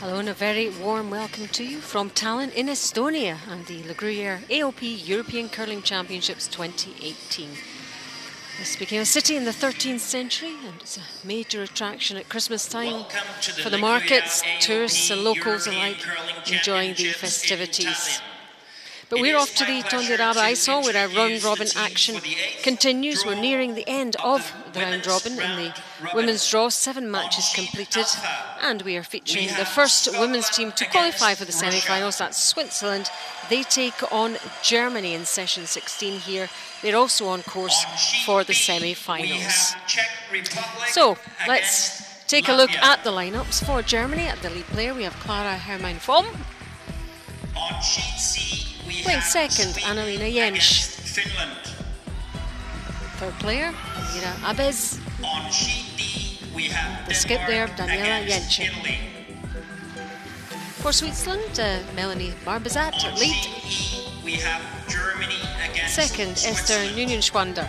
Hello and a very warm welcome to you from Tallinn in Estonia and the Gruyère AOP European Curling Championships 2018. Speaking of a city in the 13th century, and it's a major attraction at Christmas time for the markets, tourists and locals alike enjoying the festivities. But we're off to the Tallinn ice hall where our round-robin action continues. We're nearing the end of the round-robin in the women's draw. 7 matches completed, and we are featuring the first women's team to qualify for the semi-finals. That's Switzerland. They take on Germany in session 16 here. They're also on course for the semi-finals. So let's take a look at the lineups for Germany. At the lead player, we have Clara Hermann-Vom. On sheet C, playing second, Annalena Jentsch. Finland. Third player, Mira Abez. On sheet D, we have the skip there, Daniela Jentsch. Italy. For Switzerland, Melanie Barbazat at lead. E, we have Germany against second, Esther Nunenschwander.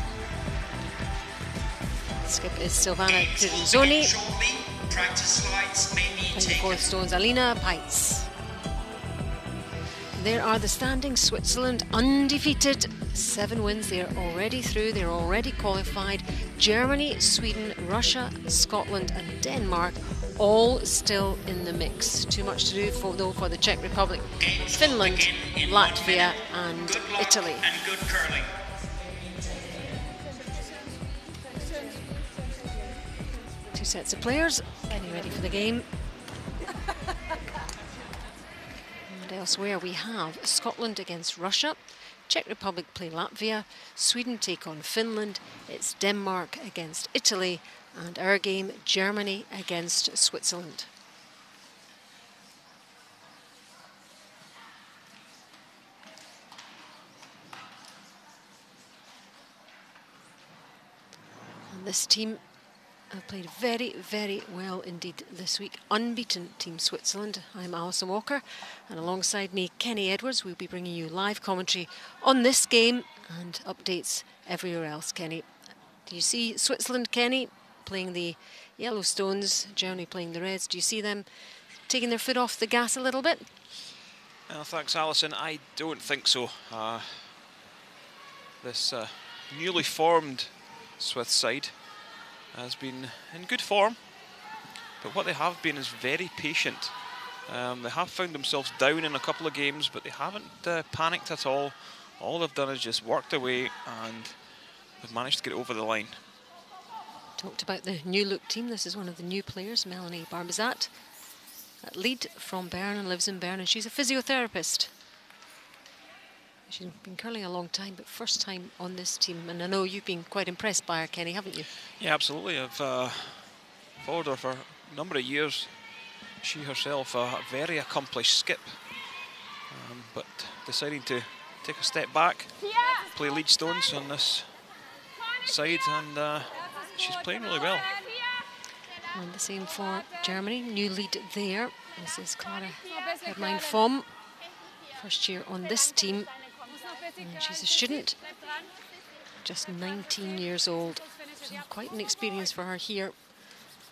Skip is Silvana Tirinzoni. Practice slides may be And the taken. fourth stones, Alina Peitz. There are the standings. Switzerland undefeated, 7 wins. They're already through, they're already qualified. Germany, Sweden, Russia, Scotland and Denmark all still in the mix. Too much to do for the Czech Republic, Finland, Latvia and Good luck Italy. And good curling. Two sets of players getting ready for the game. Elsewhere we have Scotland against Russia, Czech Republic play Latvia, Sweden take on Finland, it's Denmark against Italy, and our game Germany against Switzerland. And this team have played very, very well indeed this week. Unbeaten Team Switzerland. I'm Alison Walker, and alongside me, Kenny Edwards. We'll be bringing you live commentary on this game and updates everywhere else. Kenny, do you see Switzerland, Kenny, playing the Yellowstones, Germany playing the Reds? Do you see them taking their foot off the gas a little bit? Thanks, Alison. I don't think so. This newly formed Swiss side has been in good form, but what they have been is very patient. They have found themselves down in a couple of games, but they haven't panicked at all. All they've done is just worked away, and they've managed to get it over the line. Talked about the new look team. This is one of the new players, Melanie Barbazat, at lead from Bern and lives in Bern, and she's a physiotherapist. She's been curling a long time, but first time on this team. And I know you've been quite impressed by her, Kenny, haven't you? Yeah, absolutely. I've followed her for a number of years. She herself, a very accomplished skip, but deciding to take a step back, play lead stones on this side, and she's playing really well. And the same for Germany, new lead there. This is Clara Hermann-Vom, first year on this team. And she's a student, just 19 years old. So quite an experience for her here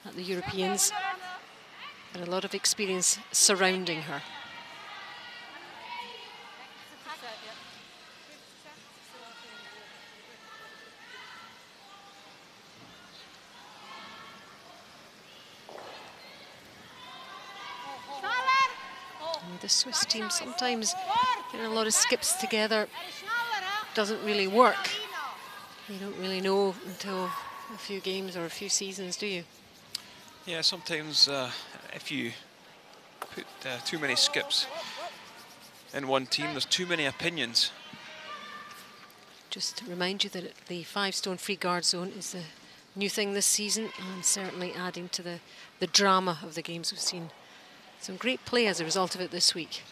at the Europeans, but a lot of experience surrounding her. And the Swiss team sometimes getting a lot of skips together doesn't really work. You don't really know until a few games or a few seasons, do you? Yeah, sometimes if you put too many skips in one team, there's too many opinions. Just to remind you that the 5-stone free guard zone is the new thing this season, and certainly adding to the drama of the games. We've seen some great play as a result of it this week.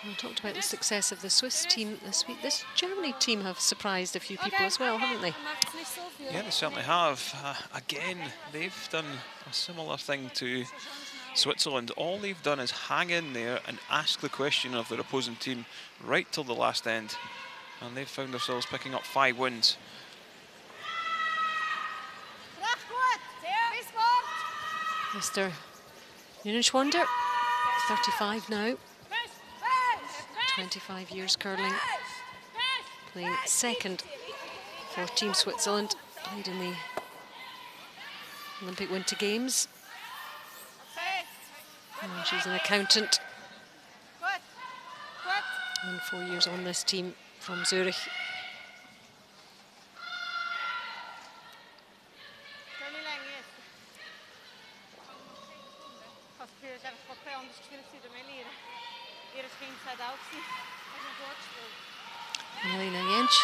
We talked about the success of the Swiss team this week. This Germany team have surprised a few people as well, haven't they? Yeah, they certainly have. Again, they've done a similar thing to Switzerland. All they've done is hang in there and ask the question of their opposing team right till the last end. And they've found themselves picking up 5 wins. Mr. Nunenschwander, 35 now. 25 years curling. Playing second for Team Switzerland. Played in the Olympic Winter Games. And she's an accountant. And 4 years on this team from Zurich. Elena Jentsch,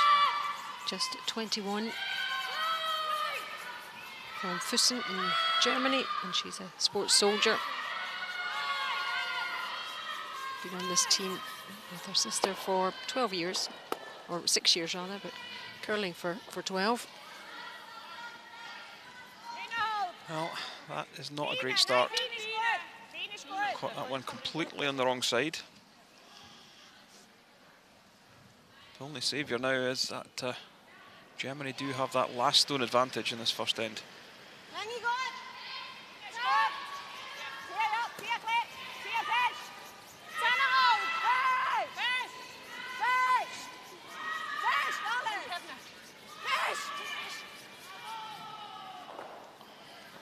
just 21, from Füssen in Germany, and she's a sports soldier. Been on this team with her sister for 12 years, or 6 years rather, but curling for 12. Well, that is not a great start. Caught that one completely on the wrong side. The only saviour now is that Germany do have that last stone advantage in this first end.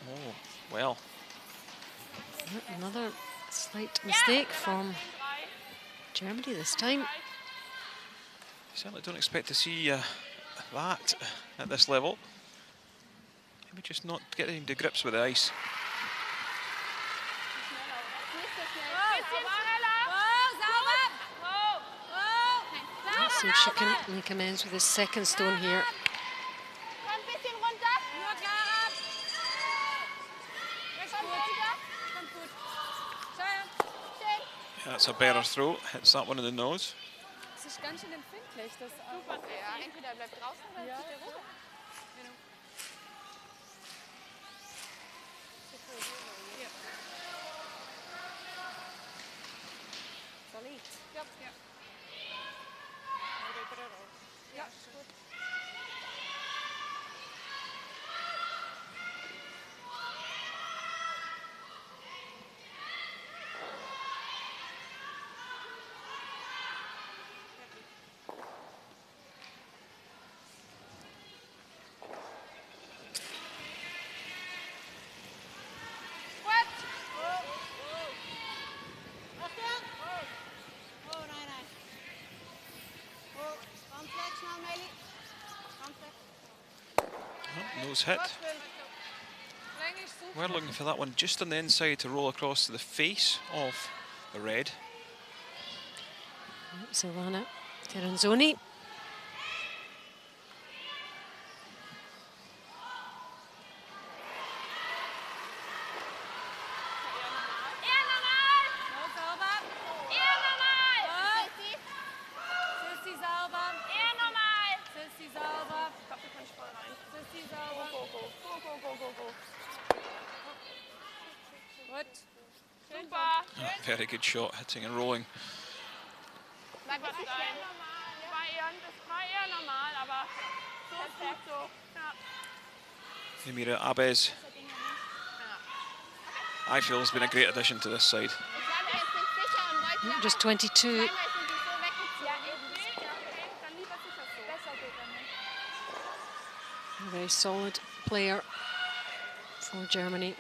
Oh, well. Another slight mistake from Germany this time. Certainly don't expect to see that at this level. Maybe just not getting to grips with the ice. Let's see if she can make amends with his second stone here. That's a better throw, hits that one in the nose. Ganz schön empfindlich. Das super. Ja, entweder er bleibt draußen oder zieht er rüber. Solid. Ja. Ja, gut. Nose hit. We're looking for that one just on the inside to roll across to the face of the red. Silvana Tiranzoni. Very good shot, hitting and rolling. Emira Abes, I feel, has been a great addition to this side. Just 22. A very solid player for Germany.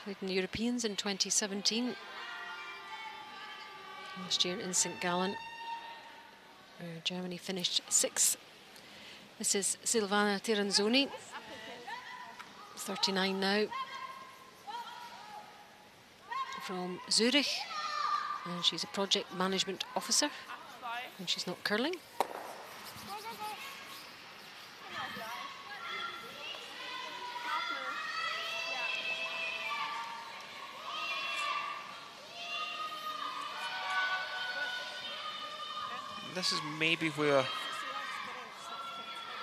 Played in the Europeans in 2017. Last year in St. Gallen, where Germany finished 6th. This is Silvana Tiranzoni, 39 now, from Zurich, and she's a project management officer, and she's not curling. this is maybe where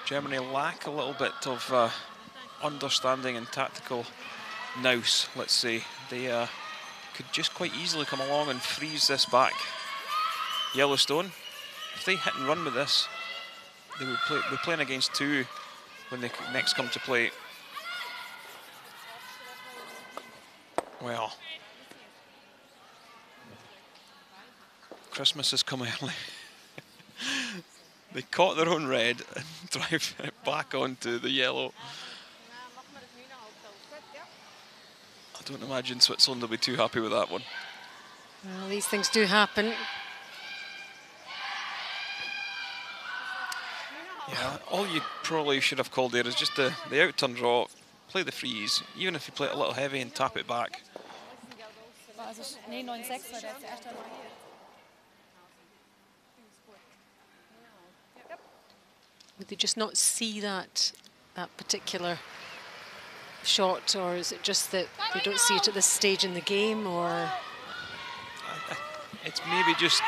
Germany lack a little bit of understanding and tactical nous, let's say. They could just quite easily come along and freeze this back. Yellowstone, if they hit and run with this, they would be playing against 2 when they next come to play. Well, Christmas has come early. They caught their own red and drive it back onto the yellow. I don't imagine Switzerland will be too happy with that one. Well, these things do happen. Yeah, all you probably should have called there is just the out-turn draw, play the freeze, even if you play it a little heavy and tap it back. Would they just not see that particular shot, or is it just that they don't see it at this stage in the game, or? It's maybe just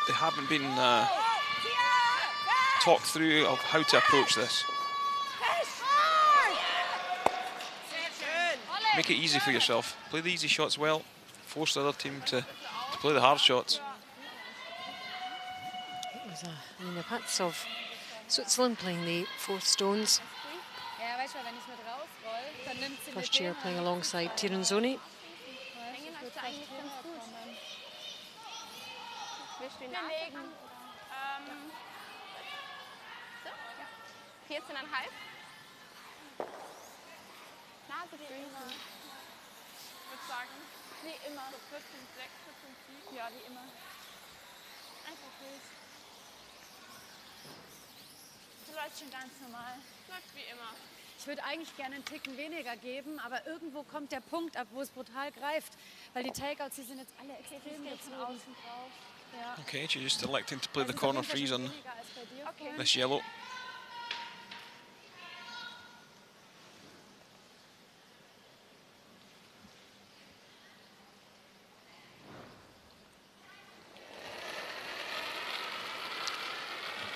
they haven't been talked through of how to approach this. Make it easy for yourself. Play the easy shots well. Force the other team to play the hard shots. It was the Pats of Switzerland playing the 4th stones. First year playing alongside Tiranzoni. Nee, immer. So 14, 6, 14, 7. Ja, wie immer. Einfach durch. Du läufst schon ganz normal. Läuft wie immer. Ich würde eigentlich gerne einen Ticken weniger geben, aber irgendwo kommt der Punkt ab, wo es brutal greift. Weil die Takeouts, die sind jetzt alle extrem von außen drauf. Ja. Okay, she's just electing to play the corner freeze on this yellow.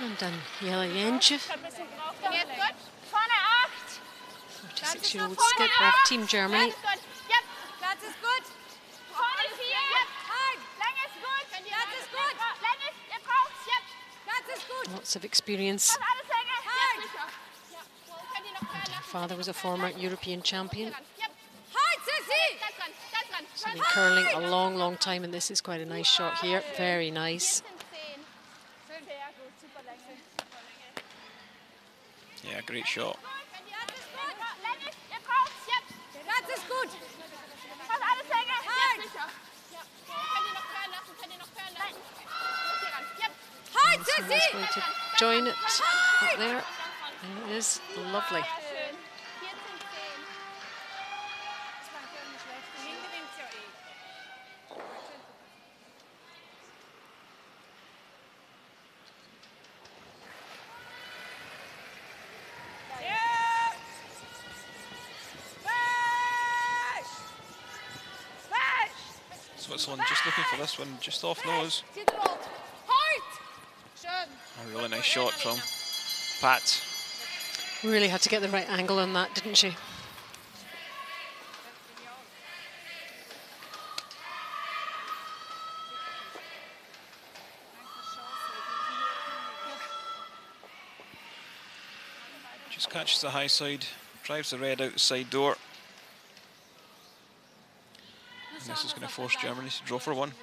And then Jelienchev, 36-year-old skip of Team Germany. Platz ist gut. Vorne 4. Halt. Länge ist gut. Platz ist gut. Länge ist, ihr braucht's. Platz ist gut. Lots of experience. Alles Länge. Halt. Ja. Könnt ihr noch quer lassen? Father was a former European champion. Halt, Sissi. Ganz dran. Ganz dran. So been curling a long, long time, and this is quite a nice shot here. Very nice. Yeah, great shot. Platz ist gut. Fast alles Länge. Halt. Sicher. Ja. Könnt ihr noch quer lassen? Könnt ihr noch quer lassen? Hier ran. Ja. Halt, Someone's Sissi. going to join it up there. And it is lovely. Schön. 14, 10. Das war nicht schlecht. Gegen gewinnt ja eh. Switzerland just looking for this one, just off nose. A really nice shot from Pat. Really had to get the right angle on that, didn't she? Just catches the high side, drives the red out the side door. And this is going to force Germany to draw for one.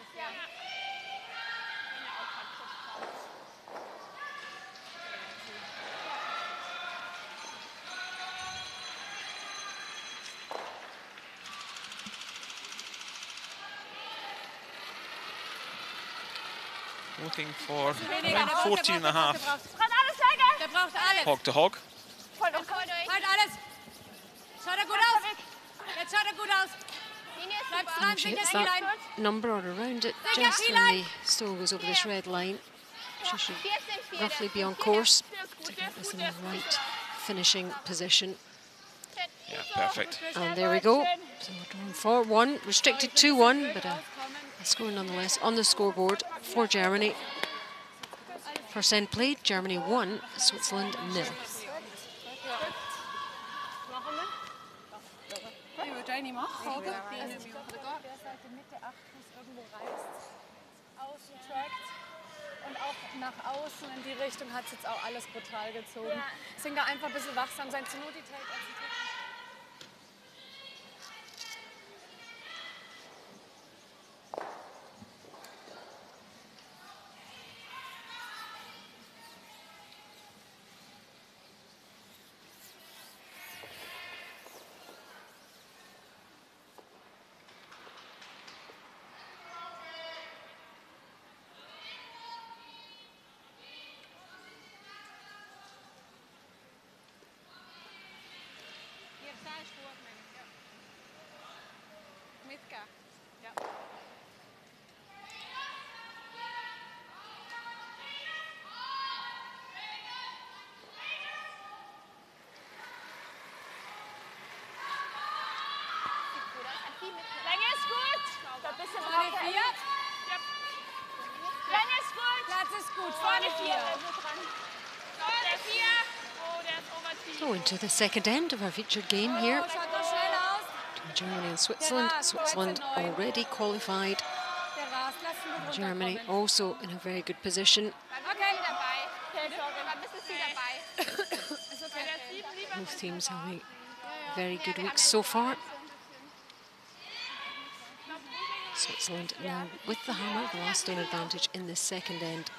Looking for around 14 and a half. Der braucht alles. Hog to hog. Voll durch. Voll durch. Halt alles. Schaut er gut aus. Jetzt schaut er gut aus. Linie ist Bleibst super. dran, If she Finger hits in die that Line. number or around it just when the stall goes over this red line, she should 14, 4. roughly be on course to get this in the right finishing position. Yeah, perfect. And there we go. So we're drawn for one, restricted 2-1, but a score nonetheless on the scoreboard for Germany. First end played, Germany 1, Switzerland 0. Ich würde eigentlich machen, oder? Der Seite Mitte 8 Fuß irgendwo reißt, außen trackt und auch nach außen in die Richtung hat es jetzt auch alles brutal gezogen. Deswegen da einfach ein bisschen wachsam sein, zur Not die Take auf den Tick. Länge ist gut. Da ein bisschen Vorne 4. Ja. Länge ist gut. Platz ist gut. Vorne Vorne 4. 4. Der 4. Oh, der ist over T. So into the second end of our featured game here. Schaut doch schnell aus. Between Germany and Switzerland. Switzerland already qualified. Der Rast, lass ihn gut Germany runterkommen. also in a very good position. Okay, dabei. Okay, sorry. Dann bist du sie dabei. Ist okay. Both teams having very good weeks so far. Switzerland now with the hammer, the last stone advantage in the second end.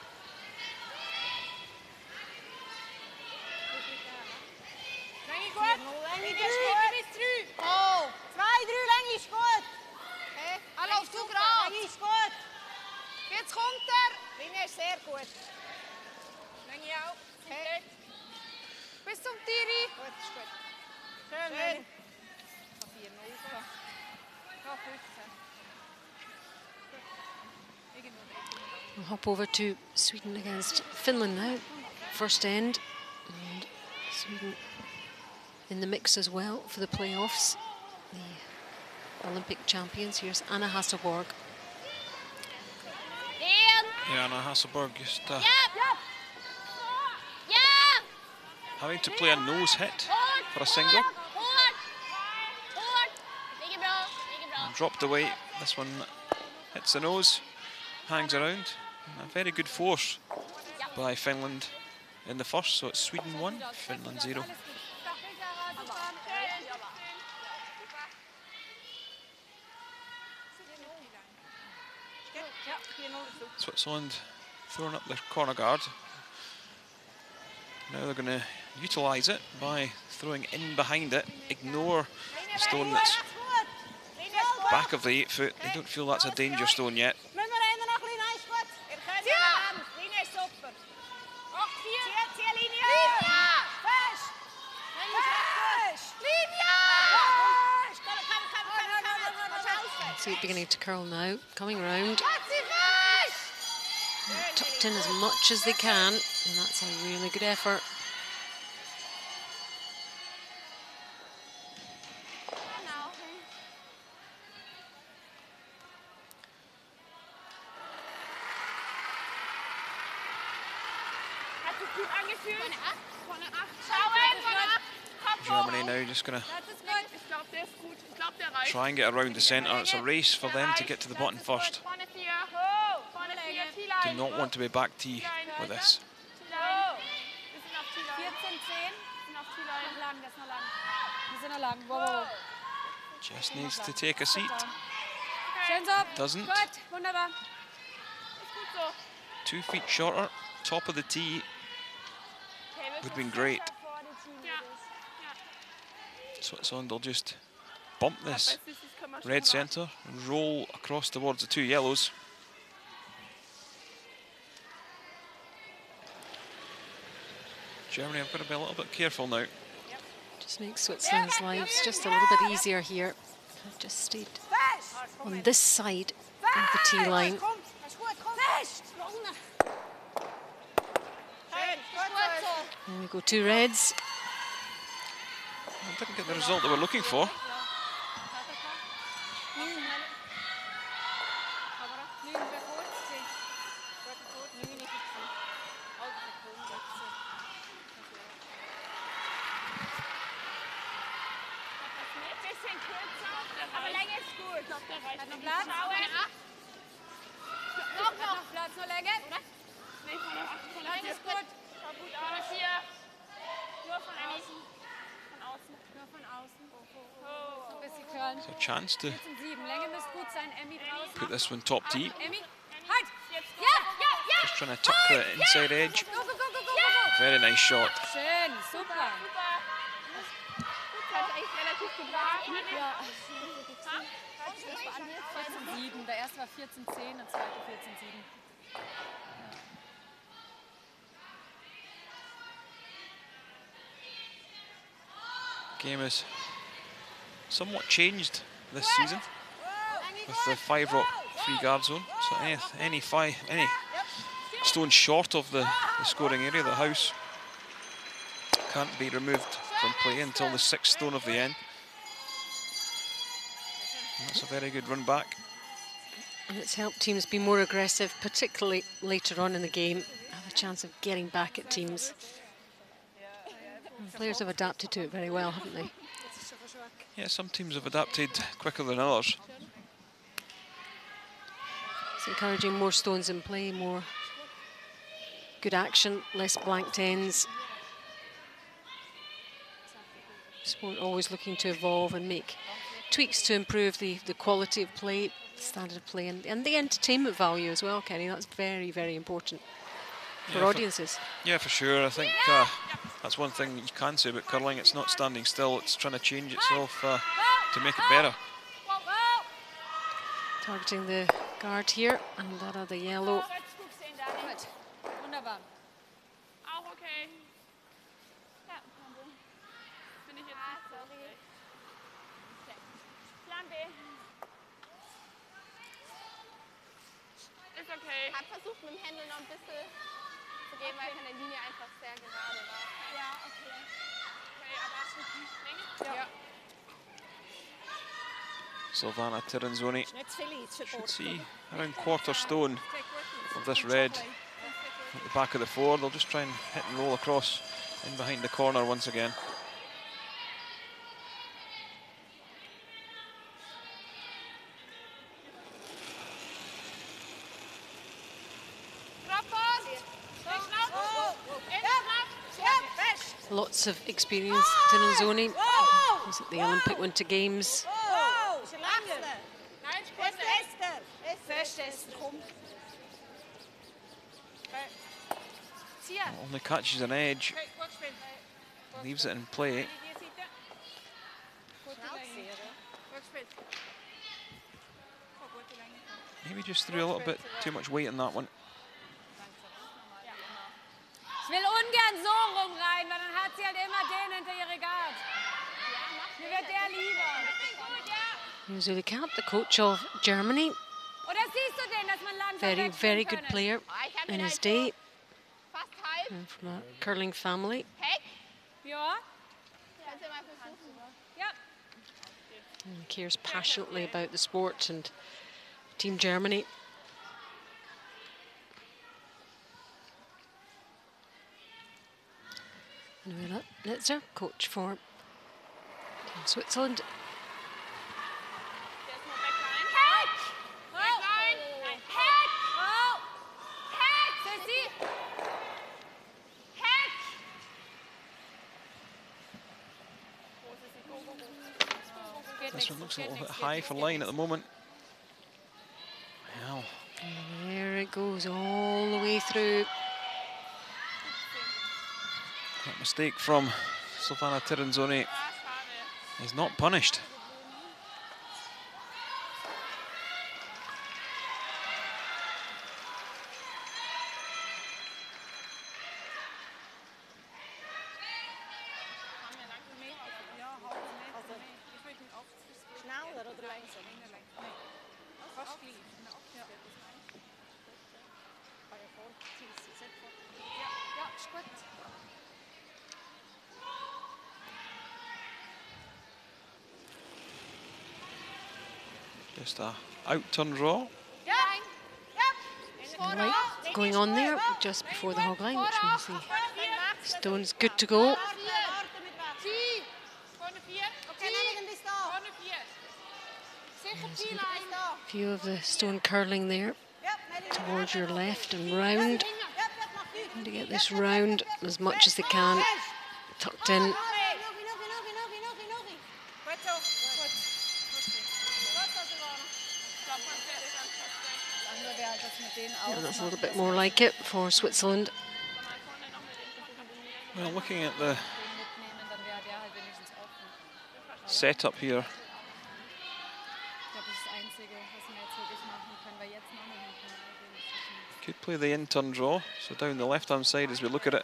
Länge gut. Länge ist gut. Oh, 2, 3, Länge ist gut. Okay. Alle auf zu gerade. Länge ist gut. Jetzt kommt er. Länge ist sehr gut. Länge auch. Okay. Bis zum Tiri. Gut, ist gut. Schön. Schön. 4 0. Ja, 15. We'll hop over to Sweden against Finland now. First end, and Sweden in the mix as well for the playoffs. The Olympic champions. Here's Anna Hasselborg. Yeah, Anna Hasselborg just having to play a nose hit for a single. And dropped away. This one hits the nose, hangs around. A very good force by Finland in the first, so it's Sweden 1, Finland 0. Switzerland throwing up their corner guard. Now they're going to utilise it by throwing in behind it, ignore the stone that's back of the 8 foot. They don't feel that's a danger stone yet. See it beginning to curl now, coming round. Tucked in as much as they can, and that's a really good effort. Germany now just going to try and get around the centre. It's a race for them to get to the button first. Do not want to be back tee with this. Just needs to take a seat. Doesn't. 2 feet shorter, top of the tee would have been great. Switzerland will just bump this red centre and roll across towards the 2 yellows. Germany have got to be a little bit careful now. Just makes Switzerland's lives just a little bit easier here. I've just stayed on this side of the tee line. There we go, 2 reds. I didn't get the result that we're looking for. Platz. Noch Platz, nur Länge. Alles gut. Vorne 4. Nur von außen. Von außen. Nur von außen. So ein bisschen curlen. So a chance to 14-7. Länge müsste gut sein. Emmy draußen. put this one top deep. Emmy, halt! Ja! Just trying to tuck the inside edge. Go, go, go, go, go, go! Very nice shot. Schön, super. Das hat eigentlich relativ gut gewartet. Ja. 14-7. Der erste war 14-10, der zweite 14-7. Game is somewhat changed this season with the 5-rock 3-guard zone. So any stone short of the scoring area, the house can't be removed from play until the 6th stone of the end. And that's a very good run back. And it's helped teams be more aggressive, particularly later on in the game, have a chance of getting back at teams. And players have adapted to it very well, haven't they? Yeah, some teams have adapted quicker than others. It's encouraging more stones in play, more good action, less blanked ends. Sport always looking to evolve and make tweaks to improve the quality of play, the standard of play, and the entertainment value as well, Kenny. That's very, very important for audiences. Yeah, for sure. I think that's one thing that you can say about curling. It's not standing still, it's trying to change itself to make it better. Targeting the guard here, and that other yellow. Gut, wunderbar. Auch okay. Ja, finde ich jetzt nicht so. Plan B. Ist okay. Hat versucht, mit dem Händel noch ein bisschen zu gehen, weil von der Linie einfach sehr gerade war. Ja, okay. Okay, aber ja. Silvana Tiranzoni should see around quarter stone of this red at the back of the floor. They'll just try and hit and roll across in behind the corner once again. Lots of experience, Tiranzoni. Was at the Olympic Winter Games. Only catches an edge, leaves it in play. Maybe just threw a little bit too much weight on that one. Ich will ungern so rumrein, weil dann hat sie halt immer den hinter ihre Guard. Mir wird der lieber. Here's Uli Kamp, the coach of Germany. Oder siehst du den, dass man langsam Very, very good können? player in his day. Fast halb. And from a curling family. Heck. Ja. Kannst du mal versuchen. Ja. And he cares passionately about the sport and Team Germany. Noela Litzer, coach for Team Switzerland. This one looks a little bit high for line at the moment. Well, there it goes all the way through. that mistake from Silvana Tiranzoni is not punished. Just a out-turn draw. Light going on there just before the hog line, which means the stone's good to go. View of the stone curling there towards your left and round. Trying to get this round as much as they can, tucked in. And that's a little bit more like it for Switzerland. Well, looking at the setup here, could play the in-turn draw, so down the left-hand side as we look at it,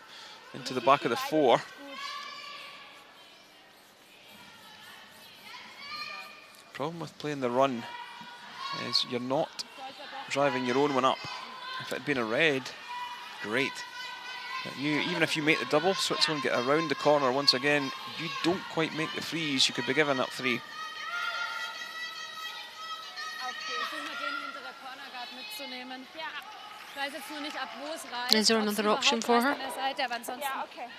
into the back of the 4. Problem with playing the run is you're not driving your own one up. If it had been a red, great. But even if you make the double, Switzerland get around the corner once again. You don't quite make the freeze, you could be given up 3. Is there another option for her?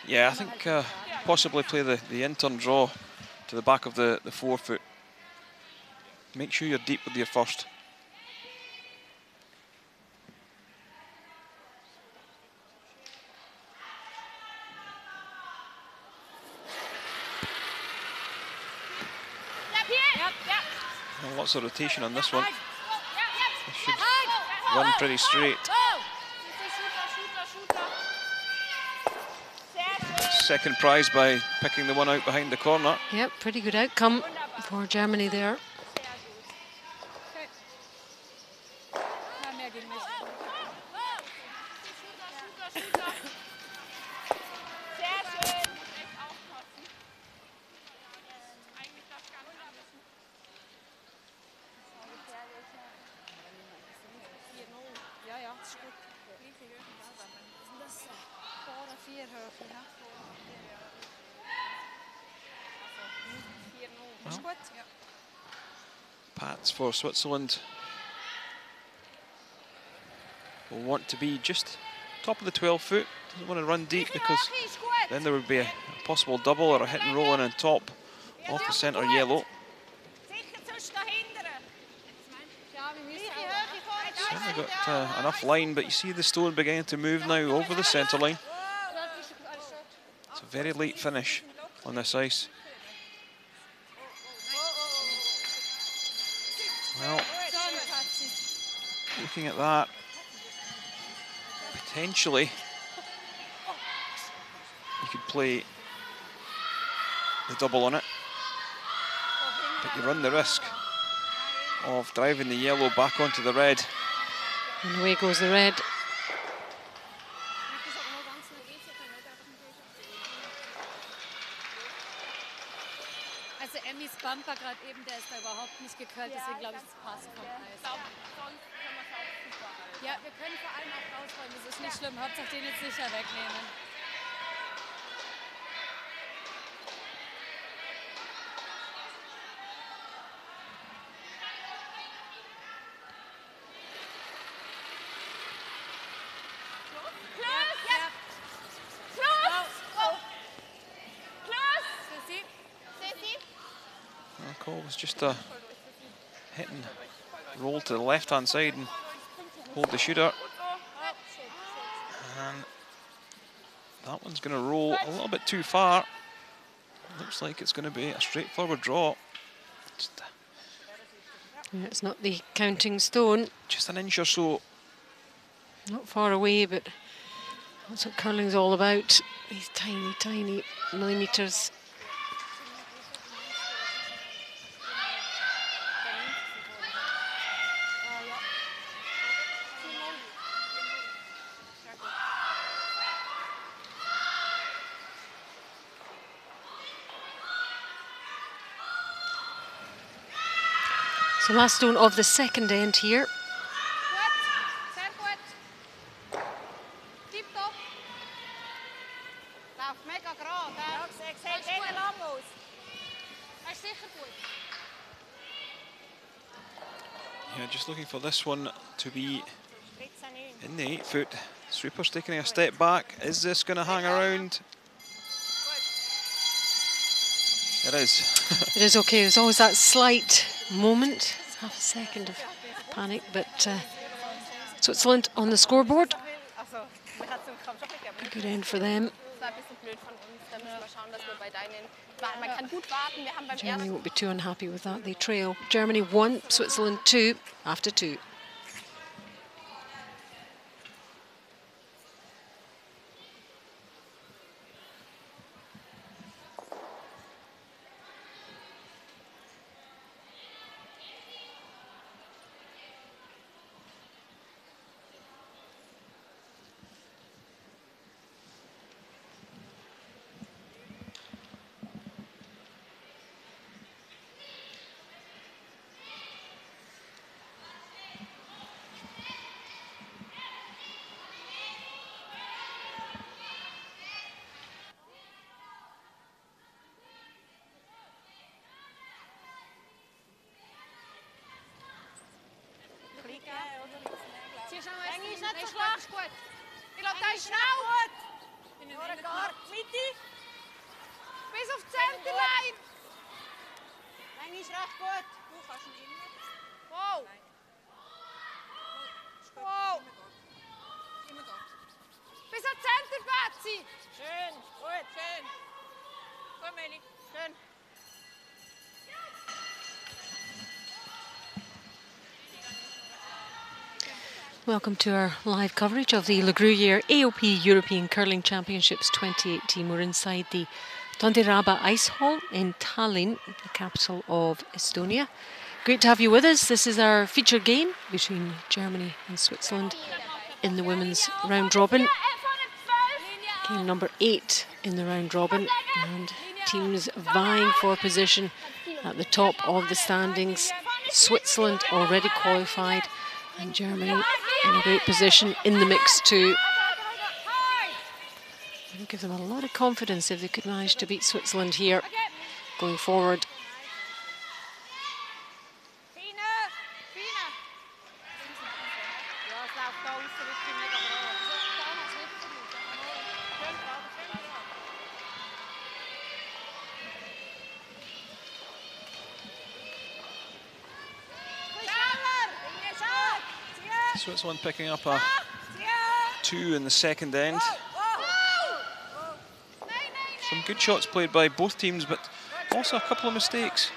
Yeah, I think possibly play the in-turn draw to the back of the 4 foot. Make sure you're deep with your first. Well, lots of rotation on this one. This should run pretty straight. Second prize by picking the one out behind the corner. Yep, pretty good outcome for Germany there. Pats for Switzerland will want to be just top of the 12 foot. Doesn't want to run deep because then there would be a possible double or a hit and roll in on top off the centre yellow. Certainly got enough line, but you see the stone beginning to move now over the centre line. It's a very late finish on this ice. Well, looking at that, potentially you could play the double on it, but you run the risk of driving the yellow back onto the red. And away goes the red. Also Emmys Bumper gerade eben, der ist da überhaupt nicht gekölt, deswegen glaube ich, es passt vom Eis. Ja, wir können vor allem auch rausräumen, das ist nicht schlimm, Hauptsache den jetzt sicher wegnehmen. Call was just a hit and roll to the left-hand side and hold the shooter. And that one's going to roll a little bit too far. Looks like it's going to be a straightforward draw. Yeah, it's not the counting stone. Just an inch or so. Not far away, but that's what curling's all about. These tiny, tiny millimetres. So last stone of the second end here. Yeah, just looking for this one to be in the 8 foot. Sweeper's taking a step back. Is this going to hang around? It is. It is okay. There's always that slight moment. It's half a second of panic, but Switzerland on the scoreboard. A good end for them. Germany won't be too unhappy with that. They trail. Germany 1, Switzerland 2 after 2. Länge ist nicht so schlecht. Gut. Ich glaube, da ist schnell. Gut. Mitte. Bis auf die Centerline. Länge ist recht gut. Du kannst ihn immer. Wow. Wow. Bis auf die Center, Betsy. Schön. Gut. Schön. Gut, Meli. Schön. Welcome to our live coverage of the Gruyère AOP European Curling Championships 2018. We're inside the Tondiraba Ice Hall in Tallinn, the capital of Estonia. Great to have you with us. This is our feature game between Germany and Switzerland in the women's round robin. Game number 8 in the round robin, and teams vying for position at the top of the standings. Switzerland already qualified, and Germany in a great position in the mix too. It would give them a lot of confidence if they could manage to beat Switzerland here going forward. Switzerland picking up a 2 in the second end. Some good shots played by both teams, but also a couple of mistakes.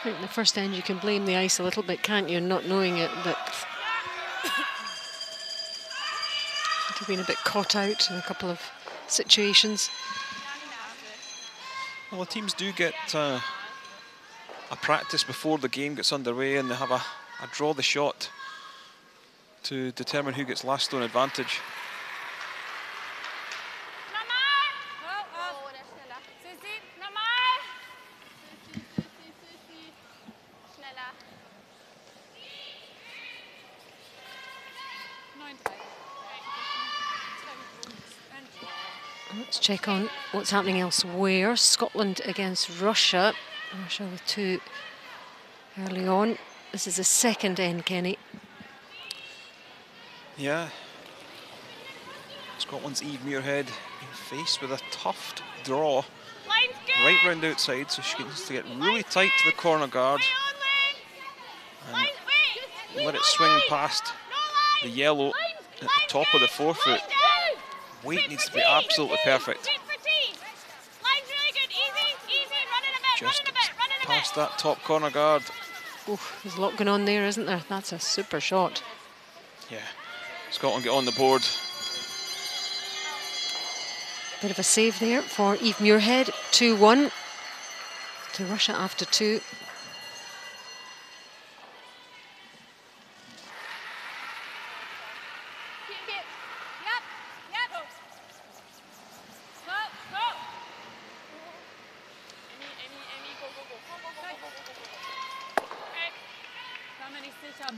I think the first end you can blame the ice a little bit, can't you, not knowing it, but they've been a bit caught out in a couple of situations. Well, the teams do get a practice before the game gets underway, and they have a draw the shot to determine who gets last stone advantage. Let's check on what's happening elsewhere. Scotland against Russia. Russia with 2 early on. This is the second end, Kenny. Yeah. Scotland's Eve Muirhead faced with a tough draw right round outside, so she needs to get really tight to the corner guard and let it swing past the yellow at the top of the forefoot. Weight needs to be absolutely perfect. Just past that top corner guard. Oof, there's a lot going on there, isn't there? That's a super shot. Yeah, Scotland get on the board. Bit of a save there for Eve Muirhead. 2-1 to Russia after 2.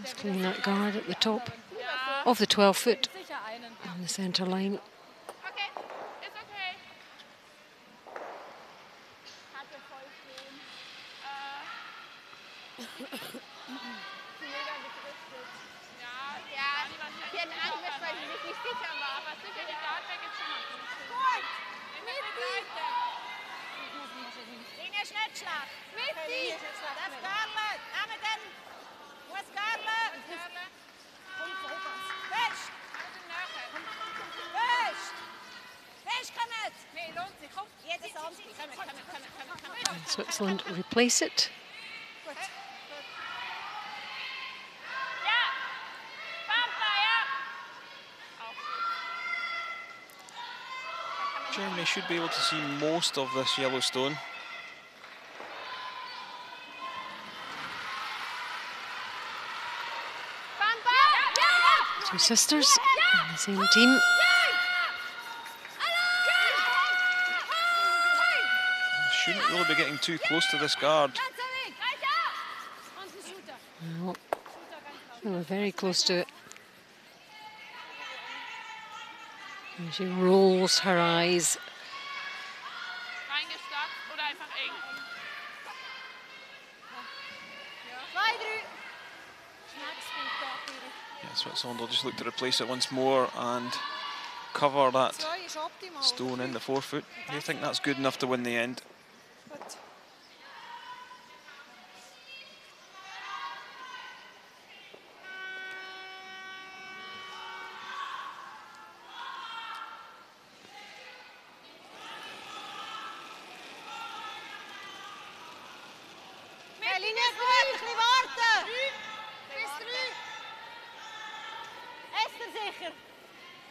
Just cleaning that guard at the top of the 12-foot on the centre line. Ringen ist nicht schlecht. Mitte. Das Gerle. Nehmen den. Muss Gerle. Fest. Fest. Fest, kommt. Nee, lohnt sich. Komm. Jeden Samstag. And Switzerland replace it. Gut. Ja. Pampa, ja. Germany should be able to see most of this Yellowstone. Two sisters on the same team. Shouldn't really be getting too close to this guard. No, they were very close to it. And she rolls her eyes. Yeah, Switzerland will just look to replace it once more and cover that stone in the forefoot. They think that's good enough to win the end.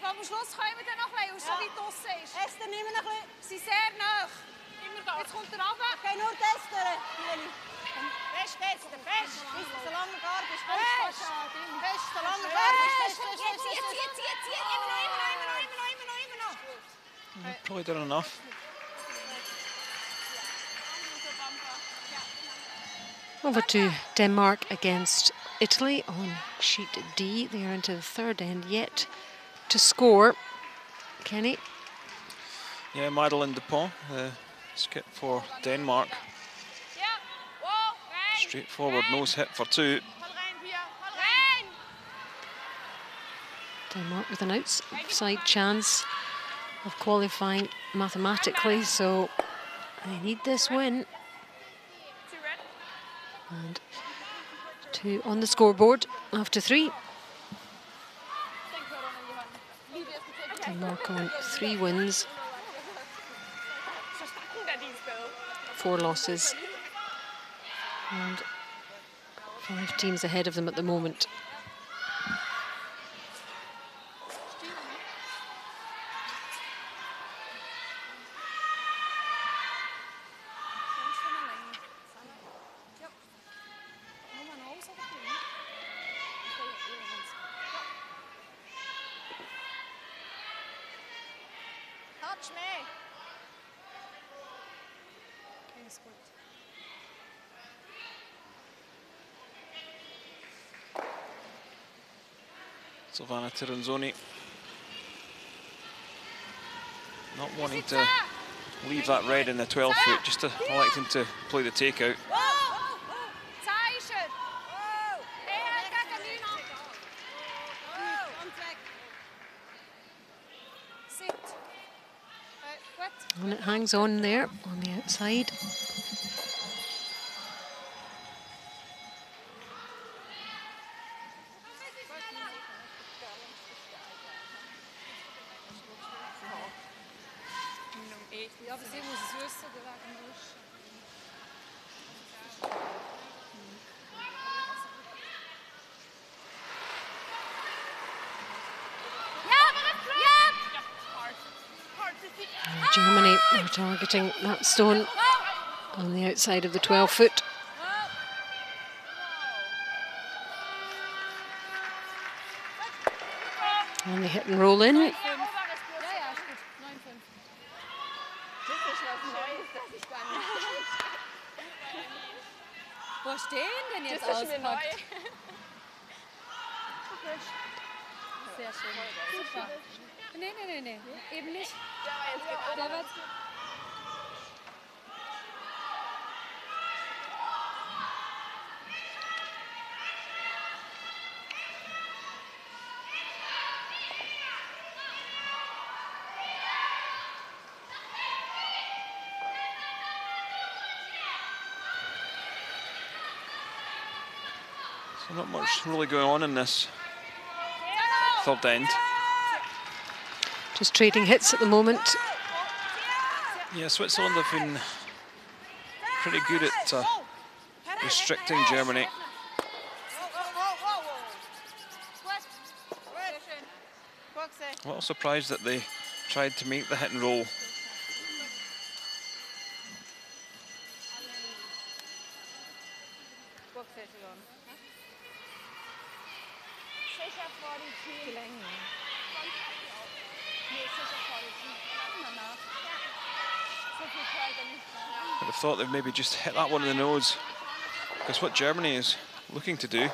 Am Schluss kommen wir dann noch ein bisschen, so wie draussen ist. Esther, nimm noch ein bisschen. Sie sind sehr nah. Jetzt kommt er runter. Okay, nur das durch, Nelly. Fest, Esther, fest. Solange der Garde ist, fest. Fest, solange der Garde ist, fest. Jetzt. Immer noch. Probably done enough. Over to Denmark against Italy on sheet D. They are into the third end yet to score. Kenny? Yeah, Madeleine Dupont, the skip for Denmark. Straightforward nose hit for two. Denmark with an outside chance of qualifying mathematically, so they need this win. And two on the scoreboard after three. Denmark on 3 wins, 4 losses, and 5 teams ahead of them at the moment. Silvana Tiranzoni not wanting to leave that red in the 12 foot, just electing to play the takeout. And it hangs on there on the outside. Germany are targeting that stone on the outside of the 12 foot. And they hit and roll in. Wo stehen denn jetzt auspackt? Sehr schön. Super. Nee. Eben nicht. Der war jetzt So not much really going on in this third end. Just trading hits at the moment. Yeah, Switzerland have been pretty good at restricting Germany. A little surprised that they tried to make the hit and roll. I'd have thought they'd maybe just hit that one in the nose, because what Germany is looking to do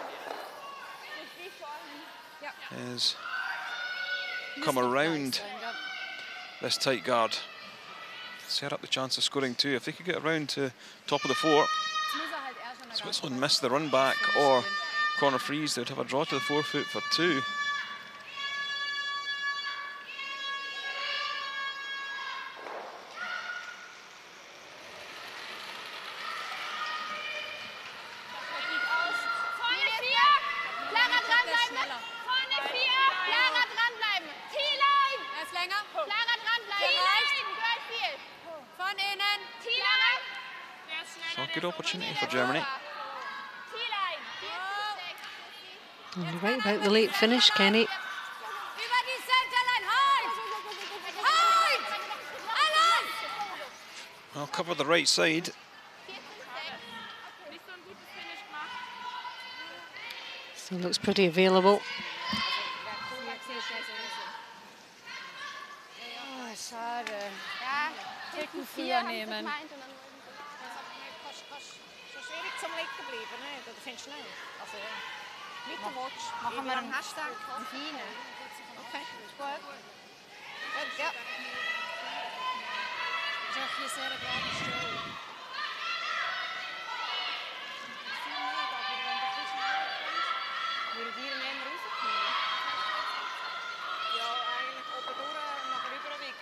is come around this tight guard, set up the chance of scoring two. If they could get around to top of the four, Switzerland missed the run back or corner freeze, they'd have a draw to the forefoot for two. So good opportunity for Germany. And you're right about the late finish, Kenny. Well, cover the right side. So looks pretty available. Ticken früher nehmen. Zum Liegen bleiben, ne? Oder findest du nicht? Also ja. Mit dem Watch. Machen wir einen Hashtag. Feine. Okay, ist gut. Gut, ja. Ist auch hier sehr gerade Stelle. Würde die mehr rauskommen? Ja, eigentlich oben durch nach rüberweg.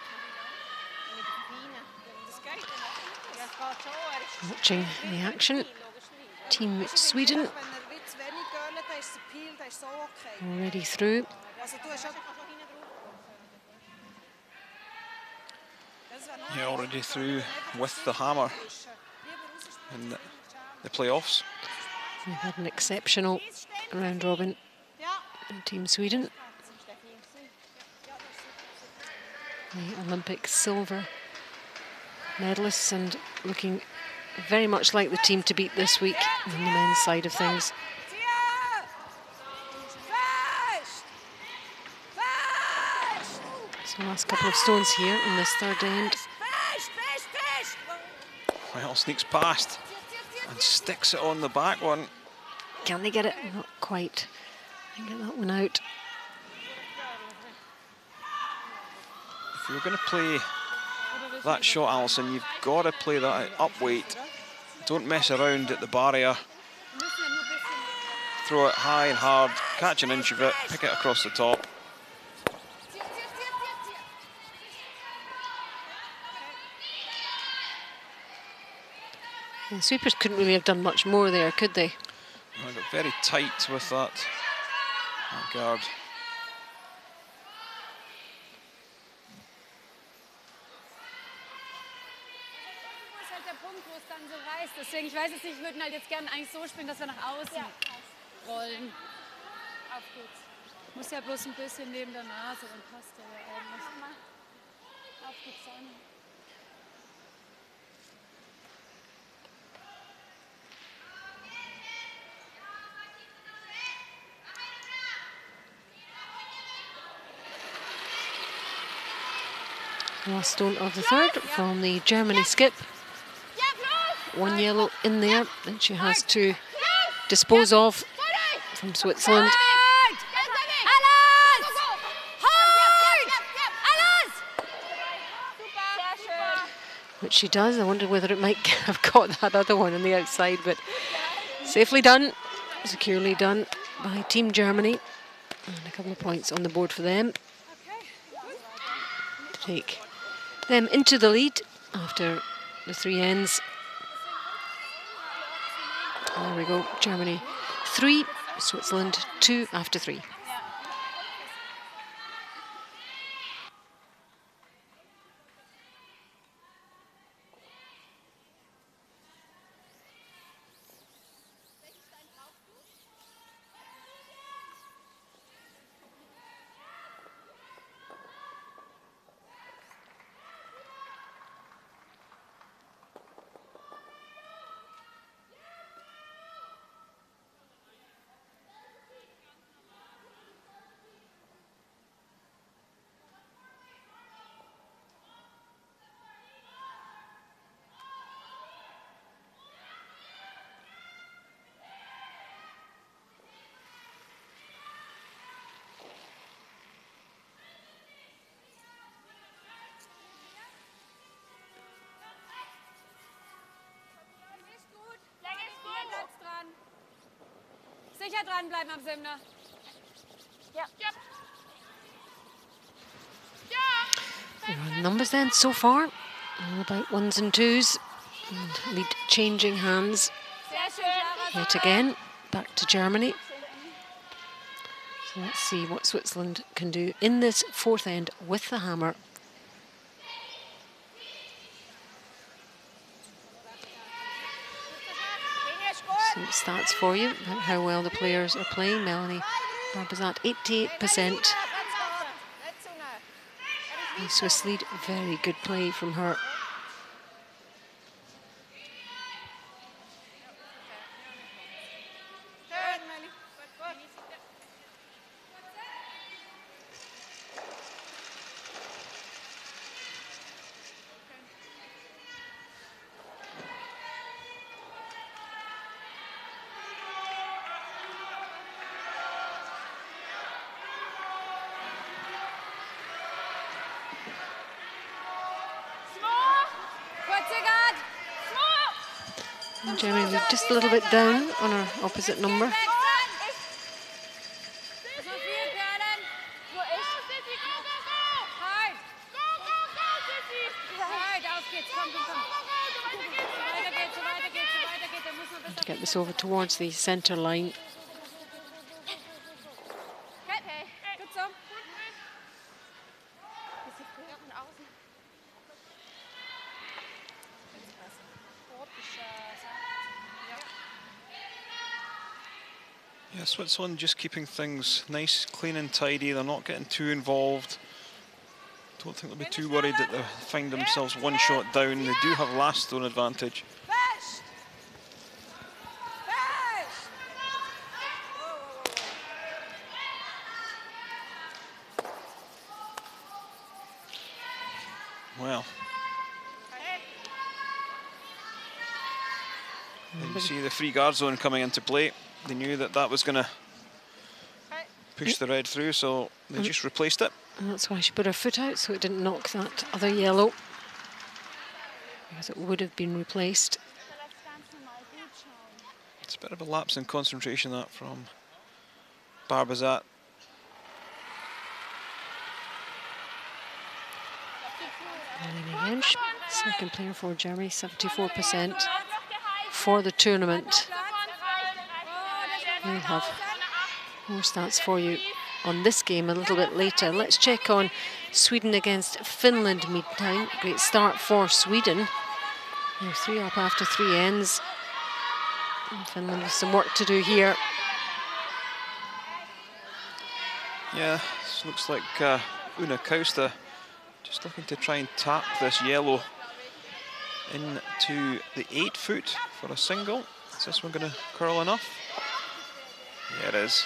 Mit der Feine. Das geht dann auch. Ja, es geht schon. Watching the action. Team Sweden already through. Yeah, already through with the hammer in the playoffs. They've had an exceptional round robin in Team Sweden. The Olympic silver medalists, and looking very much like the team to beat this week on the men's side of things. So last couple of stones here in this third end. Well, sneaks past and sticks it on the back one. Can they get it? Not quite. They get that one out. If you're going to play that shot, Alison, you've got to play that up weight. Don't mess around at the barrier. Throw it high and hard, catch an inch of it, pick it across the top. The sweepers couldn't really have done much more there, could they? I got very tight with that guard. Deswegen, ich weiß es nicht, wir würden halt jetzt gerne eigentlich so spielen, dass wir nach außen rollen. Auf geht's. Muss ja bloß ein bisschen neben der Nase, dann passt der ja eigentlich. Auf geht's an. Last stone of the third from the Germany skip. One yellow in there that she has to dispose of from Switzerland. Which she does. I wonder whether it might have caught that other one on the outside, but safely done, securely done by Team Germany. And a couple of points on the board for them to take them into the lead after the three ends. There we go, Germany 3, Switzerland 2 after 3. Sicher dranbleiben am Simner. Ja. Numbers then so far, all about 1s and 2s, and lead changing hands yet again, back to Germany. So let's see what Switzerland can do in this fourth end with the hammer. Some stats for you about how well the players are playing. Melanie Barbazat, 88%. The Swiss lead, very good play from her. Germany moved just a little bit down on our opposite number. To get this over towards the centre line. Yeah, Switzerland just keeping things nice, clean and tidy. They're not getting too involved. Don't think they'll be too worried that they find themselves one shot down. They do have last stone advantage. Well, you see the free guard zone coming into play. They knew that that was going to push the red through, so they just replaced it. And that's why she put her foot out, so it didn't knock that other yellow, because it would have been replaced. It's a bit of a lapse in concentration, that, from Barbazat. Again, second player for Germany, 74% for the tournament. We'll have more stats for you on this game a little bit later. Let's check on Sweden against Finland meantime. Great start for Sweden. They're 3 up after 3 ends. And Finland has some work to do here. Yeah, this looks like Una Kausta just looking to try and tap this yellow into the 8 foot for a single. Is this one going to curl enough? Yeah, it is.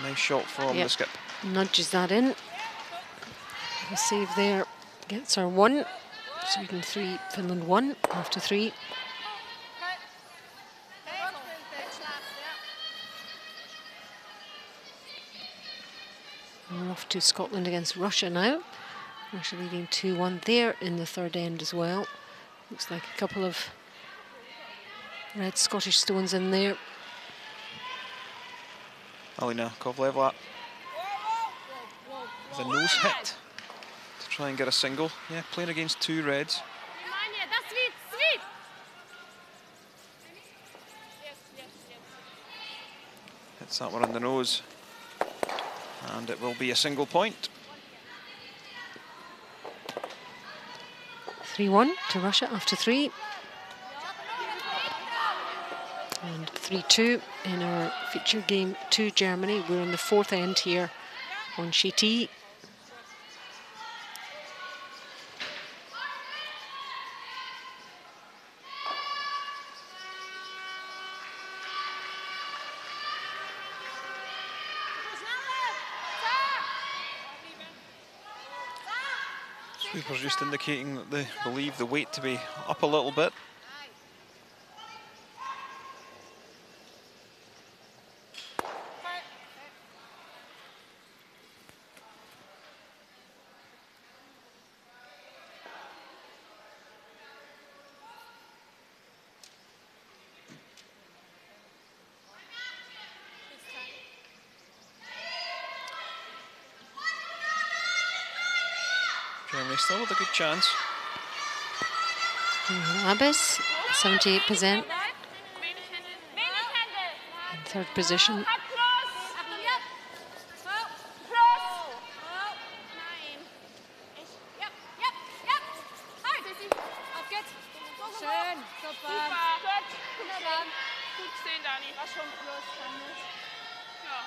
Nice shot from the skip. Nudges that in. A save there gets her 1. Sweden 3, Finland 1 after 3. We're off to Scotland against Russia now. Russia leading 2-1 there in the third end as well. Looks like a couple of red Scottish stones in there. Alina Kovleva with a nose hit to try and get a single. Yeah, playing against 2 reds. Hits that one on the nose. And it will be a single point. 3-1 to Russia after 3. And 3-2 in our feature game to Germany. We're in the fourth end here on sheet E. Sweepers just indicating that they believe the weight to be up a little bit. Germany still with a good chance. Abbas, 78%. In third position. Schön, super. Wunderbar. Gut gesehen, Dani. War schon plus, fand ich. Ja.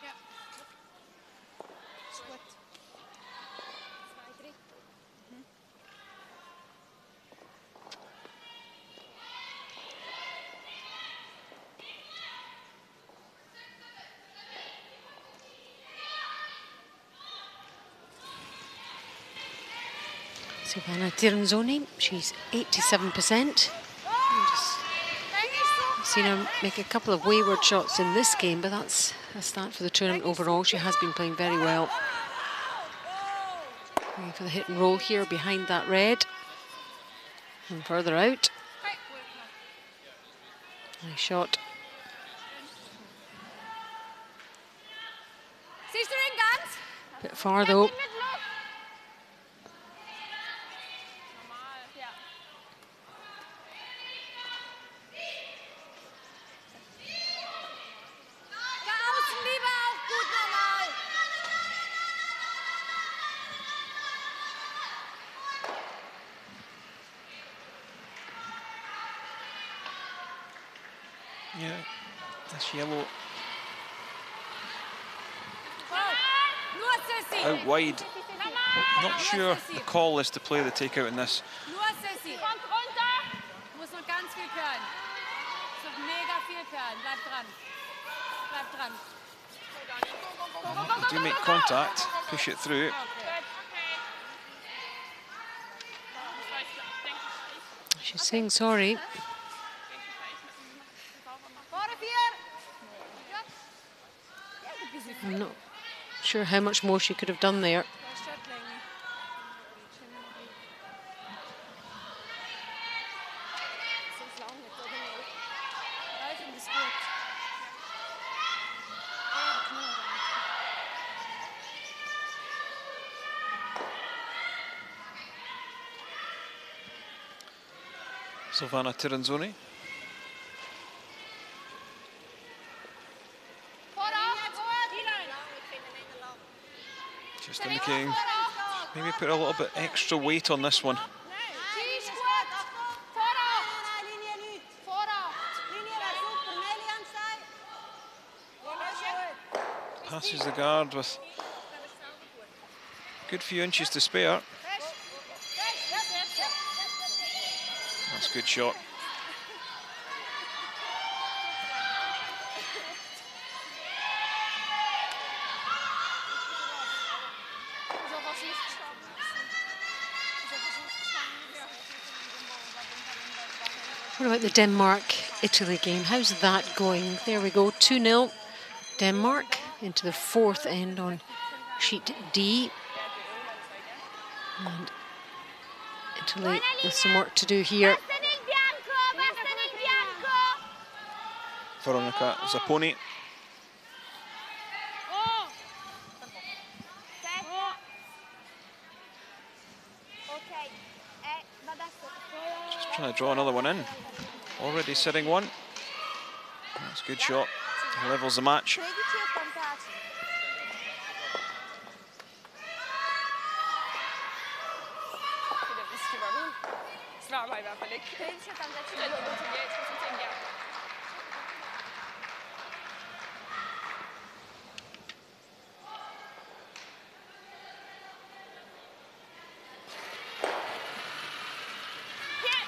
Ja. Ist gut. 2, 3. Silvana Tiranzoni, she's 87%. I've seen her make a couple of wayward shots in this game, but that's a start for the tournament overall. She has been playing very well. Going for the hit and roll here behind that red. And further out. Nice shot. Siehst du den ganz? Bit far though. Yeah, that's yellow. Out wide. Not sure the call is to play the takeout in this. Nur Sissi. Kommt runter. Muss noch ganz viel können. Muss noch mega viel können. Bleib dran. Bleib dran. They do make contact, push it through. She's saying sorry. I'm not sure how much more she could have done there. Silvana Tiranzoni. Just indicating maybe put a little bit extra weight on this one. Passes the guard with a good few inches to spare. That's a good shot. What about the Denmark-Italy game? How's that going? There we go, 2-0 Denmark into the fourth end on sheet D. And Italy with some work to do here. Veronica Zapponi Trying to draw another one in. Already sitting one. That's a good shot. Levels the match.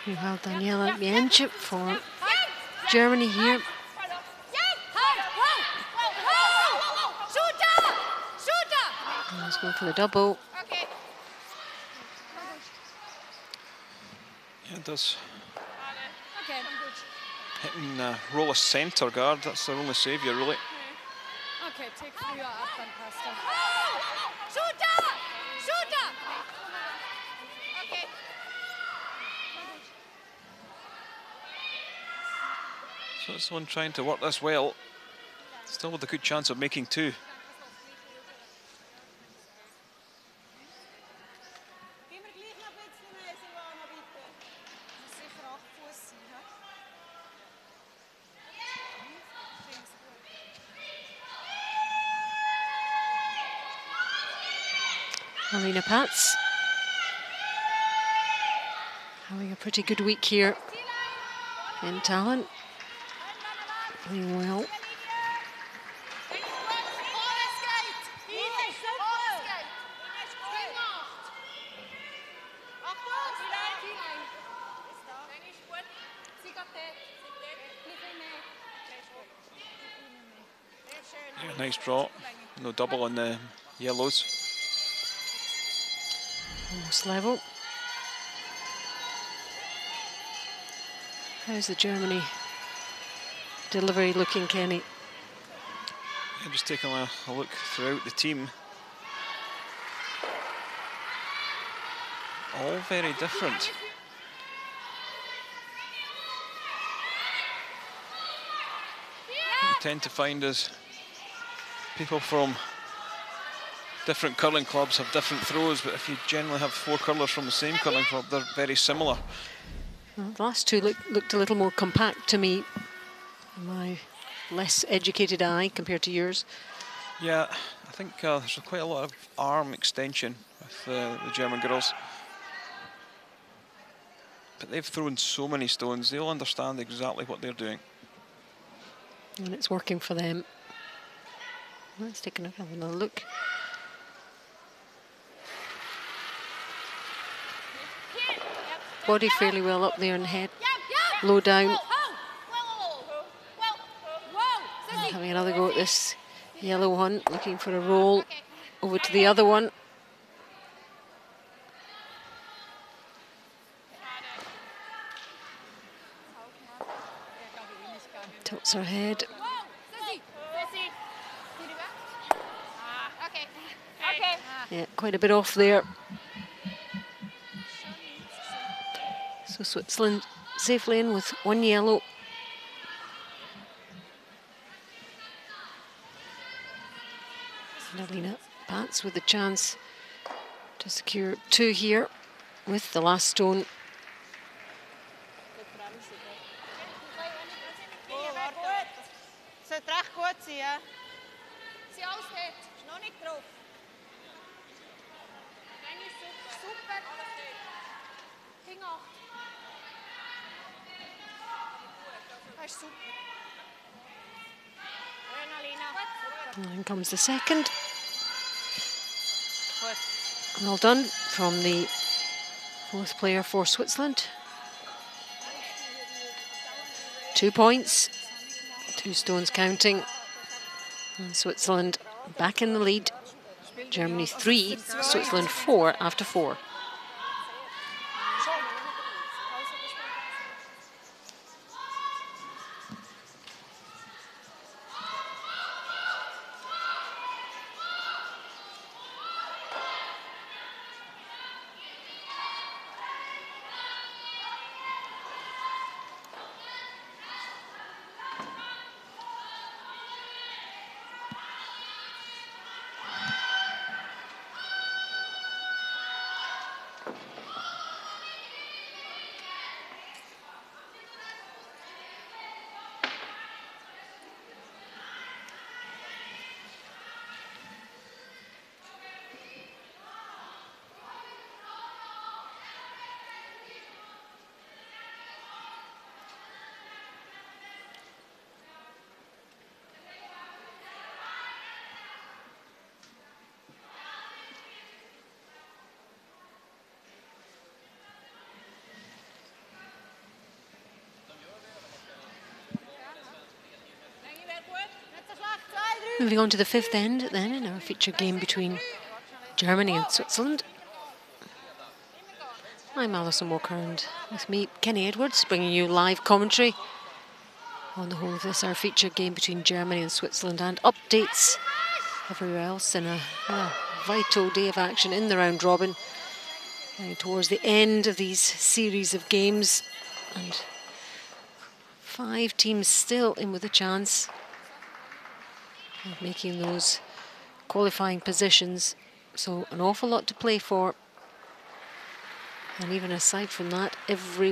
Well, Daniela Mienchip for Germany here. He's going for the double. Yeah, it does. Hitting roll a centre guard, that's their only saviour, really. Okay, take früher ab, dann passt er. Okay. So it's one trying to work this well. Still with a good chance of making two. Alina Pats having a pretty good week here in Tallinn. Playing well. Yeah, nice draw. No double on the yellows. Almost level. How's the Germany delivery looking, Kenny? Yeah, just taking a look throughout the team. All very different. What we tend to find is people from different curling clubs have different throws, but if you generally have four curlers from the same curling club, they're very similar. Well, the last two looked a little more compact to me. My less educated eye compared to yours. Yeah, I think there's quite a lot of arm extension with the German girls. But they've thrown so many stones, they'll understand exactly what they're doing. And it's working for them. Let's take another look. Body fairly well up there and head low down. And having another go at this yellow one, looking for a roll over to the other one. Tilts her head. Yeah, quite a bit off there. So Switzerland safely in with one yellow. And Alina Pats with the chance to secure two here with the last stone. Sollte recht gut sein, ja. Sie aushält, ist noch nicht drauf. Super. Finger. Das ist super. And then comes the second. Well done from the fourth player for Switzerland. 2 points, 2 stones counting. And Switzerland back in the lead. Germany 3, Switzerland 4 after 4. Moving on to the fifth end then in our feature game between Germany and Switzerland. I'm Alison Walker, and with me, Kenny Edwards, bringing you live commentary on the whole of this, our feature game between Germany and Switzerland, and updates everywhere else in a vital day of action in the round robin. Getting towards the end of these series of games, and 5 teams still in with a chance of making those qualifying positions. So an awful lot to play for. And even aside from that, every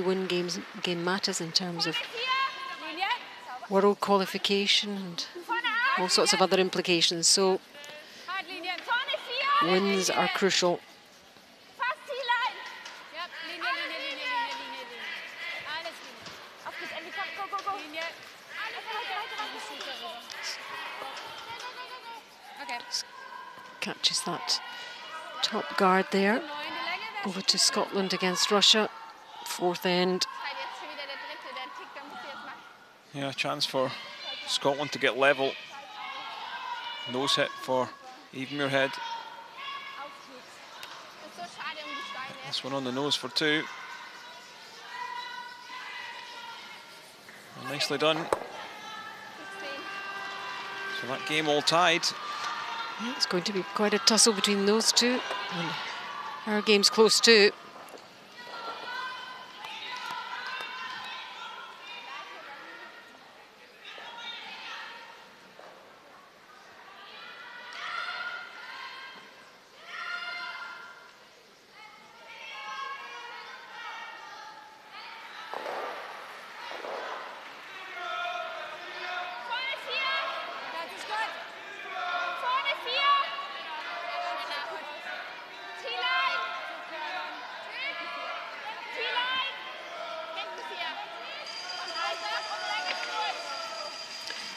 game matters in terms of world qualification and all sorts of other implications. So wins are crucial. Catches that top guard there. Over to Scotland against Russia. Fourth end. Yeah, a chance for Scotland to get level. Nose hit for Eve Muirhead. This one on the nose for 2. And nicely done. So that game all tied. Yeah, it's going to be quite a tussle between those two. And our game's close too.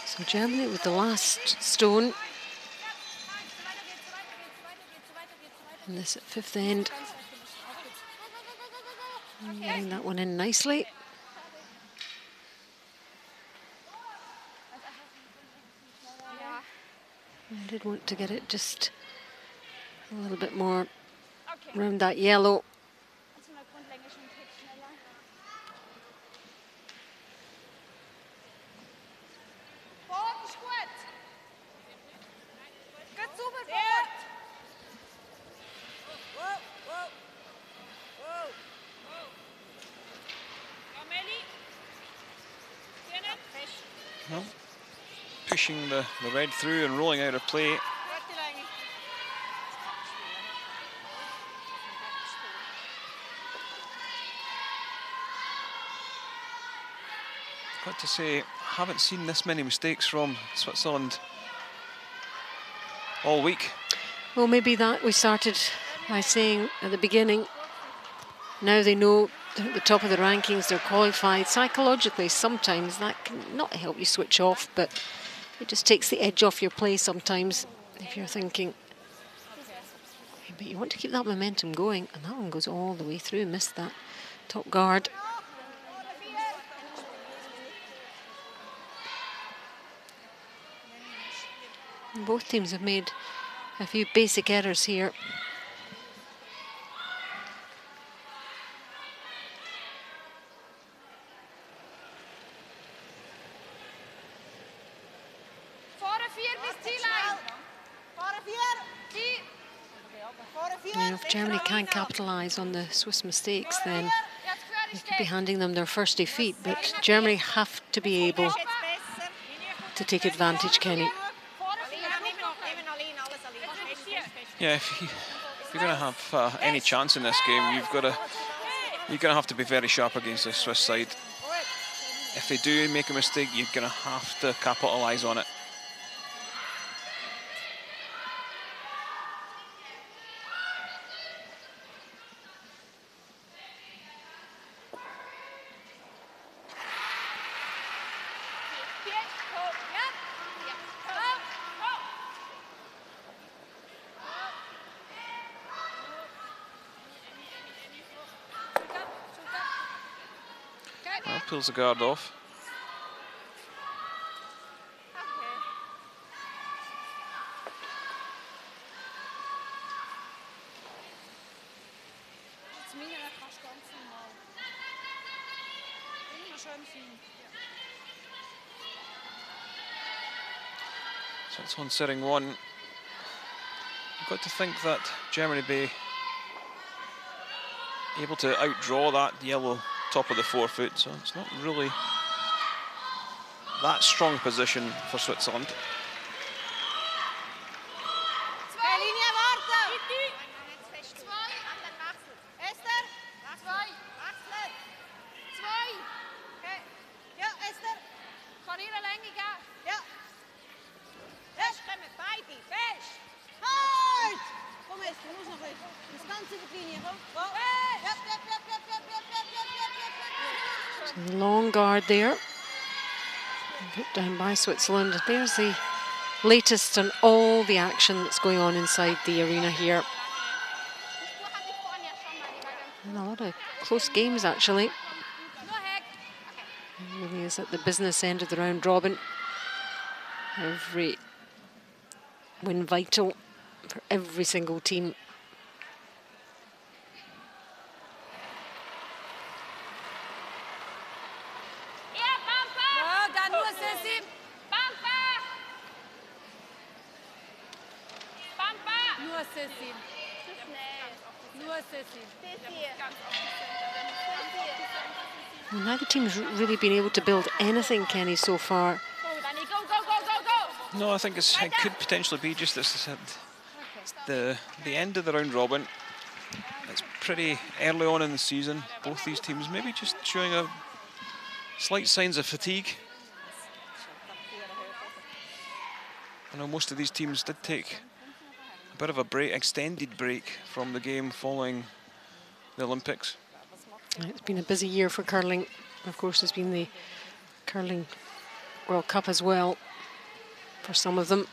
So Germany with the last stone. And this at fifth end. And getting that one in nicely. I did want to get it just a little bit more around that yellow. Well, pushing the red through and rolling out of play. Got to say, haven't seen this many mistakes from Switzerland all week. Well, maybe that we started by saying at the beginning. Now they know they're at the top of the rankings, they're qualified. Psychologically, sometimes that can not help you switch off, but it just takes the edge off your play sometimes if you're thinking. But you want to keep that momentum going, and that one goes all the way through. Missed that top guard. And both teams have made a few basic errors here. If Germany can't capitalise on the Swiss mistakes, then they could be handing them their first defeat. But Germany have to be able to take advantage, Kenny. Yeah, if you're going to have any chance in this game, you're going to have to be very sharp against the Swiss side. If they do make a mistake, you're going to have to capitalise on it. Pulls the guard off. So it's on setting one. You've got to think that Germany be able to outdraw that yellow top of the forefoot, so it's not really that strong position for Switzerland. So the long guard there, put down by Switzerland. There's the latest on all the action that's going on inside the arena here. And a lot of close games, actually. It really is at the business end of the round robin. Every win vital for every single team. Well, neither team's really been able to build anything, Kenny, so far. No, I think it could potentially be just this at the end of the round robin. It's pretty early on in the season. Both these teams maybe just showing a slight signs of fatigue. I know most of these teams did take a bit of a break, extended break from the game following the Olympics. It's been a busy year for curling. Of course, there's been the Curling World Cup as well for some of them.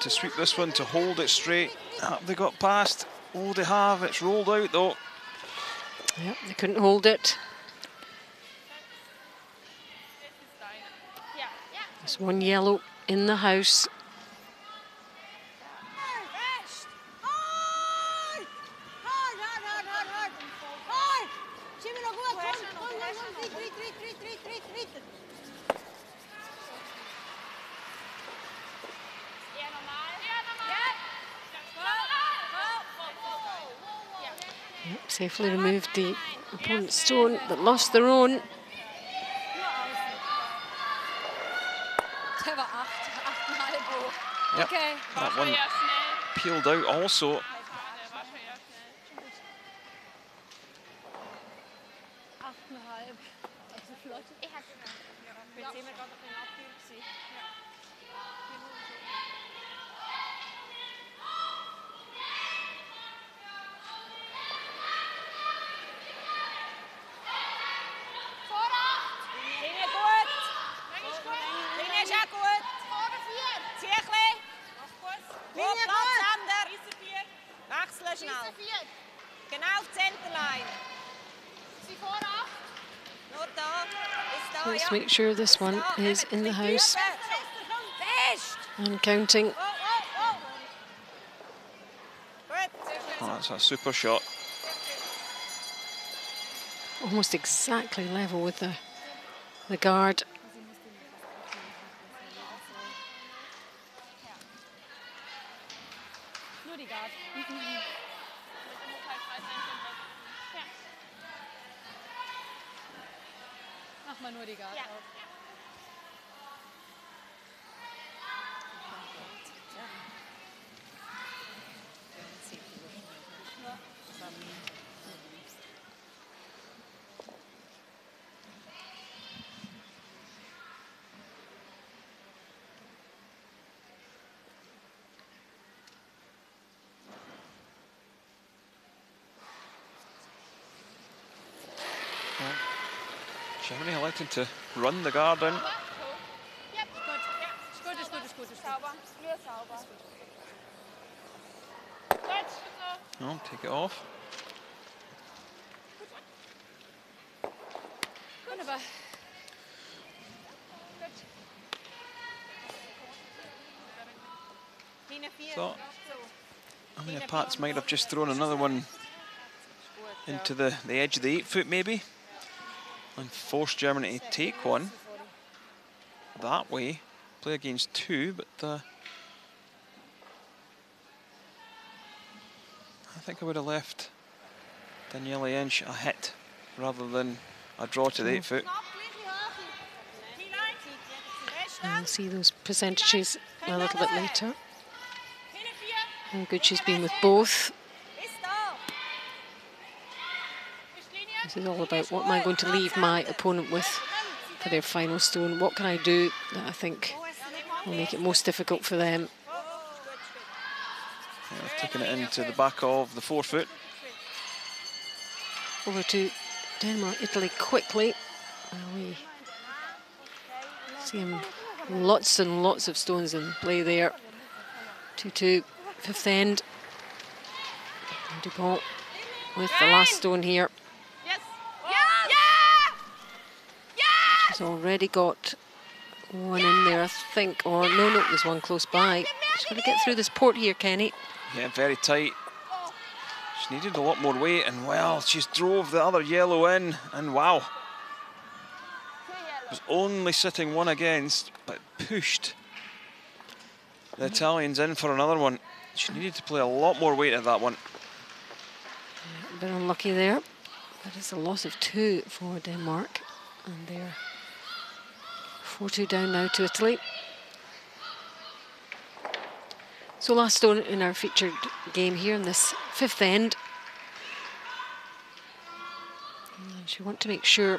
To sweep this one, to hold it straight. Have they got past? Oh, they have. It's rolled out though. Yep, they couldn't hold it. There's one yellow in the house. Safely removed the opponent's stone, but lost their own. Yep, Okay. that one peeled out also. So let's make sure this one is in the house and counting. Oh, that's a super shot. Almost exactly level with the guard. Mach mal nur die Garde auf. Germany electing to run the guard in. No, take it off. So, I mean, Pats might have just thrown another one into the edge of the 8 foot maybe, and force Germany to take one that way, play against 2, but I think I would have left Daniela Jentsch a hit rather than a draw to the 8 foot. We'll see those percentages a little bit later. How good she's been with both. This is all about what am I going to leave my opponent with for their final stone. What can I do that I think will make it most difficult for them? Yeah, taking it into the back of the 4 foot. Over to Denmark, Italy quickly. We see him lots and lots of stones in play there. 2-2, 5th end. And Dupont with the last stone here. She's already got one in there, I think. Or no, there's one close by. She's going to get through this port here, Kenny. Yeah, very tight. She needed a lot more weight, and well, she's drove the other yellow in, and wow. Was only sitting one against, but pushed the Italians in for another one. She needed to play a lot more weight at that one. A bit unlucky there, but it's a loss of 2 for Denmark, and they're 4-2 down now to Italy. So last stone in our featured game here in this 5th end. And she want to make sure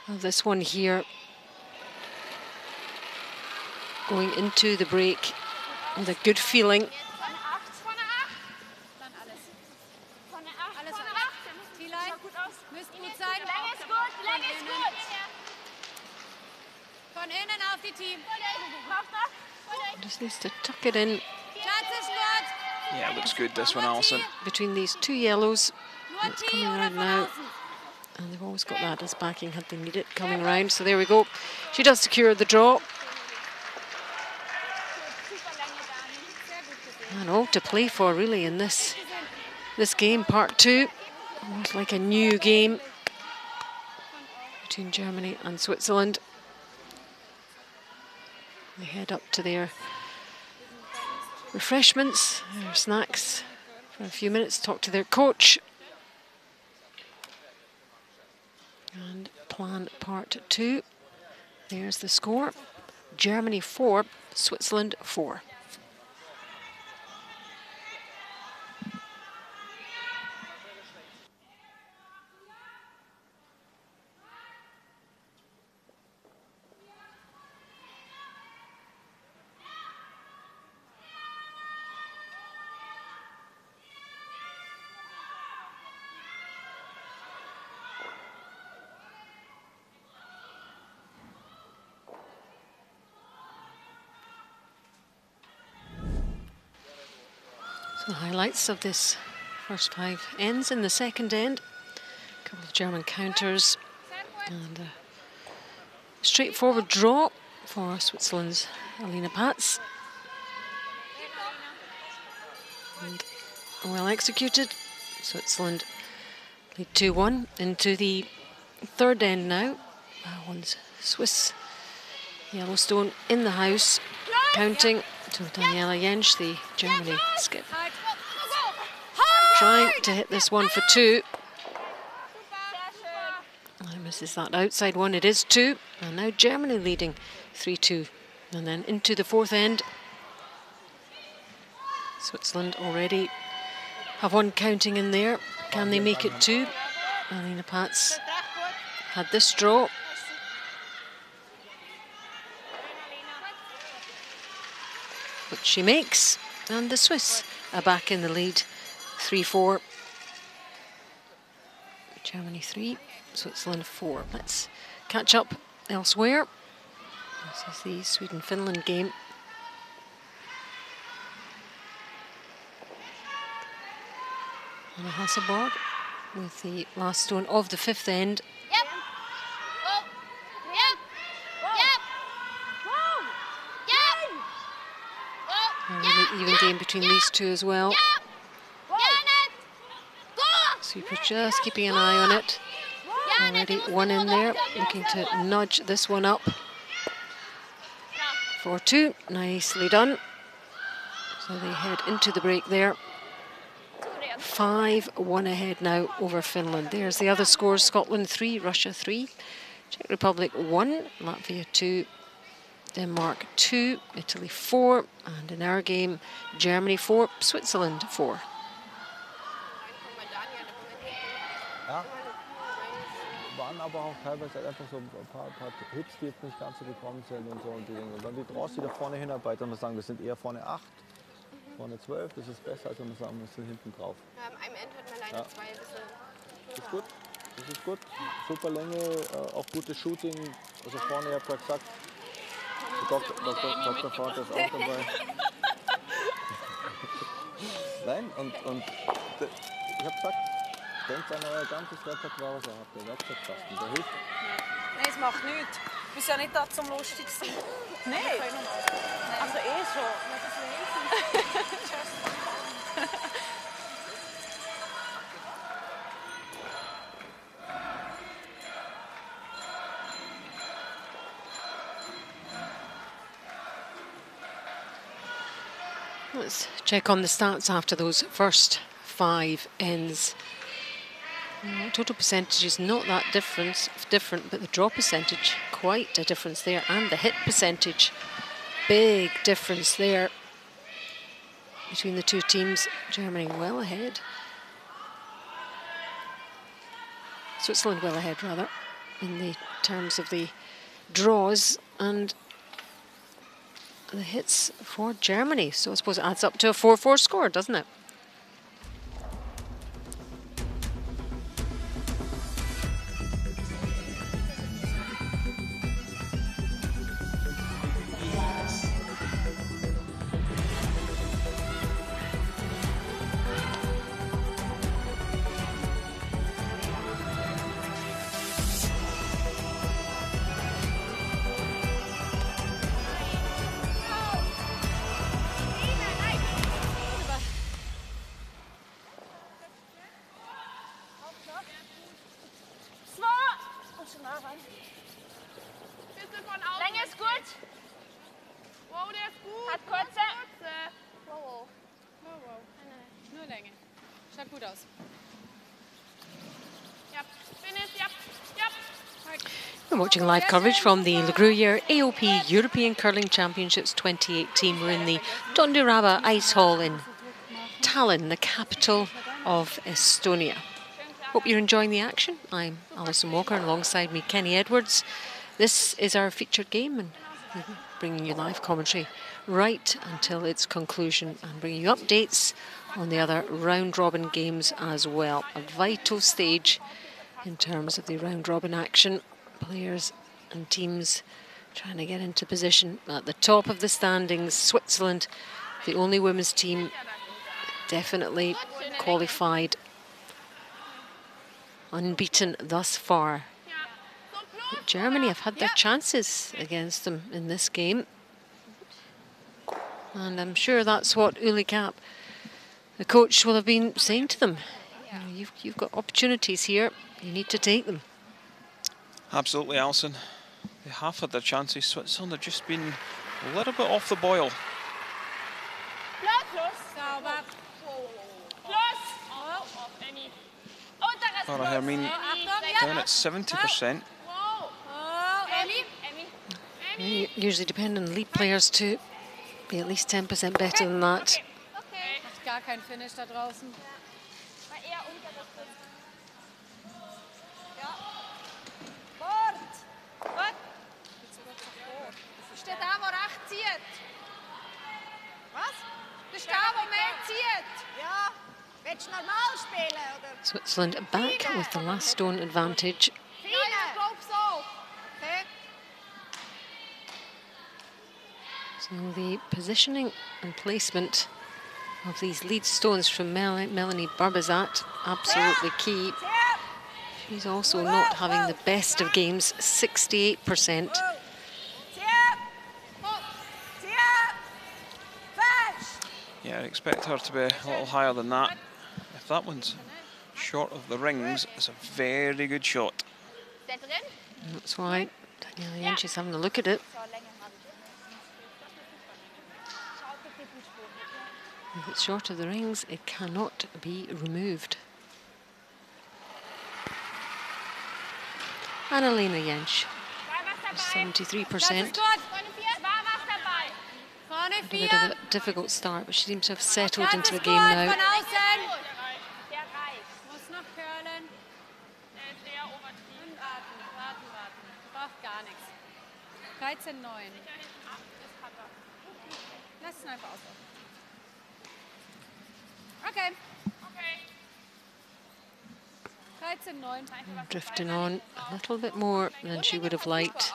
of this one here, going into the break with a good feeling. Just needs to tuck it in. Yeah, it looks good, this one, Alison. Between these 2 yellows, it's coming around now. And they've always got that as backing had they need it coming around. So there we go. She does secure the draw. And all to play for really in this game, part 2. Almost like a new game between Germany and Switzerland. They head up to their refreshments, their snacks for a few minutes, talk to their coach. And plan part 2. There's the score. Germany 4, Switzerland 4. The highlights of this first 5 ends in the 2nd end. A couple of German counters and a straightforward draw for Switzerland's Alina Pats. And well executed. Switzerland lead 2-1 into the 3rd end now. One's Swiss Yellowstone in the house, counting. So Daniela Jentsch, the Germany skip, trying to hit this one for 2. And misses that outside one. It is 2. And now Germany leading 3-2. And then into the 4th end. Switzerland already have one counting in there. Can they make it 2? Alina Pats had this draw. Which she makes, and the Swiss are back in the lead, 3-4. Germany 3, Switzerland 4. Let's catch up elsewhere. This is the Sweden-Finland game. Anna Hasselborg with the last stone of the 5th end. Yep. Oh. Yep. Yep. Yep. A really even game between these two as well. Super just keeping an eye on it. Already one in there, looking to nudge this one up. 4-2, nicely done. So they head into the break there. 5-1 ahead now over Finland. There's the other scores: Scotland 3, Russia 3, Czech Republic 1, Latvia 2, Denmark 2, Italy 4, and in our game, Germany 4, Switzerland 4. Ja, waren aber auch teilweise einfach so ein paar Hits, die jetzt nicht ganz so gekommen sind und so. Und dann die Draws, die da vorne hinarbeiten, und wir sagen, wir sind eher vorne 8, vorne 12, das ist besser, als wenn wir sagen, wir sind hinten drauf. Am Ende hat man leider 2 bisschen. Das ist gut, das ist gut. Super Länge, auch gutes Shooting. Also vorne, ihr habt ja gesagt, der Dr. Vater ist auch dabei. Nein, und ich habe gesagt, denkt an euer ganzes Repertoire, was ihr habt, der Werkzeugkasten, der hilft. Nein, es macht nichts. Du bist ja nicht da zum lustig sein. Nein. Also schon. Ja, das weiß ich. Let's check on the stats after those first 5 ends. Total percentage is not that different, but the draw percentage, quite a difference there, and the hit percentage, big difference there between the two teams. Germany well ahead. Switzerland well ahead, rather, in the terms of the draws and the hits for Germany. So I suppose it adds up to a 4-4 score, doesn't it? Länge ist gut. Wow, der ist gut. Hat kurze. Wow. Nur Länge. Schaut gut aus. Yep. Finish. Yep. We're watching live coverage from the Gruyère AOP European Curling Championships 2018. We're in the Tonduraba Ice Hall in Tallinn, the capital of Estonia. Hope you're enjoying the action. I'm Alison Walker, and alongside me Kenny Edwards. This is our featured game, and bringing you live commentary right until its conclusion, and bringing you updates on the other round-robin games as well. A vital stage in terms of the round-robin action. Players and teams trying to get into position at the top of the standings. Switzerland, the only women's team definitely qualified, unbeaten thus far. But Germany have had their chances against them in this game, and I'm sure that's what Uli Kapp, the coach, will have been saying to them. You know, you've got opportunities here, you need to take them. Absolutely, Alison. They have had their chances. Switzerland have just been a little bit off the boil. Clara Hermine down at 70%. You usually depend on lead players to be at least 10% better than that. Macht gar kein Finish da draußen. Steht da, wo rechts zieht. Was? Das ist da, wo mehr zieht. Ja. Willst du normal spielen, oder? Switzerland back with the last stone advantage. Ja, ich glaube so. Okay. So the positioning and placement of these lead stones from Melanie Barbazat, absolutely key. She's also not having the best of games, 68%. Yeah, I expect her to be a little higher than that. If that one's short of the rings, it's a very good shot. And that's why Daniela Jentsch is having a look at it. If it's short of the rings, it cannot be removed. Annalena Jentsch, 73%. Had a bit of a difficult start, but she seems to have settled into the game now. Okay. Drifting on a little bit more than she would have liked.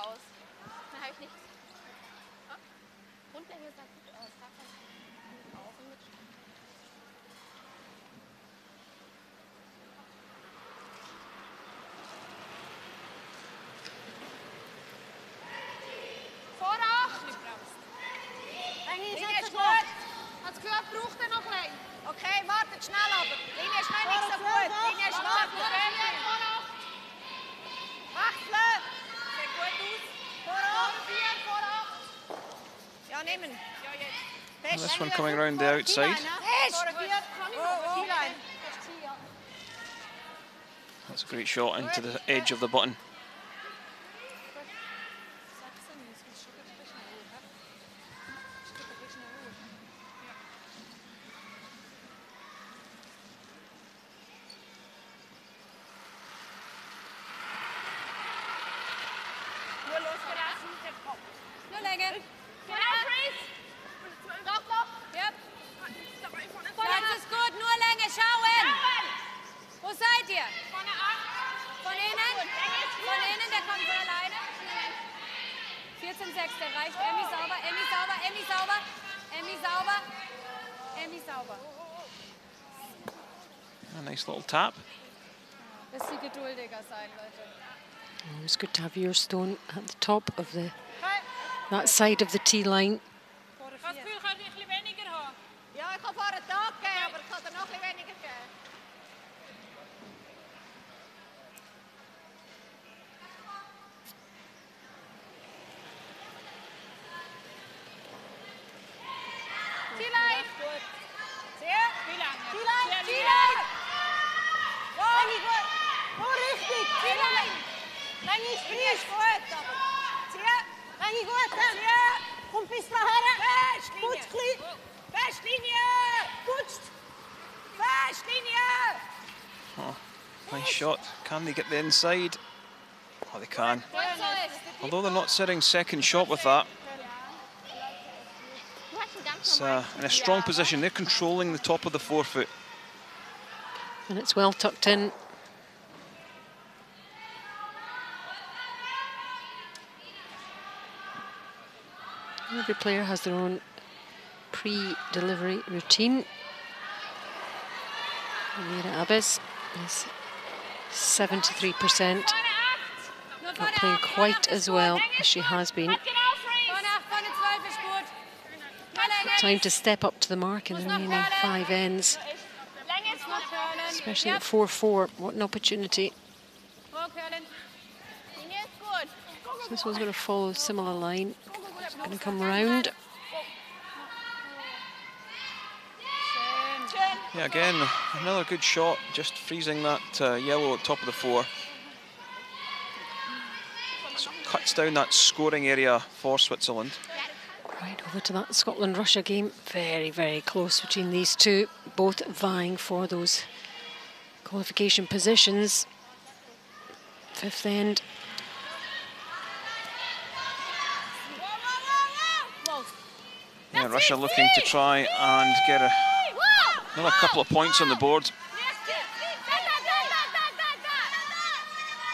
Okay, wartet schnell aber. Linie ist noch nicht so gut. Linie ist warten. Wechseln. Sieht gut aus. Vor 8. Ja, nehmen. Ja, jetzt. This one coming around the outside. That's a great shot into the edge of the button. A nice little tap. It's good to have your stone at the top of that side of the tee line. Ja, ich kann vorher einen Tag geben, aber ich kann dir noch ein bisschen weniger geben. Ziellein! Ziellein! Ziellein! Gut! Oh, richtig! Ziellein! Länge ist gut, aber... Länge gut, komm bis daher! Festlinie! Festlinie! Putzt! Festlinie! Oh, nice shot. Can they get the inside? Oh, they can. Although they're not sitting second shot with that. It's in a strong position. They're controlling the top of the forefoot. And it's well tucked in. Every player has their own pre-delivery routine. Amira Abbas is 73%. Not playing quite as well as she has been. Time to step up to the mark in the remaining 5 ends. Especially at 4-4, what an opportunity. So this one's going to follow a similar line. It's going to come round. Yeah, again, another good shot, just freezing that yellow at top of the 4. So it cuts down that scoring area for Switzerland. Right over to that Scotland-Russia game. Very, very close between these two, both vying for those qualification positions. 5th end. Yeah, Russia looking to try and get a Another couple of points on the board.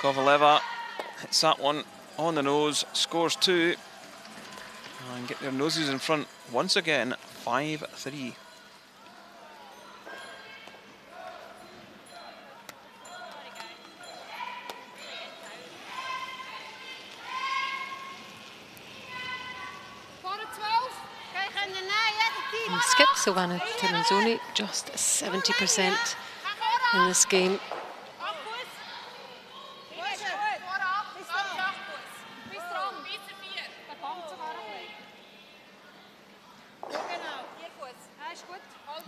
Kovaleva hits that one on the nose, scores 2, and get their noses in front once again, 5-3. And skip Silvana Tiranzoni, just 70% in this game.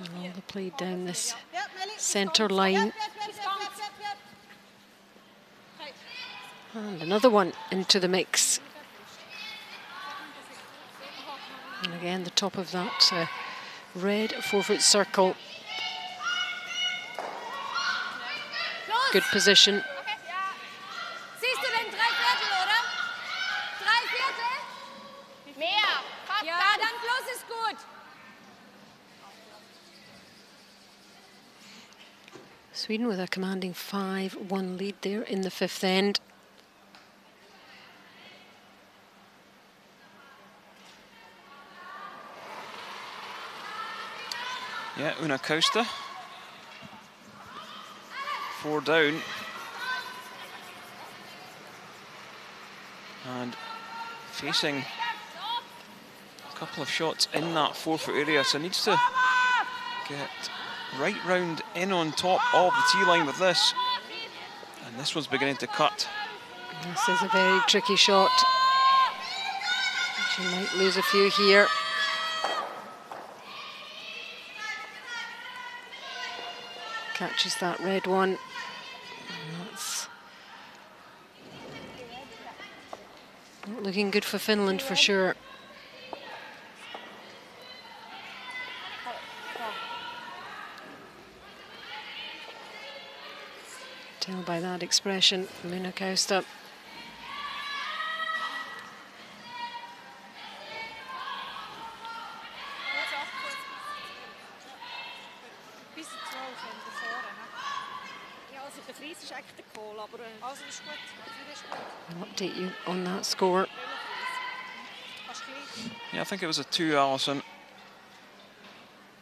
And all the play down this centre line. And another one into the mix. And again, the top of that red 4-foot circle. Good position. Siehst du den Dreiviertel, oder? Dreiviertel? Mehr. Ja, dann plus ist gut. Sweden with a commanding 5-1 lead there in the 5th end. Yeah, Una Costa. 4 down. And facing a couple of shots in that 4-foot area, so needs to get right round in on top of the tee line with this. And this one's beginning to cut. This is a very tricky shot. She might lose a few here. Catches that red one. And that's not looking good for Finland for sure. Tell by that expression from Una Costa. I'll update you on that score. Yeah, I think it was a 2, Alison.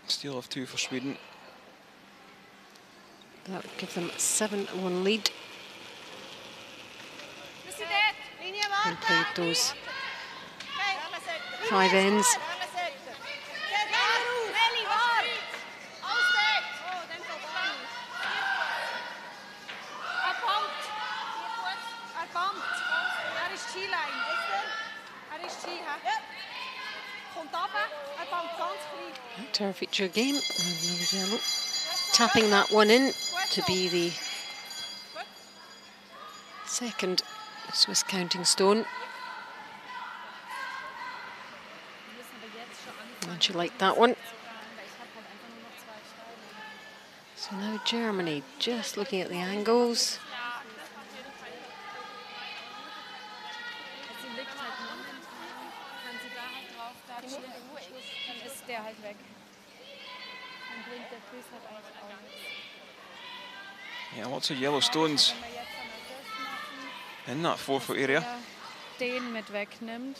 Steal of 2 for Sweden. That would give them a 7-1 lead. And played those 5 ends. To our feature game, and another yellow. Tapping that one in to be the second Swiss counting stone. And she liked that one. So now Germany, just looking at the angles. Yeah, lots of yellow stones in that 4-foot area. Den mit wegnimmt.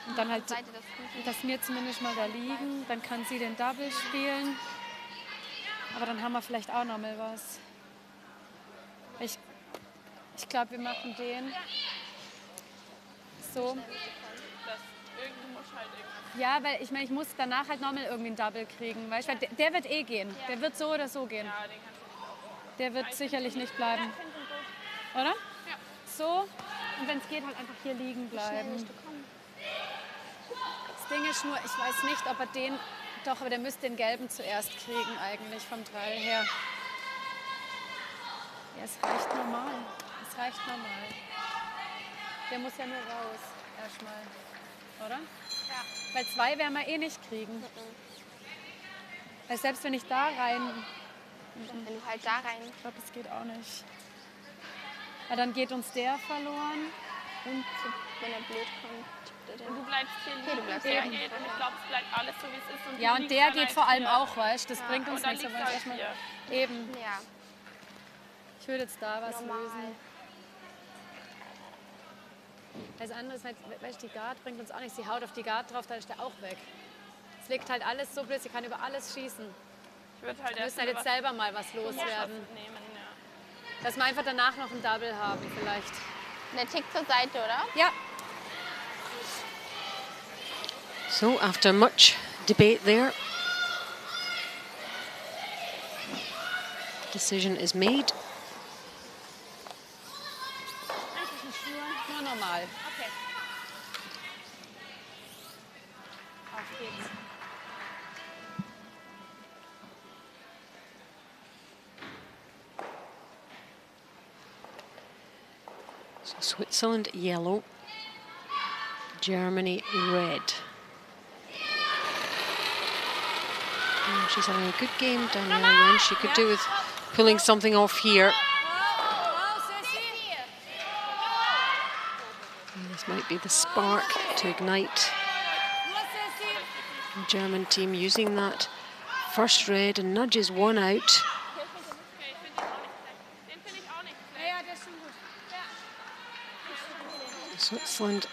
Und dann halt, dass wir zumindest mal da liegen, dann kann sie den Double spielen. Aber dann haben wir vielleicht auch noch mal was. Ich glaube, wir machen den so. Ja, weil ich meine, ich muss danach halt nochmal irgendwie einen Double kriegen, weißt? Weil der wird eh gehen. Der wird so oder so gehen. Der wird sicherlich nicht bleiben. Oder? Ja. So. Und wenn es geht, halt einfach hier liegen bleiben. Das Ding ist nur, ich weiß nicht, ob er den... Doch, aber der müsste den gelben zuerst kriegen eigentlich vom Drall her. Ja, es reicht normal. Es reicht normal. Der muss ja nur raus. Erstmal. Oder? Ja. Weil 2 werden wir eh nicht kriegen. Weil selbst wenn ich da rein... Wenn du halt da rein... Ich glaube, das geht auch nicht. Weil dann geht uns der verloren. Und wenn er blöd kommt, tippt er den. Und du bleibst hier Okay, du bleibst der hier. geht und ich glaube, es bleibt alles so, wie es ist. Und Ja, du und liegst der dann geht halt vor allem hier. auch, weißt du? Das bringt uns Und dann nichts. liegst Aber du erstmal halt hier. eben. Ja, Ich würde jetzt da was normal. lösen. Das andere ist halt, weißt du, die Guard bringt uns auch nichts. Sie haut auf die Guard drauf, dann ist der auch weg. Es liegt halt alles so blöd, sie kann über alles schießen. Ich würde halt Wir müssen halt jetzt selber mal was loswerden. nehmen, ja. Dass wir einfach danach noch ein Double haben vielleicht. Der tickt zur Seite, oder? Ja. So after much debate there, decision is made. Nur normal. Okay. Auf geht's. So Switzerland yellow, Germany red. And she's having a good game, Danielle Wen. She could do with pulling something off here. And this might be the spark to ignite the German team using that first red and nudges one out. Den finde ich auch nicht. Ja, der ist schon gut. Switzerland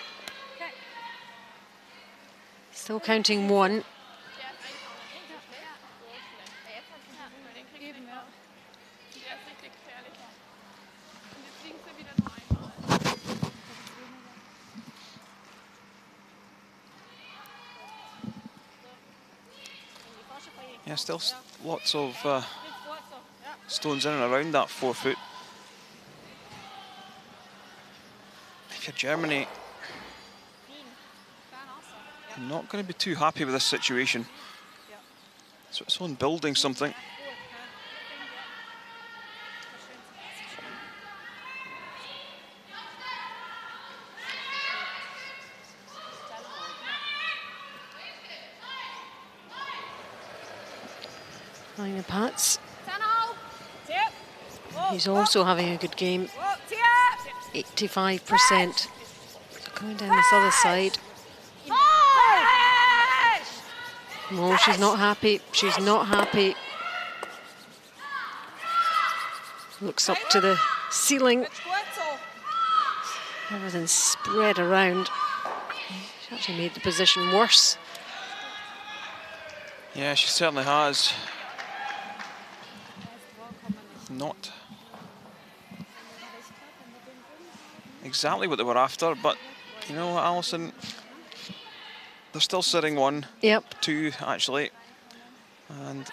still counting one. Eben, ja. Der ist richtig gefährlich. Und jetzt kriegen sie wieder nur einmal. Yeah, still lots of stones in and around that 4 foot. If you're Germany, you're not going to be too happy with this situation. Switzerland building something. Playing the Pats. He's also having a good game. 85%. So going down this other side. No, she's not happy. She's not happy. Looks up to the ceiling. Everything's spread around. She actually made the position worse. Yeah, she certainly has. Not exactly what they were after, but you know what, Alison? They're still sitting 1, Yep. 2 actually, and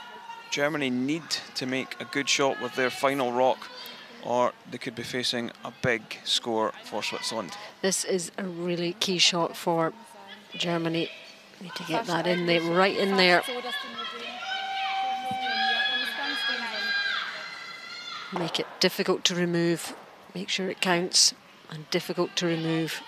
Germany need to make a good shot with their final rock, or they could be facing a big score for Switzerland. This is a really key shot for Germany. Need to get that in there, right in there. So, dass die nur den ganz dünn sind. Make it difficult to remove. Make sure it counts, and difficult to remove.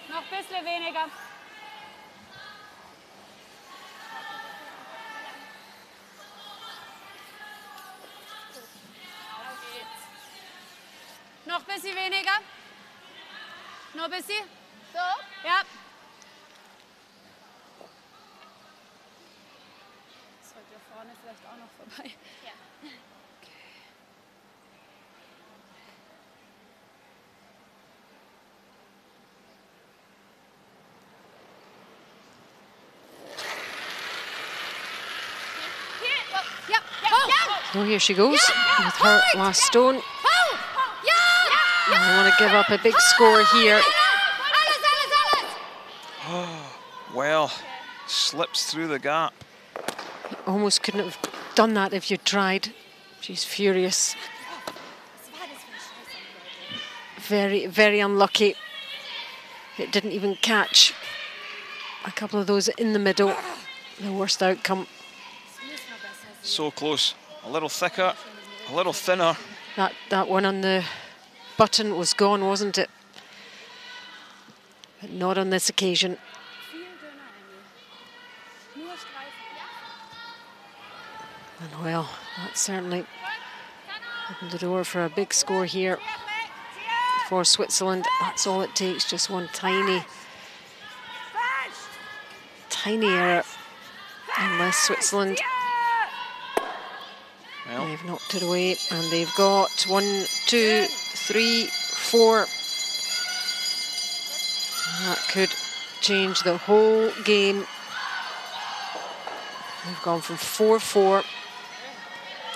Noch ein bisschen weniger. Noch ein bisschen weniger. Noch ein bisschen. So? Ja. Sollte hier vorne vielleicht auch noch vorbei. Ja. Ja. So here she goes with her last stone. I don't want to give up a big score here. Well, slips through the gap. Almost couldn't have done that if you tried. She's furious. Very, very unlucky. It didn't even catch. A couple of those in the middle. The worst outcome. So close. A little thicker, a little thinner. That one on the button was gone, wasn't it? But not on this occasion. And well, that certainly opened the door for a big score here for Switzerland. That's all it takes, just one tiny error. Unless Switzerland, well, they've knocked it away, and they've got 1, 2, 3, 4. That could change the whole game. They've gone from 4-4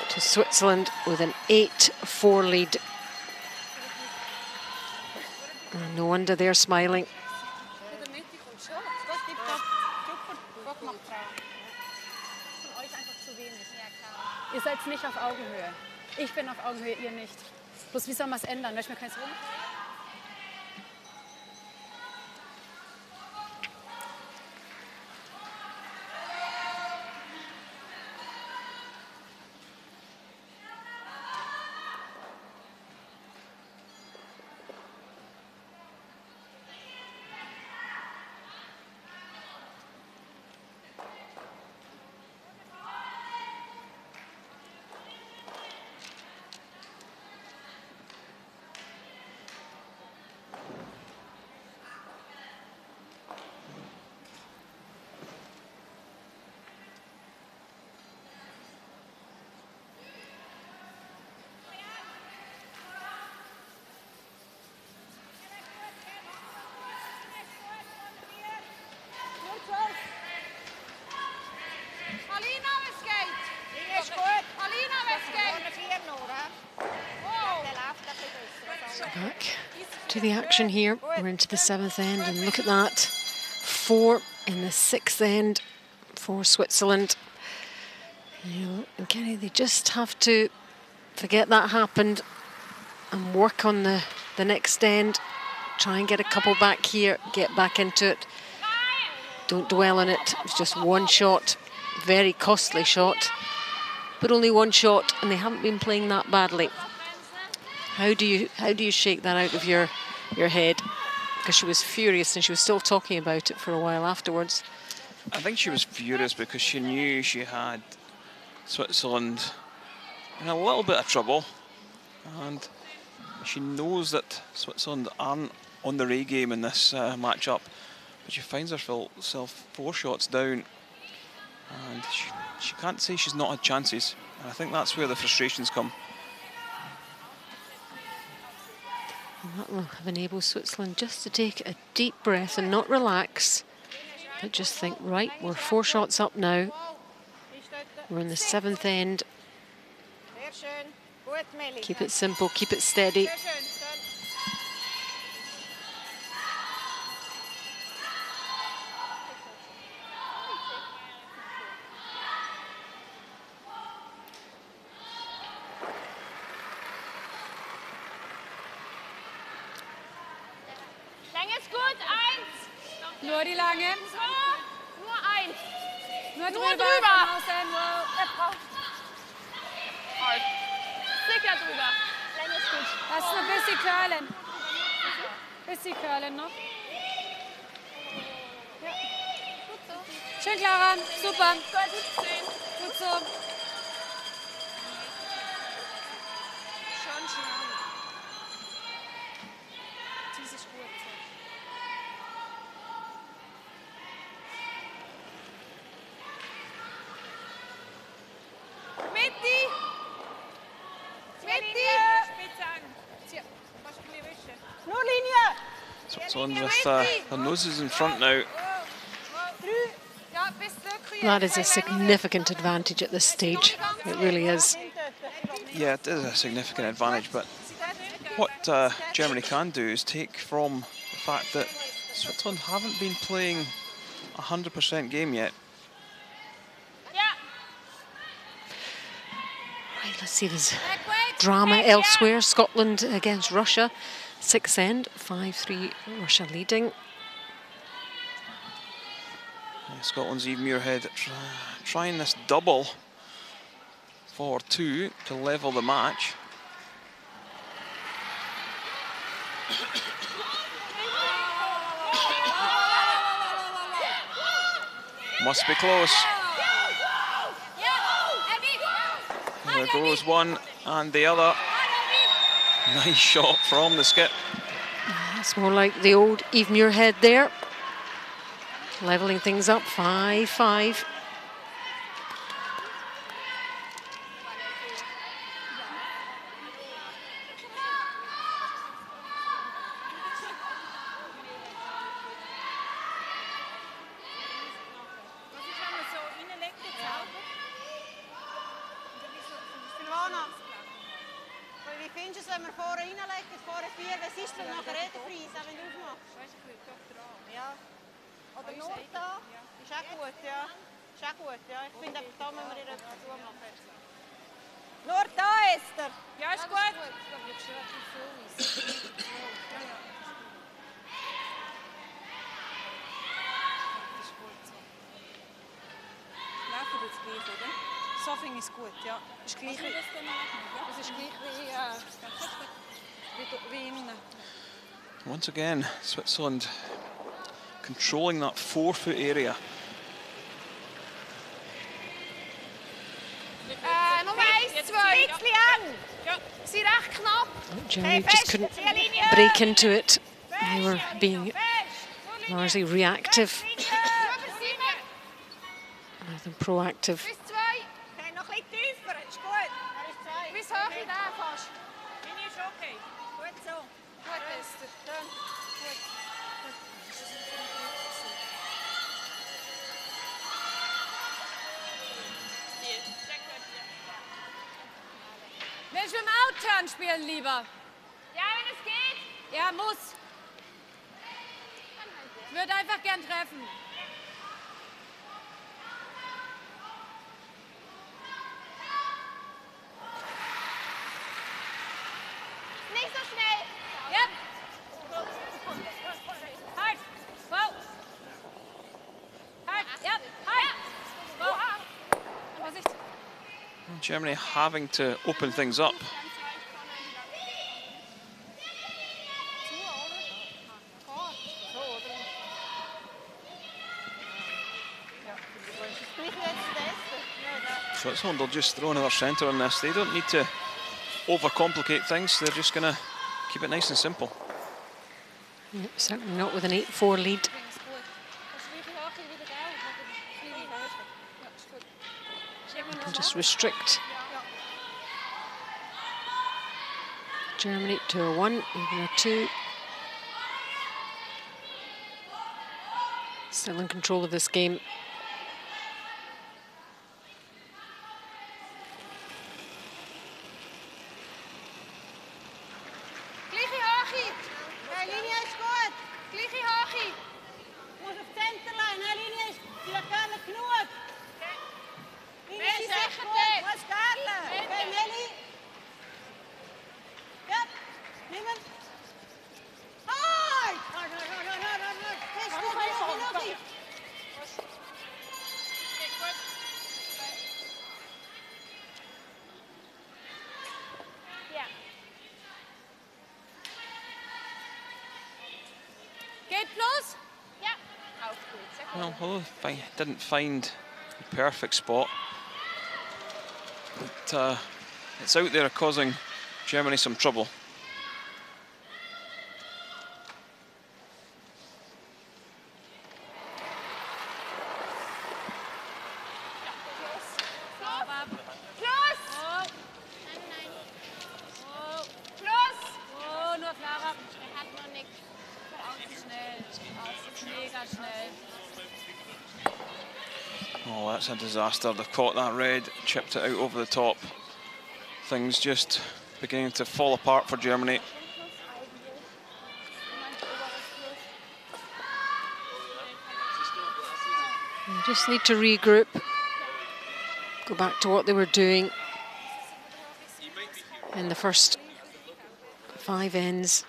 to Switzerland with an 8-4 lead. And no wonder they're smiling. Ihr seid nicht auf Augenhöhe. Ich bin auf Augenhöhe, ihr nicht. Bloß wie soll man es ändern? Weil ich mir keins rum. Back to the action here. We're into the 7th end, and look at that. 4 in the 6th end for Switzerland. And Kenny, they just have to forget that happened and work on the next end. Try and get a couple back here, get back into it. Don't dwell on it. It's just one shot, very costly shot, but only one shot, and they haven't been playing that badly. How do you shake that out of your head? Because she was furious, and she was still talking about it for a while afterwards. I think she was furious because she knew she had Switzerland in a little bit of trouble, and she knows that Switzerland aren't on their A game in this matchup, but she finds herself 4 shots down, and she can't say she's not had chances, and I think that's where the frustrations come. And that will have enabled Switzerland just to take a deep breath and not relax, but just think, right, we're 4 shots up now. We're in the 7th end. Keep it simple, keep it steady. Nur die Lange. Nur eins. Nur Nur drüber. drüber. Er braucht. Sicher drüber. Länge ist gut. Lass nur ein bisschen curlen. Bisschen curlen noch. Ja. Gut so. Schön, Clara. Super. Gut so. Schon schnell. Dieses gut. Switzerland with their noses in front now. That is a significant advantage at this stage. It really is. Yeah, it is a significant advantage, but what Germany can do is take from the fact that Switzerland haven't been playing 100% game yet. Right, let's see, there's drama elsewhere. Scotland against Russia. 6th end, 5-3, Russia leading. Yeah, Scotland's Eve Muirhead trying this double for 2 to level the match. Must be close. There goes one and the other. Nice shot from the skip. It's more like the old even your head there. Leveling things up, 5-5. Wie findest du es, wenn wir vorne reinlegen, vorne 4, was ist denn nachher Redenpreis, wenn du aufmachst? Ja. Oder nur da? Ist auch gut, ja. Ist auch gut, ja. Ich finde, da müssen wir ihr etwas zumachen. Nur da, Esther. Ja, ist gut. Laufen jetzt gleich, oder? So finde ich es gut, ja. Ist gleich wie... Das ist gleich wie innen. Once again, Switzerland controlling that 4-foot area. Nummer 1, 2. Ein bisschen eng. Ja. Sie recht knapp. Germany just couldn't break into it. They were being largely reactive rather than proactive. Bis 2. Okay, noch ein bisschen tiefer. Ist gut. Bis hoch in den fast. Linie ist okay. Gut so. Gut, Esther. Schön. Gut. Willst du im Outturn spielen, lieber? Ja, wenn es geht. Ja, muss. Ich würde einfach gern treffen. Nicht so schnell. Ja. Halt. Wow. Halt. Ja. Halt. Wow. Vorsicht. Germany having to open things up. Switzerland will just throw another centre on this. They don't need to overcomplicate things. They're just going to keep it nice and simple. Yep, certainly not with an 8-4 lead. And just restrict Germany to a 1, even a 2. Still in control of this game. Gleiche Höhe. Die Linie ist gut. Gleiche Höhe. Muss auf die Centerline. Die Linie ist vielleicht gar nicht genug. Linie ist sicher gut. Muss Garle. Okay, Nelly. Ja, nimm ihn. Halt! Halt. Ist gut, noch nicht. Ja. Geht plus? Ja. Auch gut. Well, although I didn't find the perfect spot, but it's out there causing Germany some trouble. Oh, that's a disaster. They've caught that red, chipped it out over the top. Things just beginning to fall apart for Germany. They just need to regroup, go back to what they were doing in the first 5 ends.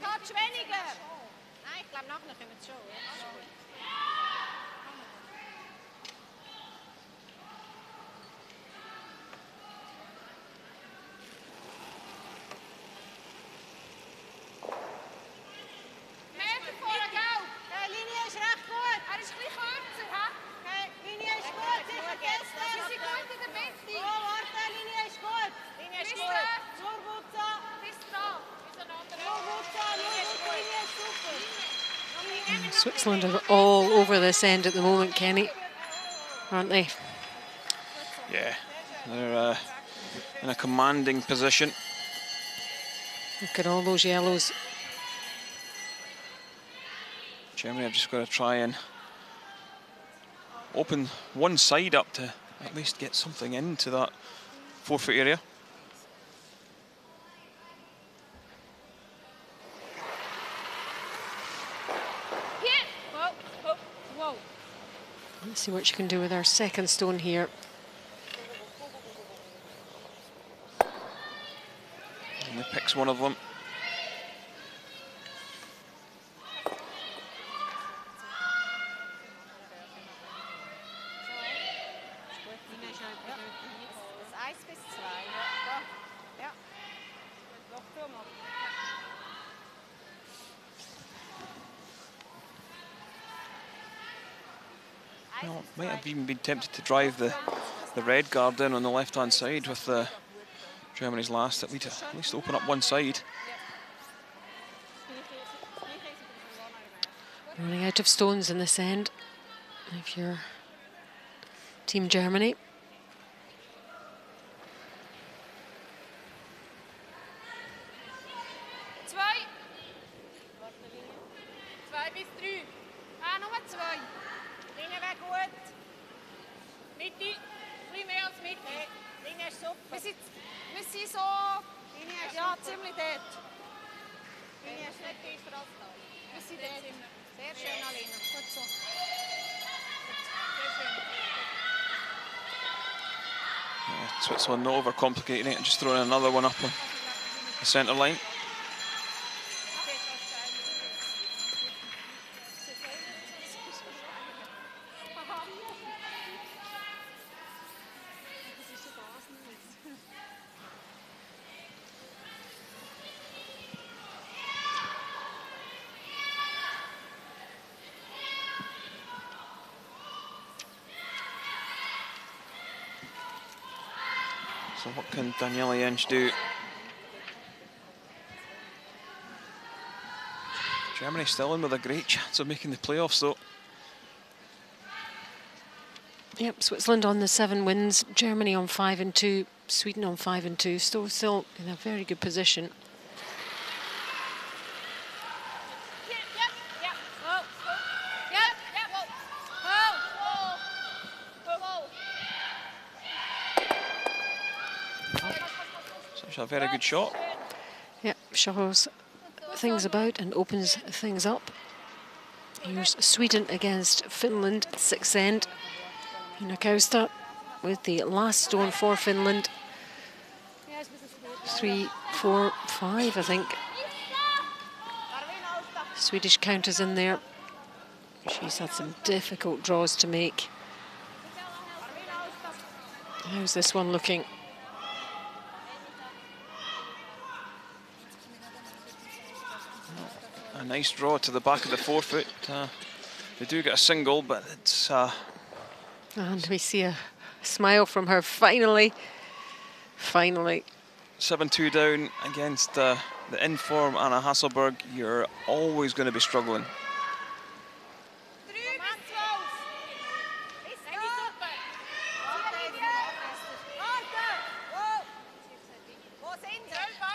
Touch weniger. Nein, ich glaube, nachher können wir es schon. Switzerland are all over this end at the moment, Kenny, aren't they? Yeah, they're in a commanding position. Look at all those yellows. Germany have just got to try and open one side up to at least get something into that forefoot area. Let's see what she can do with her second stone here. Only picks one of them. Well, might have even been tempted to drive the red guard in on the left-hand side with Germany's last, at least open up one side. Running out of stones in this end, if you're Team Germany. Switzerland not overcomplicating it and just throwing another one up on the centre line. So what can Daniela Jentsch do? Germany still in with a great chance of making the playoffs though. Yep, Switzerland on the 7 wins, Germany on 5 and 2, Sweden on 5 and 2, still in a very good position. Such a very good shot. Yep, shuffles things about and opens things up. Here's Sweden against Finland, 6th end. Nakausta with the last stone for Finland. 3, 4, 5, I think. Swedish counters in there. She's had some difficult draws to make. How's this one looking? A nice draw to the back of the forefoot. They do get a single, but it's... And we see a smile from her finally. Finally. 7-2 down against the in-form Anna Hasselberg. You're always going to be struggling.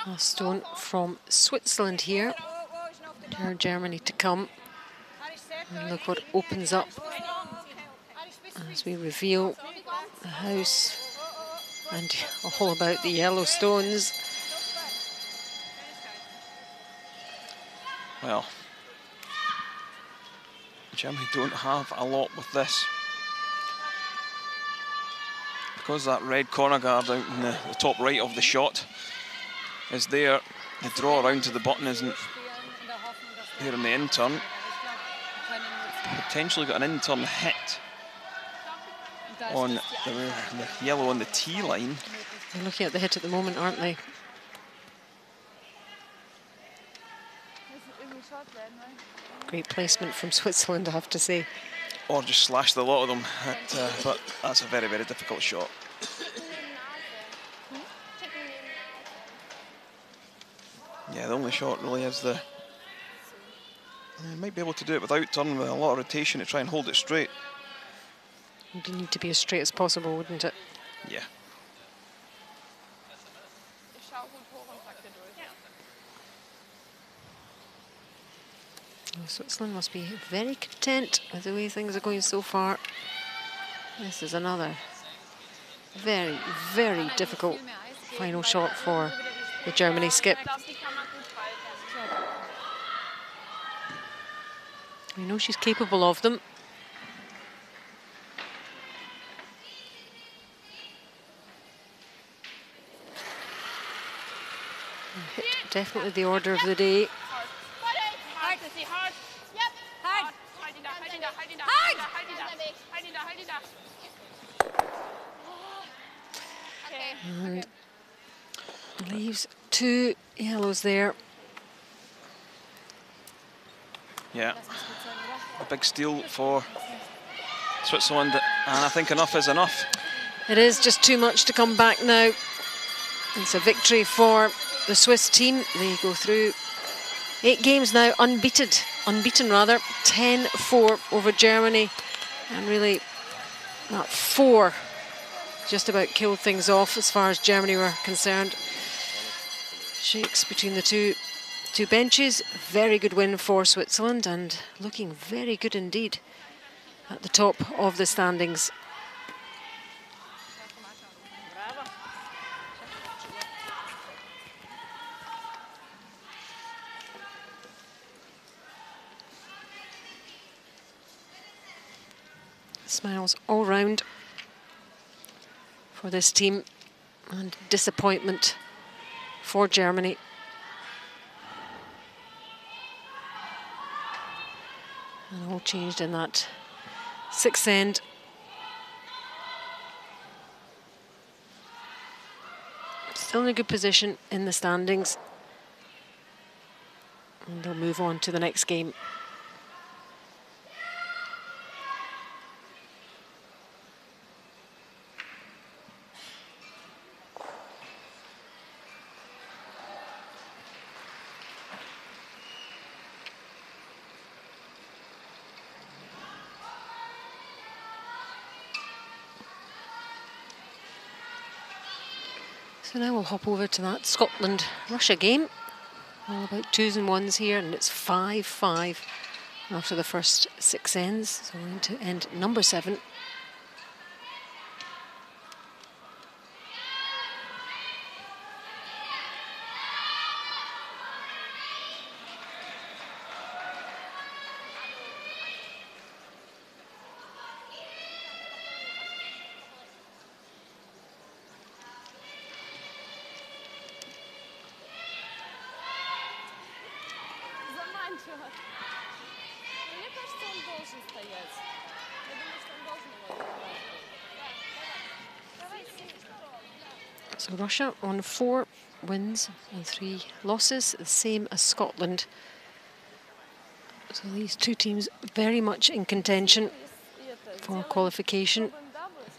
A stone from Switzerland here. For Germany to come. And look what opens up as we reveal the house and all about the yellow stones. Well, Germany don't have a lot with this. Because that red corner guard out in the top right of the shot is there, the draw around to the button isn't here in the in-turn. Potentially got an in-turn hit on the yellow on the tee line. They're looking at the hit at the moment, aren't they? Great placement from Switzerland, I have to say. Or just slash the lot of them, but that's a very, very difficult shot. Yeah, the only shot really is the They might be able to do it without turning with a lot of rotation to try and hold it straight. It would need to be as straight as possible, wouldn't it? Yeah. Oh, Switzerland must be very content with the way things are going so far. This is another very, very difficult final shot for the Germany skip. We know she's capable of them. Hit definitely the order of the day. And leaves 2 yellows there. Yeah, a big steal for Switzerland, and I think enough is enough. It is just too much to come back now. It's a victory for the Swiss team. They go through 8 games now, unbeaten, 10-4 over Germany. And really, that 4 just about killed things off as far as Germany were concerned. Shakes between the two benches. Very good win for Switzerland and looking very good indeed at the top of the standings. Smiles all round for this team and disappointment for Germany. And all changed in that 6th end. Still in a good position in the standings. And they'll move on to the next game. So now we'll hop over to that Scotland-Russia game. All about 2s and 1s here, and it's 5-5 after the first 6 ends. So we're into end number 7. So Russia on 4 wins and 3 losses, the same as Scotland. So these 2 teams very much in contention for qualification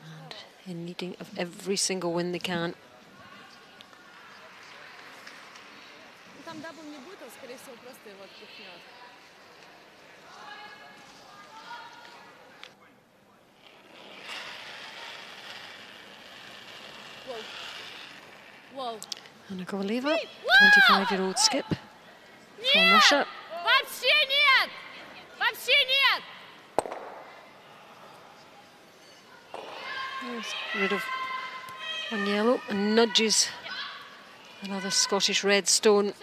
and in needing of every single win they can. Anna Kovaleva, 25-year-old skip from Russia. Rid of 1 yellow and nudges another Scottish red stone.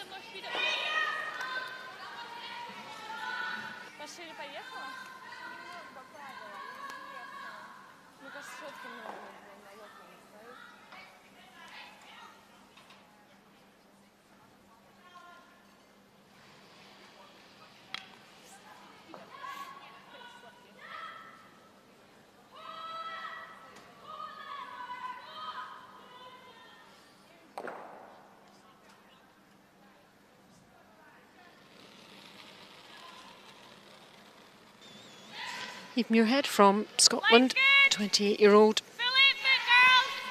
Eve Muirhead from Scotland, 28-year-old,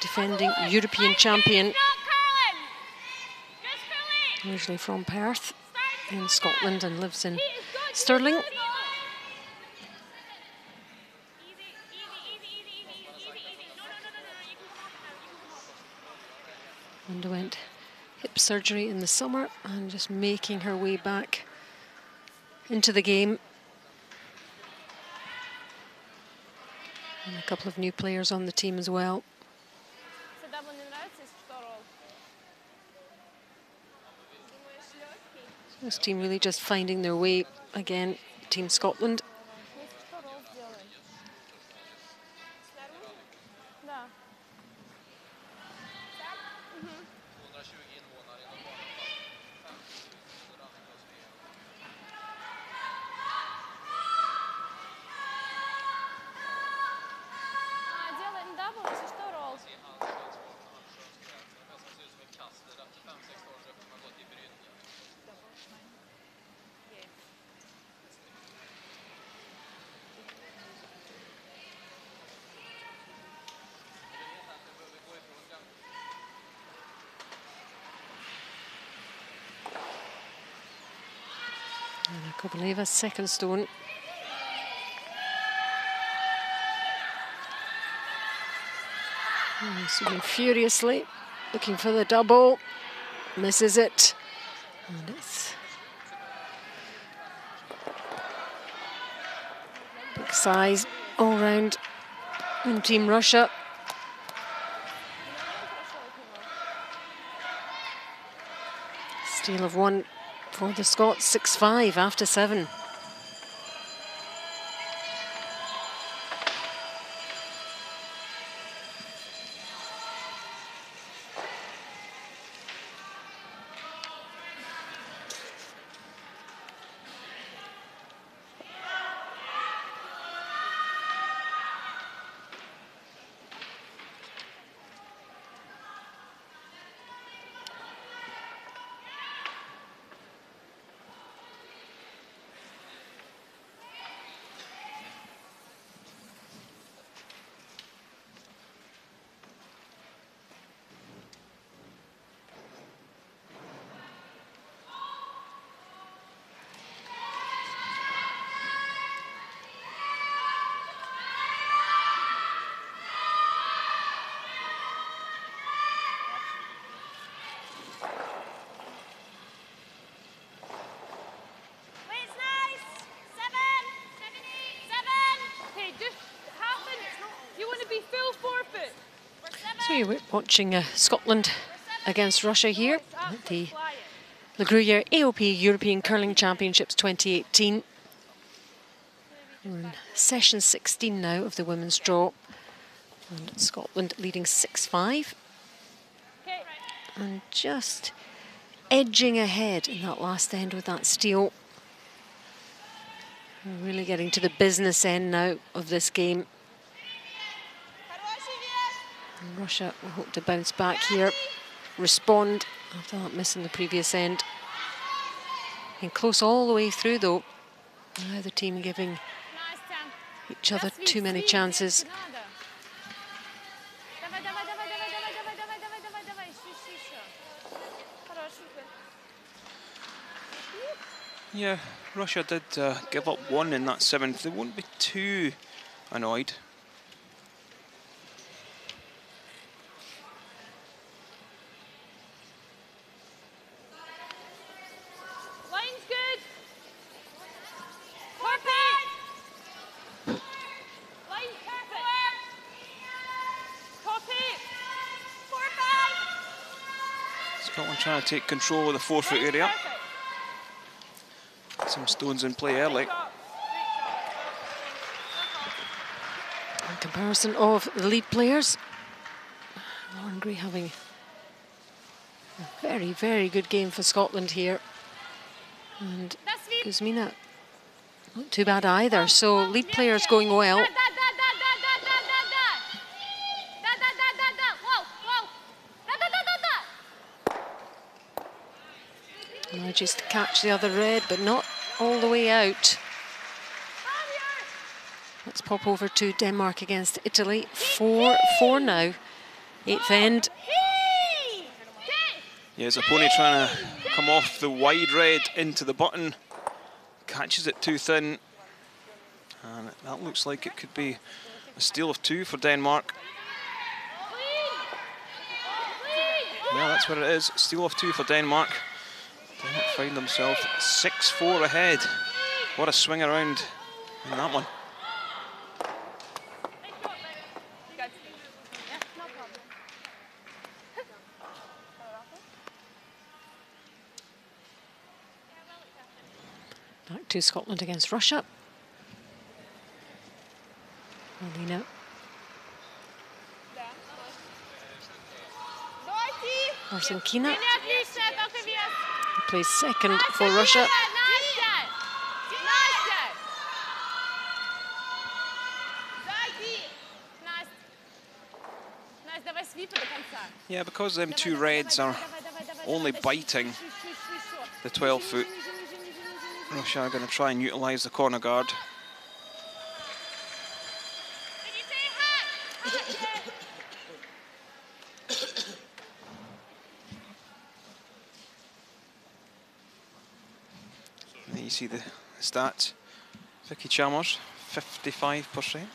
defending European champion, originally from Perth in Scotland and lives in Sterling. Underwent hip surgery in the summer and just making her way back into the game. And a couple of new players on the team as well. So this team really just finding their way again, Team Scotland. Kovaléva's second stone. Swinging furiously, looking for the double. Misses it. And it's big size all round in Team Russia. Steal of one for the Scots, 6-5 after 7. So you're watching Scotland against Russia here at the Gruyère AOP European Curling Championships 2018. We're in session 16 now of the women's draw. And Scotland leading 6-5. And just edging ahead in that last end with that steal. We're really getting to the business end now of this game. And Russia will hope to bounce back here, respond after that miss in the previous end. And close all the way through though. Neither team giving each other too many chances. Yeah, Russia did give up one in that 7th. They won't be too annoyed. Scotland trying to take control of the 4-foot area. Some stones in play early. In comparison of the lead players, Lauren Gray having a very, very good game for Scotland here. And Kuzmina, not too bad either. So lead players going well. Manages to catch the other red, but not all the way out. Let's pop over to Denmark against Italy. 4-4 now. 8th end. Yeah, his opponent trying to come off the wide red into the button. catches it too thin. And that looks like it could be a steal of 2 for Denmark. Yeah, that's what it is. Steal of 2 for Denmark. Denmark find themselves 6-4 ahead. What a swing around in that one. Back to Scotland against Russia. Alina. Arsenkina plays second for Russia. Yeah, because them two reds are only biting the 12-foot, Russia are going to try and utilise the corner guard. There you see the stats. Vicky Chalmers, 55%.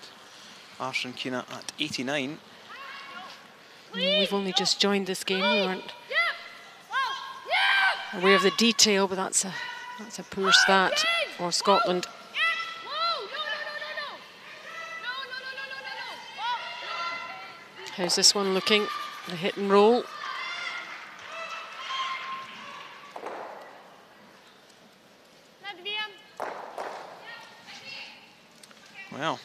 Arsenkina at 89%. We've only just joined this game. We weren't aware of the detail, but that's a poor stat for Scotland. How's this one looking? The hit and roll. Well,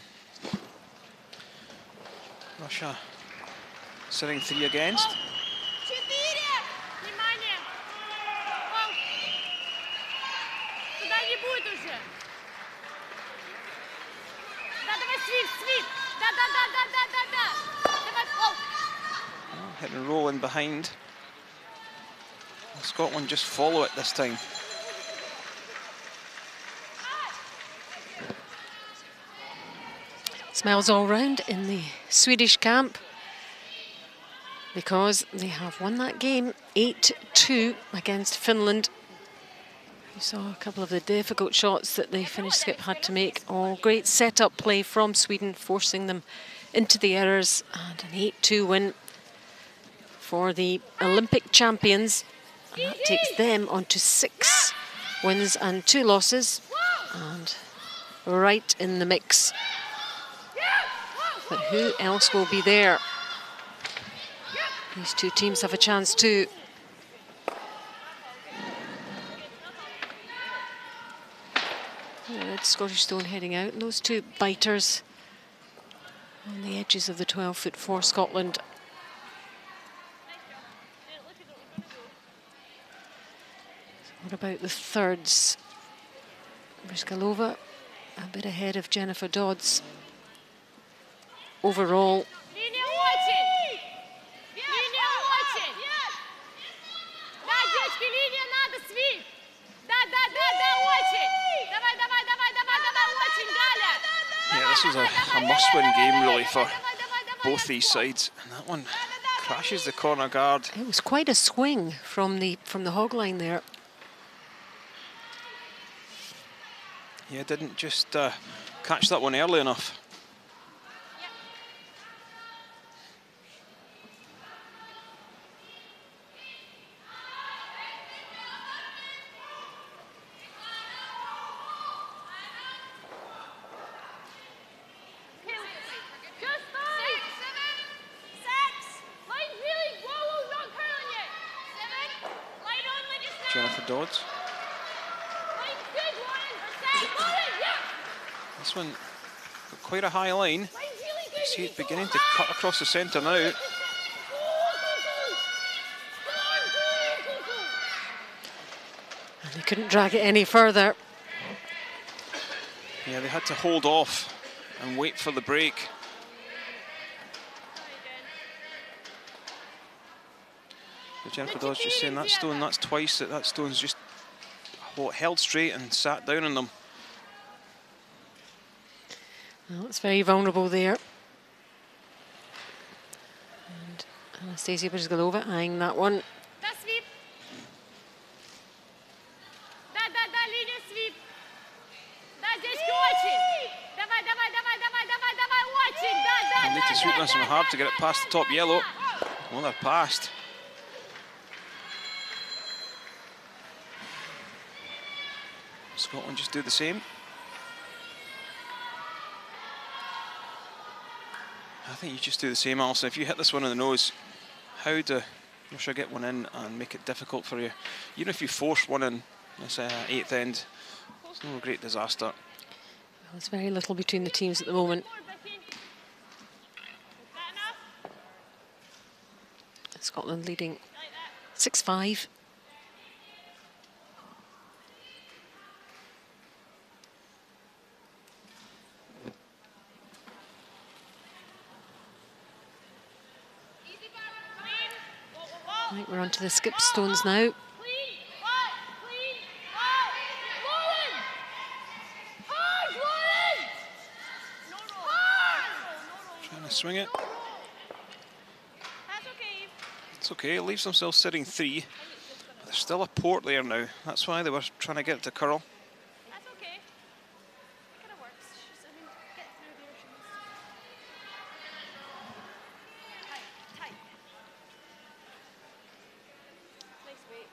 Russia sitting 3 against. Hit and roll in behind. Scotland just follow it this time. Smiles all round in the Swedish camp because they have won that game 8-2 against Finland. You saw a couple of the difficult shots that the Finnish skip had to make. All great set-up play from Sweden, forcing them into the errors, and an 8-2 win for the Olympic champions. And that takes them on to 6 wins and 2 losses, and right in the mix. But who else will be there? These two teams have a chance too. Red Scottish Stone heading out, and those two biters on the edges of the 12-foot for Scotland. What about the thirds? Briskalova a bit ahead of Jennifer Dodds. Overall. Yeah, this was a must-win game really for both these sides, and that one crashes the corner guard. It was quite a swing from the hog line there. Yeah, didn't just catch that one early enough. Jennifer Dodds. This one got quite a high line. You see it beginning to cut across the centre now. And they couldn't drag it any further. Yeah, they had to hold off and wait for the break. But Jennifer Dodds just saying that stone, that's twice that stone's just held straight and sat down on them. Well, it's very vulnerable there. And Anastasia Brizgalova eyeing that one. hard to get it past the top yellow. Well, they're past. Scotland just do the same. I think you just do the same, Alison. If you hit this one in the nose, how do Russia get one in and make it difficult for you? Even if you force one in this 8th end, it's no great disaster. Well, there's very little between the teams at the moment. Scotland leading 6-5. Right, we're on to the skip stones now. Trying to swing it. It's okay, it leaves themselves sitting 3. But there's still a port there now. That's why they were trying to get it to curl. That's okay. It kind of works. She's, I mean, get through there. She needs to. Tight. Nice weight.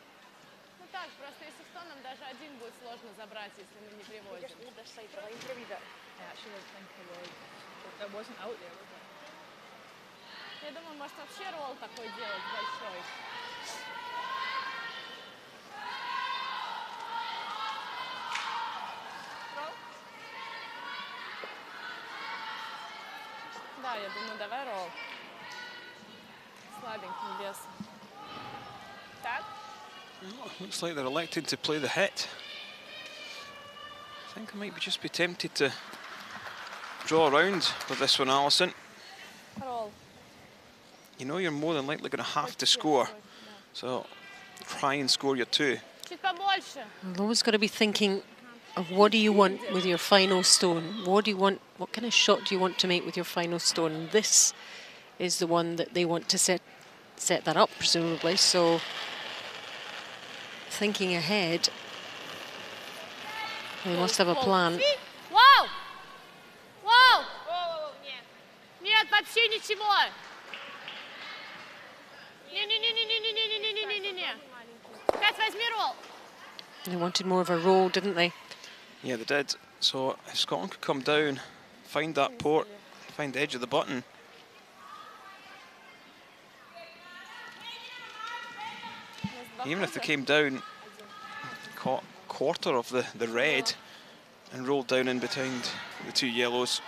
Ну так, просто если с тоном даже один будет сложно забрать, если мы не приводим. Yeah, she was thinking that wasn't out there, was it? Я думаю, может вообще ролл такой делать большой. Да, я думаю, давай ролл. Слабеньким весом. Так? Oh, looks like they're elected to play the hit. I think I might just be tempted to draw around with this one, Alison. Roll. You know you're more than likely going to have to score, so try and score your 2. Чуть побольше. You've always got to be thinking of what do you want with your final stone? What do you want? What kind of shot do you want to make with your final stone? And this is the one that they want to set that up, presumably. So thinking ahead, they must have a plan. Wow! Wow! Нет, вообще ничего. Не-не-не-не-не-не-не-не-не-не-не. Кать, возьми ролл. They wanted more of a roll, didn't they? Yeah, they did. So if Scotland could come down, find that port, find the edge of the button. Even if they came down, caught a quarter of the red and rolled down in between the 2 yellows.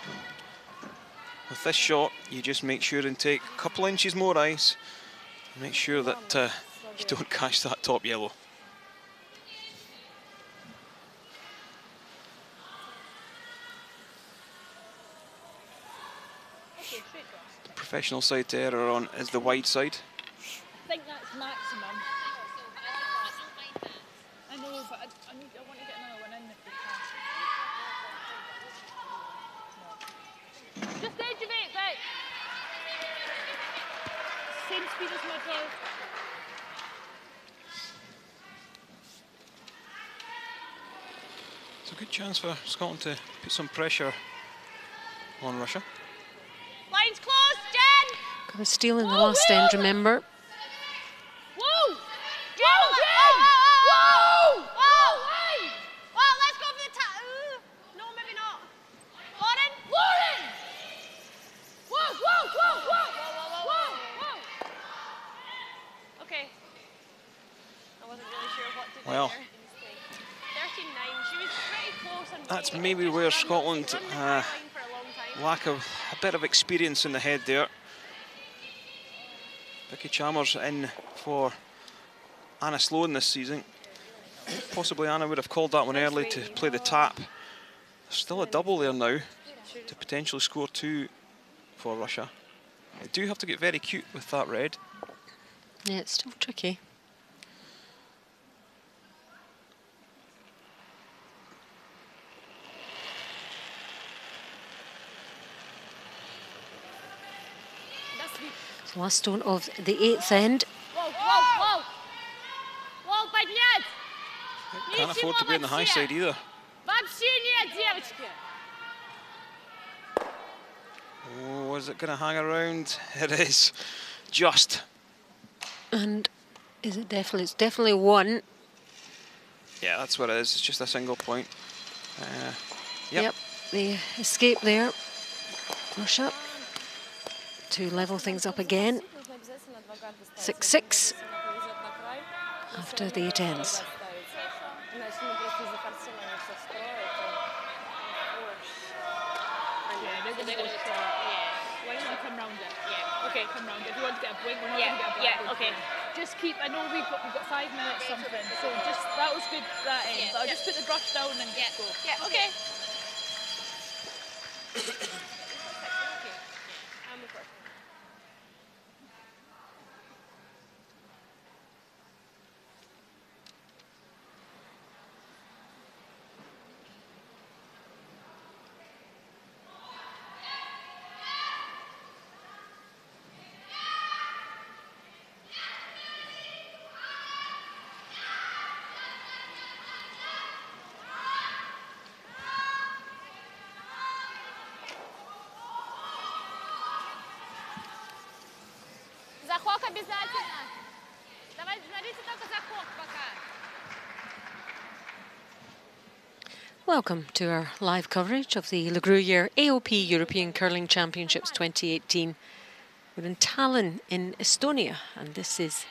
With this shot, you just make sure and take a couple inches more ice. Make sure that you don't catch that top yellow. The professional side to error on is the wide side. I think that's maximum. I know, but I want to get another one in if we can. Just edge of it, right? Same speed as my draw. It's a good chance for Scotland to put some pressure on Russia. Line's closed, Jen! Got a steal in the last end, remember? Whoa! Jen! Whoa! Whoa! Whoa! Let's go for the top. No, maybe not. Lauren! Lauren! Whoa! Whoa! Whoa! Whoa! Whoa! Whoa! Okay. I wasn't really sure what to do Well, there. 13-9. She was pretty close. And that's maybe where Scotland lack of a bit of experience in the head there. Vicky Chalmers in for Anna Sloan this season. Possibly Anna would have called that one early to play the tap. Still a double there now to potentially score 2 for Russia. They do have to get very cute with that red. Yeah, it's still tricky. Last stone of the 8th end. Whoa, whoa, whoa! Whoa, поднять! Can't afford to be on the high side either. Вообще нет, девочки! Oh, is it going to hang around? It is. Just. And is it definitely? It's definitely one. Yeah, that's what it is. It's just a single point. Yep. The escape there. Russia to level things up again. 6-6 after the 8 ends. Okay, come round. If you want to get a break, we're not going to get a break. Yeah, okay. Just keep, I know we've got 5 minutes something, so just, that was good, that end, but I'll just put the brush down and just go. Yeah, okay. Захок обязательно. Давай, смотрите только захок пока. Welcome to our live coverage of the Gruyère AOP European Curling Championships 2018. We're in Tallinn in Estonia, and this is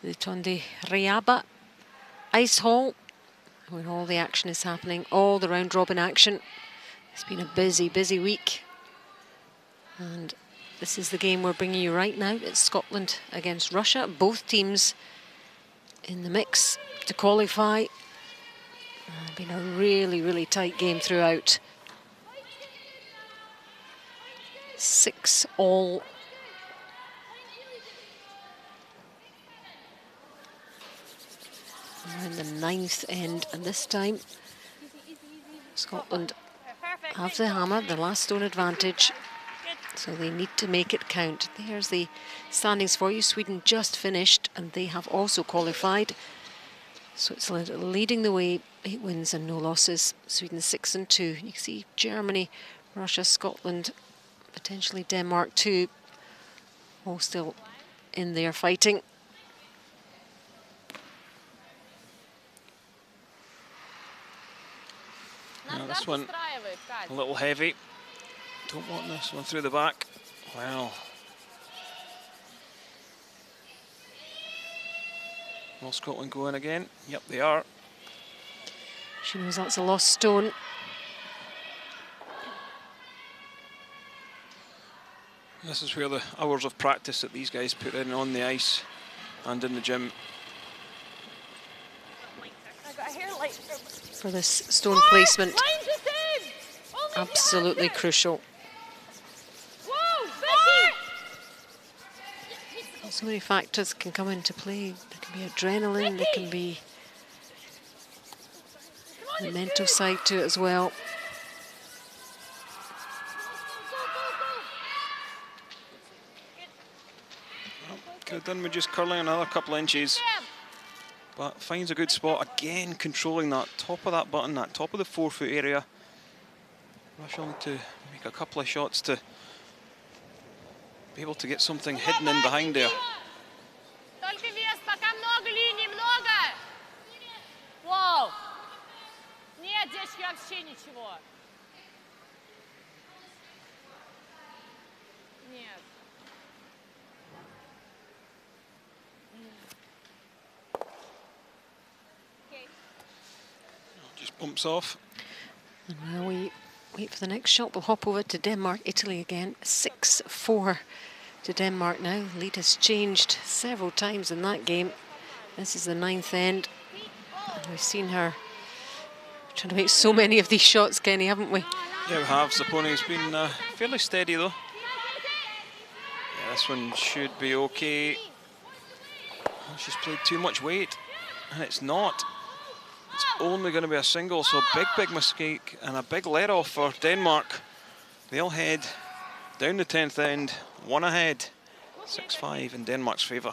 the Tonde Riaba Ice Hall, where all the action is happening, all the round-robin action. It's been a busy, busy week. And this is the game we're bringing you right now. It's Scotland against Russia. Both teams in the mix to qualify. It's been a really, really tight game throughout. 6-all. We're in the 9th end, and this time Scotland have the hammer, the last stone advantage. So they need to make it count. There's the standings for you. Sweden just finished and they have also qualified. Switzerland leading the way, 8 wins and no losses. Sweden 6-2. You can see Germany, Russia, Scotland, potentially Denmark too, all still in there fighting. Now this one a little heavy. Don't want this one through the back. Wow. Will Scotland go in again? Yep, they are. She knows that's a lost stone. This is where the hours of practice that these guys put in on the ice and in the gym. For this stone placement, absolutely crucial. So many factors can come into play. There can be adrenaline, there can be the mental side to it as well. Could have done with just curling another couple inches, but finds a good spot again, controlling that top of that button, that top of the 4-foot area. Russia need to make a couple of shots to be able to get something hidden in behind there. Wow. Нет, девочки, вообще ничего. Нет. Just bumps off. And while we wait for the next shot, we'll hop over to Denmark, Italy again. 6-4 to Denmark now. Lead has changed several times in that game. This is the 9th end. And we've seen her trying to make so many of these shots, Kenny, haven't we? Yeah, we have. Zaponi's been fairly steady though. Yeah, this one should be okay. Oh, she's played too much weight, and it's not. It's only going to be a single, so big, big mistake and a big let-off for Denmark. They'll head down the 10th end, one ahead, 6-5 in Denmark's favour.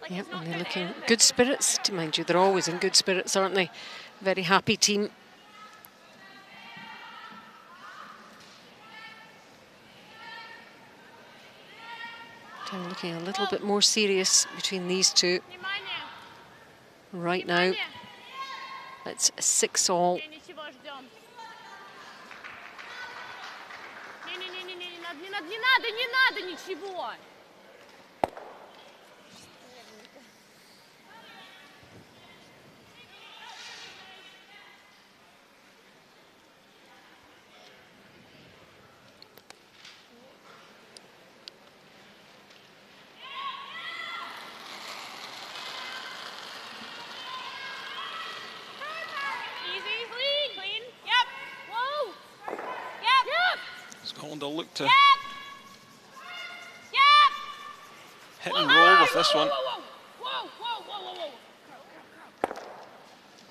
Yep, and they're looking good spirits. Mind you, they're always in good spirits, aren't they? Very happy team. Kind of looking a little bit more serious between these two right now. It's 6-all. Не надо ничего. Scotland will look to hit and roll with this one.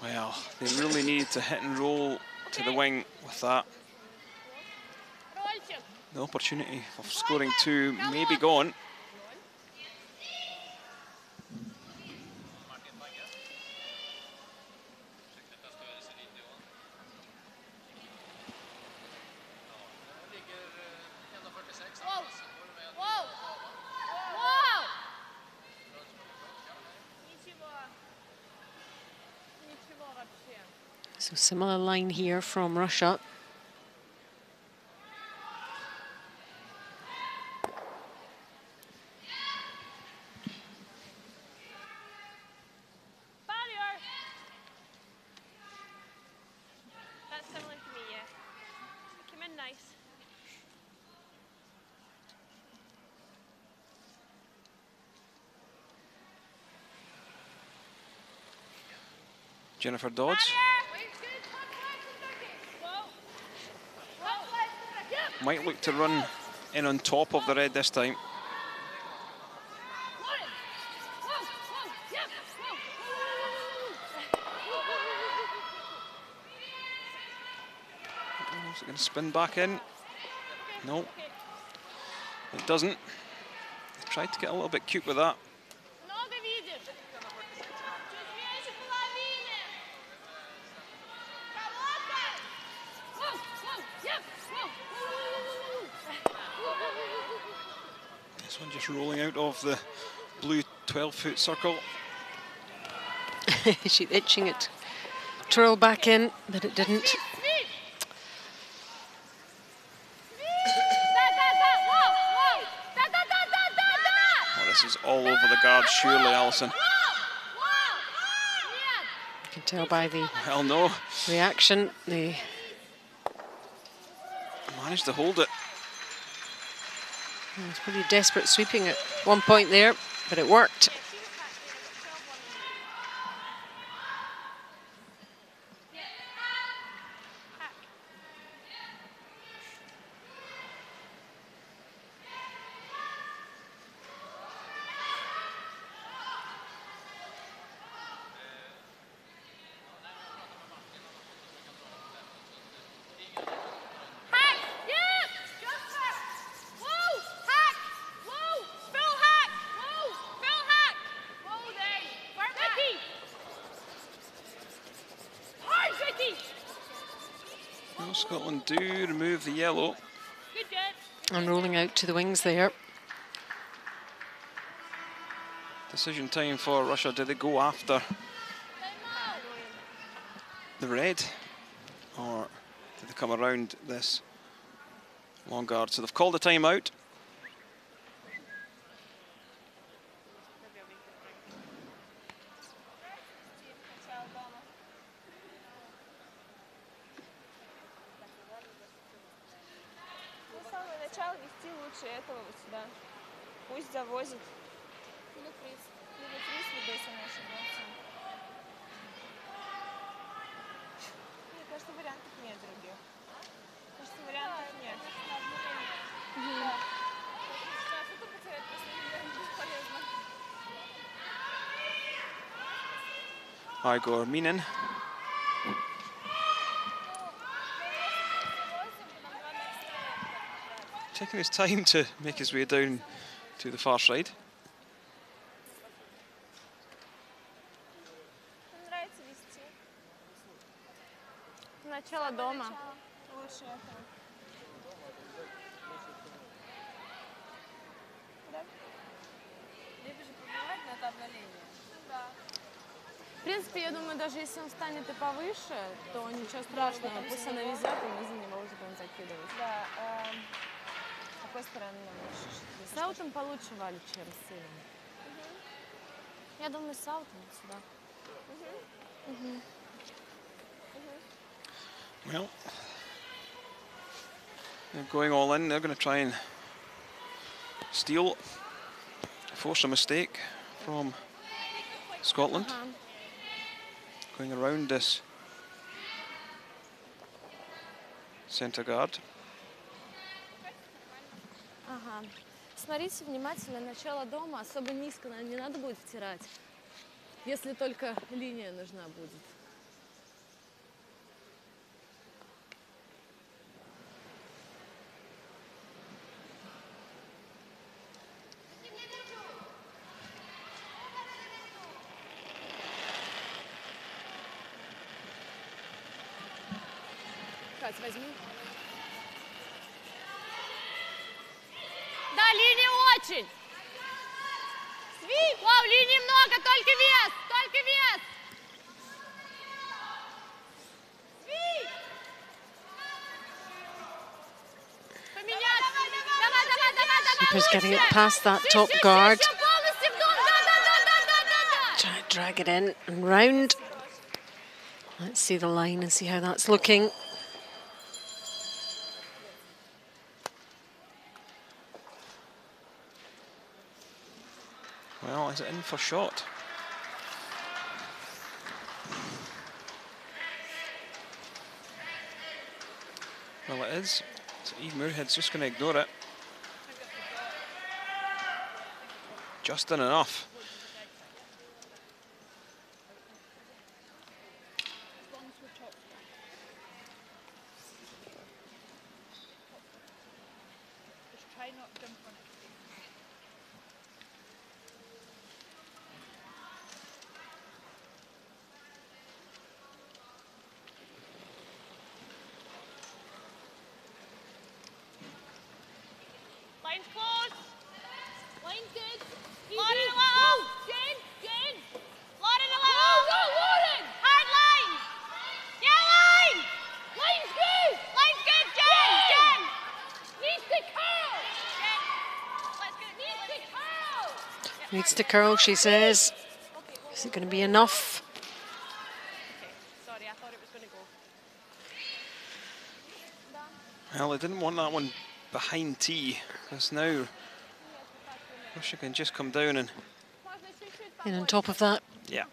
Well, they really needed to hit and roll to the wing with that. The opportunity of scoring two may be gone. So similar line here from Russia. That's similar to me, yeah. Came in nice. Jennifer Dodds might look to run in on top of the red this time. Is it going to spin back in? No, it doesn't. They tried to get a little bit cute with that. This one just rolling out of the blue 12-foot circle. She's itching it. Twirl back in, but it didn't. Oh, this is all over the guard, surely, Alison. You can tell by the reaction. They managed to hold it. It was pretty desperate sweeping at one point there, but it worked. Scotland do remove the yellow. And rolling out to the wings there. Decision time for Russia. Do they go after the red, or do they come around this long guard? So they've called a timeout. Этого вот сюда. Пусть завозит. Или фриз, либо если не ошибаться. Мне кажется, вариантов нет других. Кажется, вариантов нет. Да. Сейчас это потерять последний вариант бесполезно. Igor Minin. Taking his time to make his way down to the far side. начало дома. В принципе, я думаю, даже если он станет и повыше, то ничего страшного. Пусть она везет, и мы за него уже будем закидывать. Да, с какой стороны нам лучше? С аутом получше валит, чем с сыном. Я думаю, с аутом сюда. Well, they're going all in. They're going to try and steal, force a mistake from Scotland. Going around this centre guard. Ага. Смотрите внимательно, начало дома. Особо низко не надо будет втирать, если только линия нужна будет. Кать, возьми. Да, линии очень. Свип. Вау, линий много, только вес, только вес. Свип. Поменять. Давай. Keeper's getting it past that top guard. Try to drag it in and round. Let's see the line and see how that's looking. Well, is it in for shot? Well, it is. So Eve Muirhead's just going to ignore it. Just in enough. Just try not to jump on it. Line's close. Line's good. Lauren, allow. Good. Lauren, allow. Go, Lauren. Hard line. Yeah, line. Line's good. Line's good, Jen. Needs to curl. Jen. Let's go. Needs to curl. Needs to curl, she says. Is it going to be enough? Okay, sorry, I thought it was going to go. Well, they didn't want that one behind tee, because now Russia can just come down and... In on top of that. Yeah.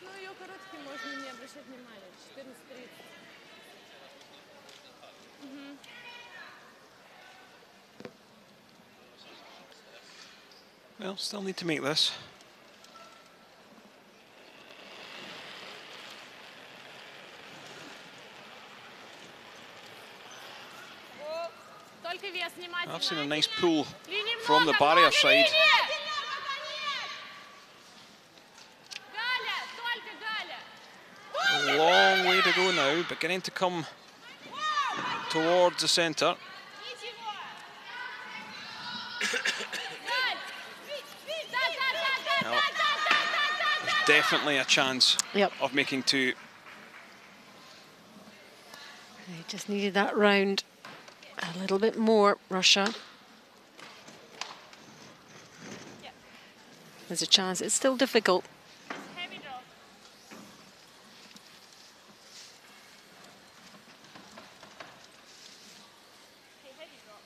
Ну, ее короткий можно не обращать внимания. 14:30. Well, still need to make this. Только вес внимательно. I've seen a nice pull from the barrier side. Галя, только Галя. A long way to go now, beginning to come towards the centre. Well, there's definitely a chance of making two. They just needed that round a little bit more, Russia. There's a chance. It's still difficult. Heavy draw. Okay, heavy draw.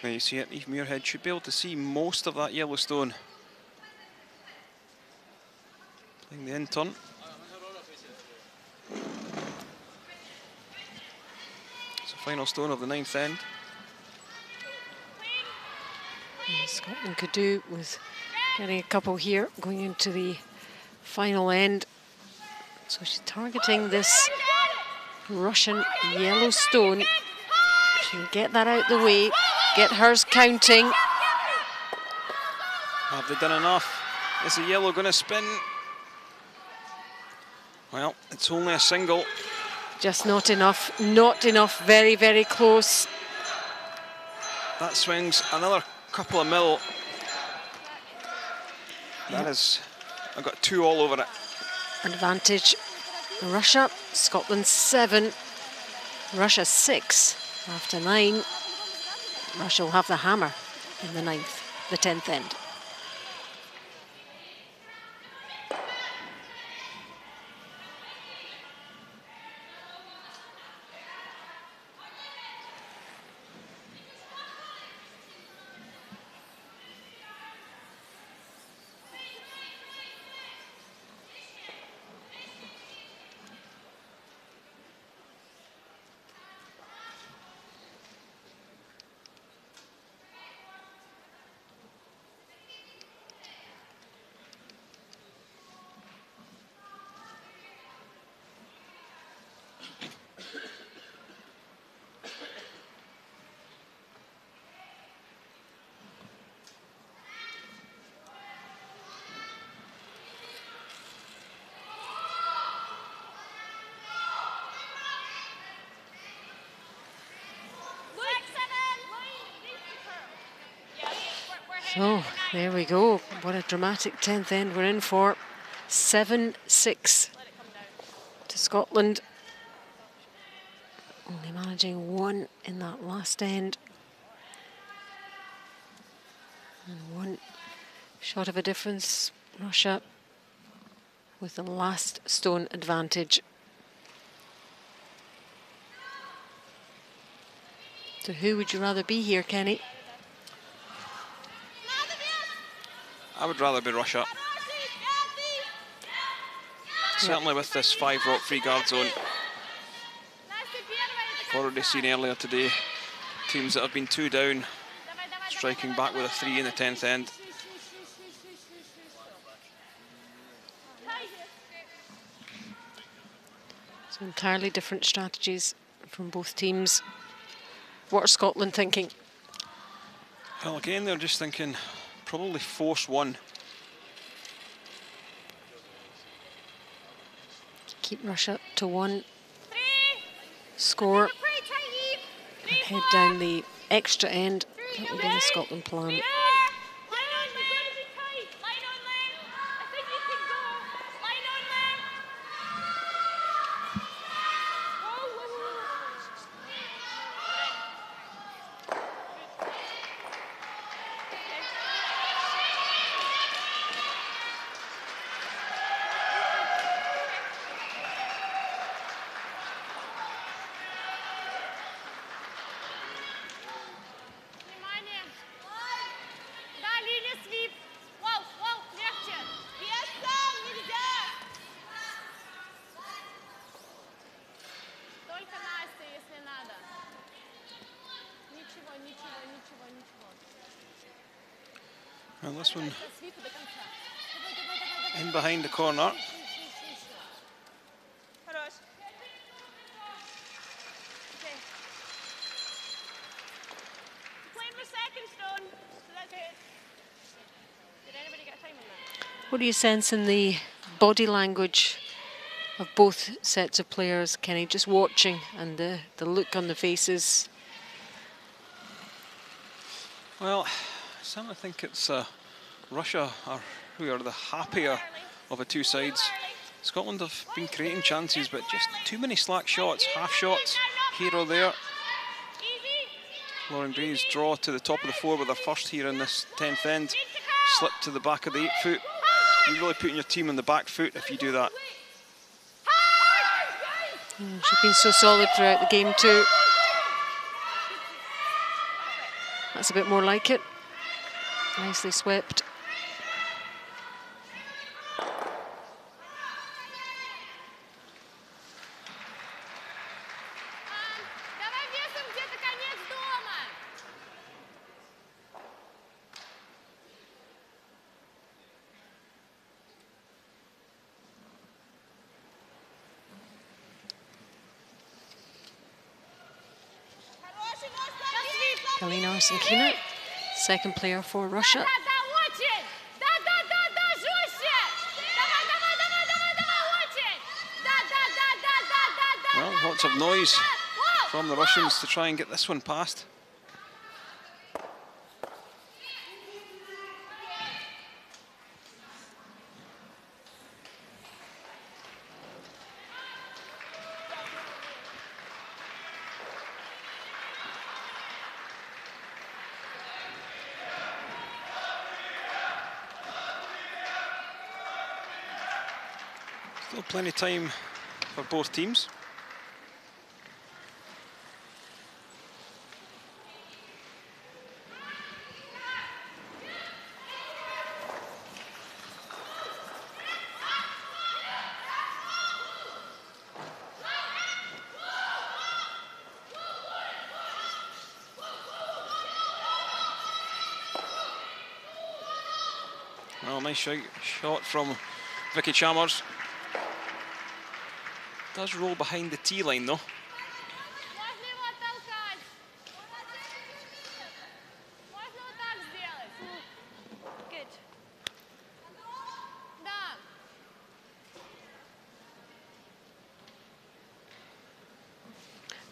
There you see it, Eve Muirhead should be able to see most of that yellow stone. Playing the in turn. It's the final stone of the ninth end. Scotland could do with getting a couple here going into the final end. So she's targeting this Russian yellow stone. She can get that out the way, get hers counting. Have they done enough? Is the yellow going to spin? Well, it's only a single. Just not enough, not enough, very, very close. That swings another couple of mil. That is, I've got 2 all over it. Advantage Russia, Scotland 7, Russia 6 after 9. Russia will have the hammer in the 9th, the 10th end. So there we go. What a dramatic 10th end we're in for. 7-6 to Scotland. Only managing 1 in that last end. And 1 shot of a difference. Russia with the last stone advantage. So who would you rather be here, Kenny? I would rather be Russia. Certainly with this 5 rock free guard zone. I've already seen earlier today teams that have been 2 down striking back with a 3 in the 10th end. So entirely different strategies from both teams. What are Scotland thinking? Well, again, they're just thinking probably force 1. Keep Russia to 1 score and head down the extra end. That would be the Scotland plan. Well, this one in behind the corner. What do you sense in the body language of both sets of players, Kenny? Just watching and the look on the faces. Well, I certainly think it's Russia who are the happier of the 2 sides. Scotland have been creating chances, but just too many slack shots, half shots here or there. Lauren Gray's draw to the top of the 4 with her first here in this 10th end. Slip to the back of the 8 foot. You're really putting your team on the back foot if you do that. She's been so solid throughout the game too. That's a bit more like it. Nicely swept. Kalina Arsenkina, second player for Russia. Well, lots of noise from the Russians to try and get this one past. Still plenty of time for both teams. Well, nice shot from Vicky Chalmers. Does roll behind the tee line though.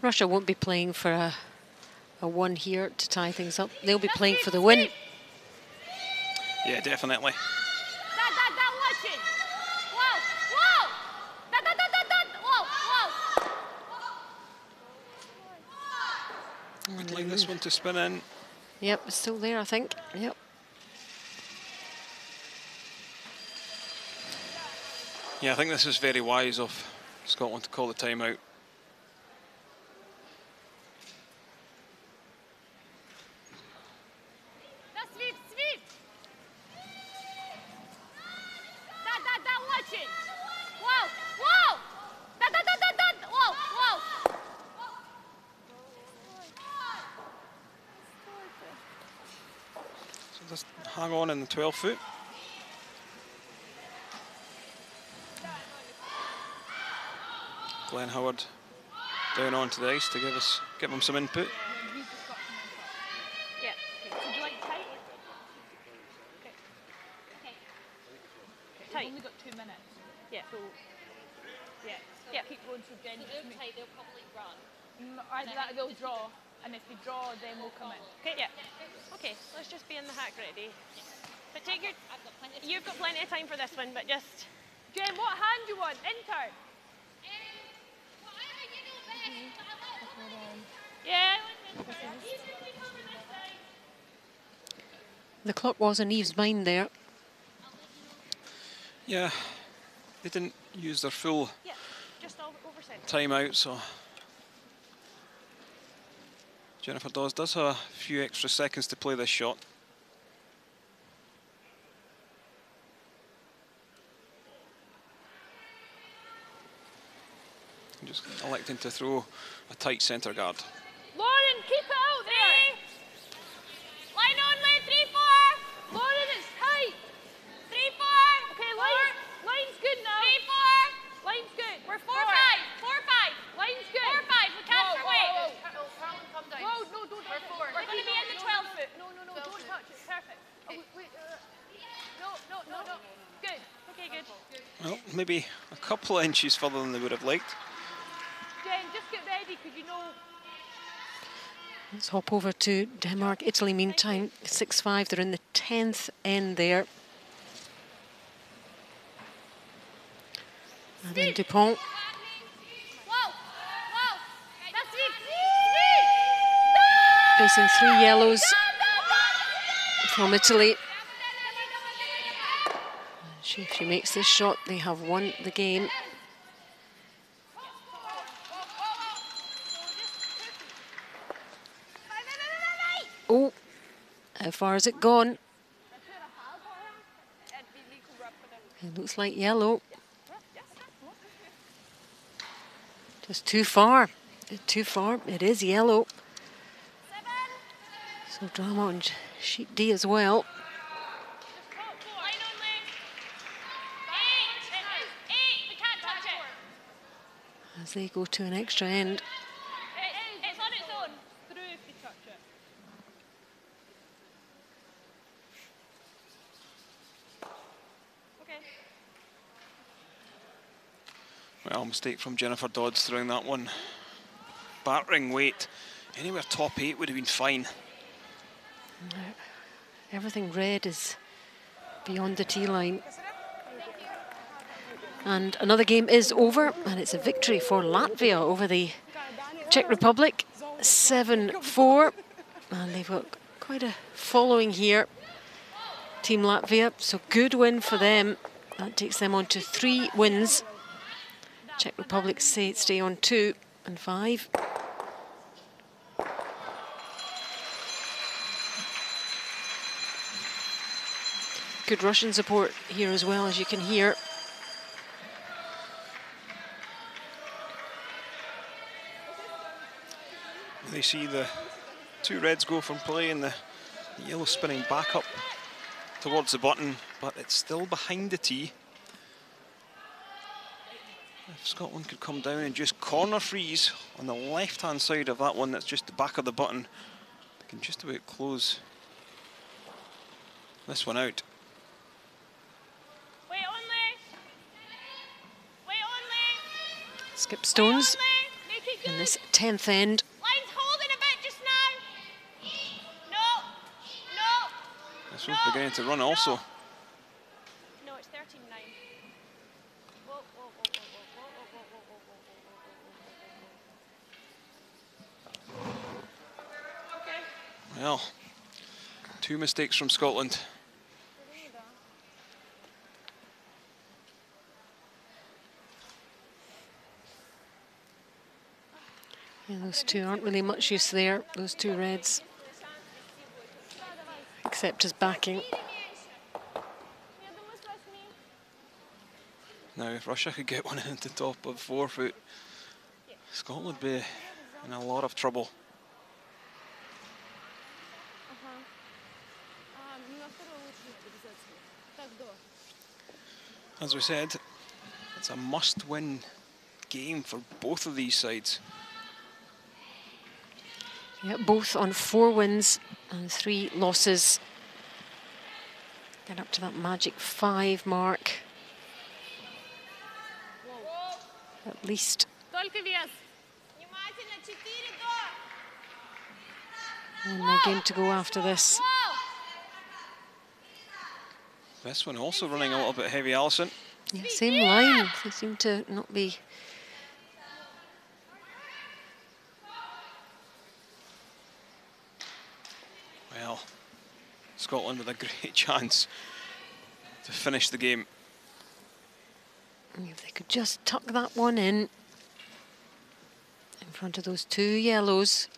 Russia won't be playing for a one here to tie things up. They'll be playing for the win. Yeah, definitely. I'd like this one to spin in. Yep, it's still there, I think. Yep. Yeah, I think this is very wise of Scotland to call the timeout. Just hang on in the 12 foot. Glenn Howard down onto the ice to give him some input. Yeah. Would you like tight? Okay. Tight. We've only got 2 minutes. Yeah. So, yeah. Keep going to Jen. So they're tight, they'll probably run. Either that or they'll draw. And if they draw, then we'll come in. Okay, yeah. Okay, let's just be in the hack ready. But take your... You've got plenty of time for this one, but just... Jen, what hand do you want? Intern? Yeah. The clock was in Eve's mind there. Yeah, they didn't use their full Just oversight. timeout, so Jennifer Dawes does have a few extra seconds to play this shot. Just electing to throw a tight centre guard. Lauren, keep it out there! Line only, 3-4. Lauren, it's tight! 3-4. Okay, line's good now. 3-4. Line's good. We're 4-5. 4-5. Line's good. 4-5. We can't wait. Carolyn, come down. Whoa, no, don't touch it. We're going to be in the 12 foot. No, don't touch it. Perfect. Oh, wait. No. Good. Okay, good. Well, maybe a couple of inches further than they would have liked. Jen, just get ready because you know. Let's hop over to Denmark, Italy meantime, 6-5. They're in the 10th end there. And then Dupont. Facing 3 yellows from Italy. If she makes this shot, they have won the game. Oh, how far has it gone? It looks like yellow. Just too far. Too far. It is yellow. So drama on sheet D as well. As they go to an extra end. It's on its own. Through if you touch it. Well, mistake from Jennifer Dodds throwing that one. Battering weight. Anywhere top 8 would have been fine. Everything red is beyond the tee line. And another game is over, and it's a victory for Latvia over the Czech Republic, 7-4. And they've got quite a following here, Team Latvia, so good win for them. That takes them on to 3 wins. Czech Republic stay on 2 and 5. Good Russian support here as well, as you can hear. They see the 2 reds go from play and the yellow spinning back up towards the button, but it's still behind the tee. If Scotland could come down and just corner freeze on the left-hand side of that one that's just the back of the button, they can just about close this one out. Wait only. Wait only. Skip stones Make it in good. this 10th end. Line's holding a bit just now. No. This one's beginning to run also. No, it's 13-9. Whoa, whoa, whoa, whoa, whoa, whoa, whoa, whoa, whoa, whoa, whoa, whoa. Okay. Well, 2 mistakes from Scotland. Yeah, those 2 aren't really much use there, those 2 reds. Except as backing. Now, if Russia could get one into the top of 4 foot, Scotland would be in a lot of trouble. As we said, it's a must-win game for both of these sides. Yeah, both on 4 wins and 3 losses. Get up to that magic 5 mark. At least. One more game to go after this. This one also running a little bit heavy, Alison. Yeah, same line. They seem to not be. Well, Scotland with a great chance to finish the game. If they could just tuck that one in front of those 2 yellows.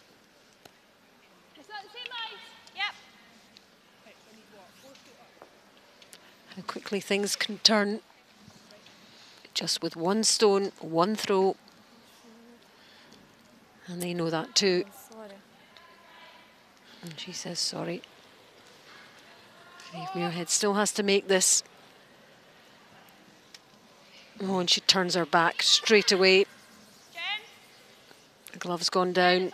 How quickly things can turn. Just with 1 stone, 1 throw. And they know that too. And she says sorry. Eve Muirhead still has to make this. Oh, and she turns her back straight away. The glove's gone down.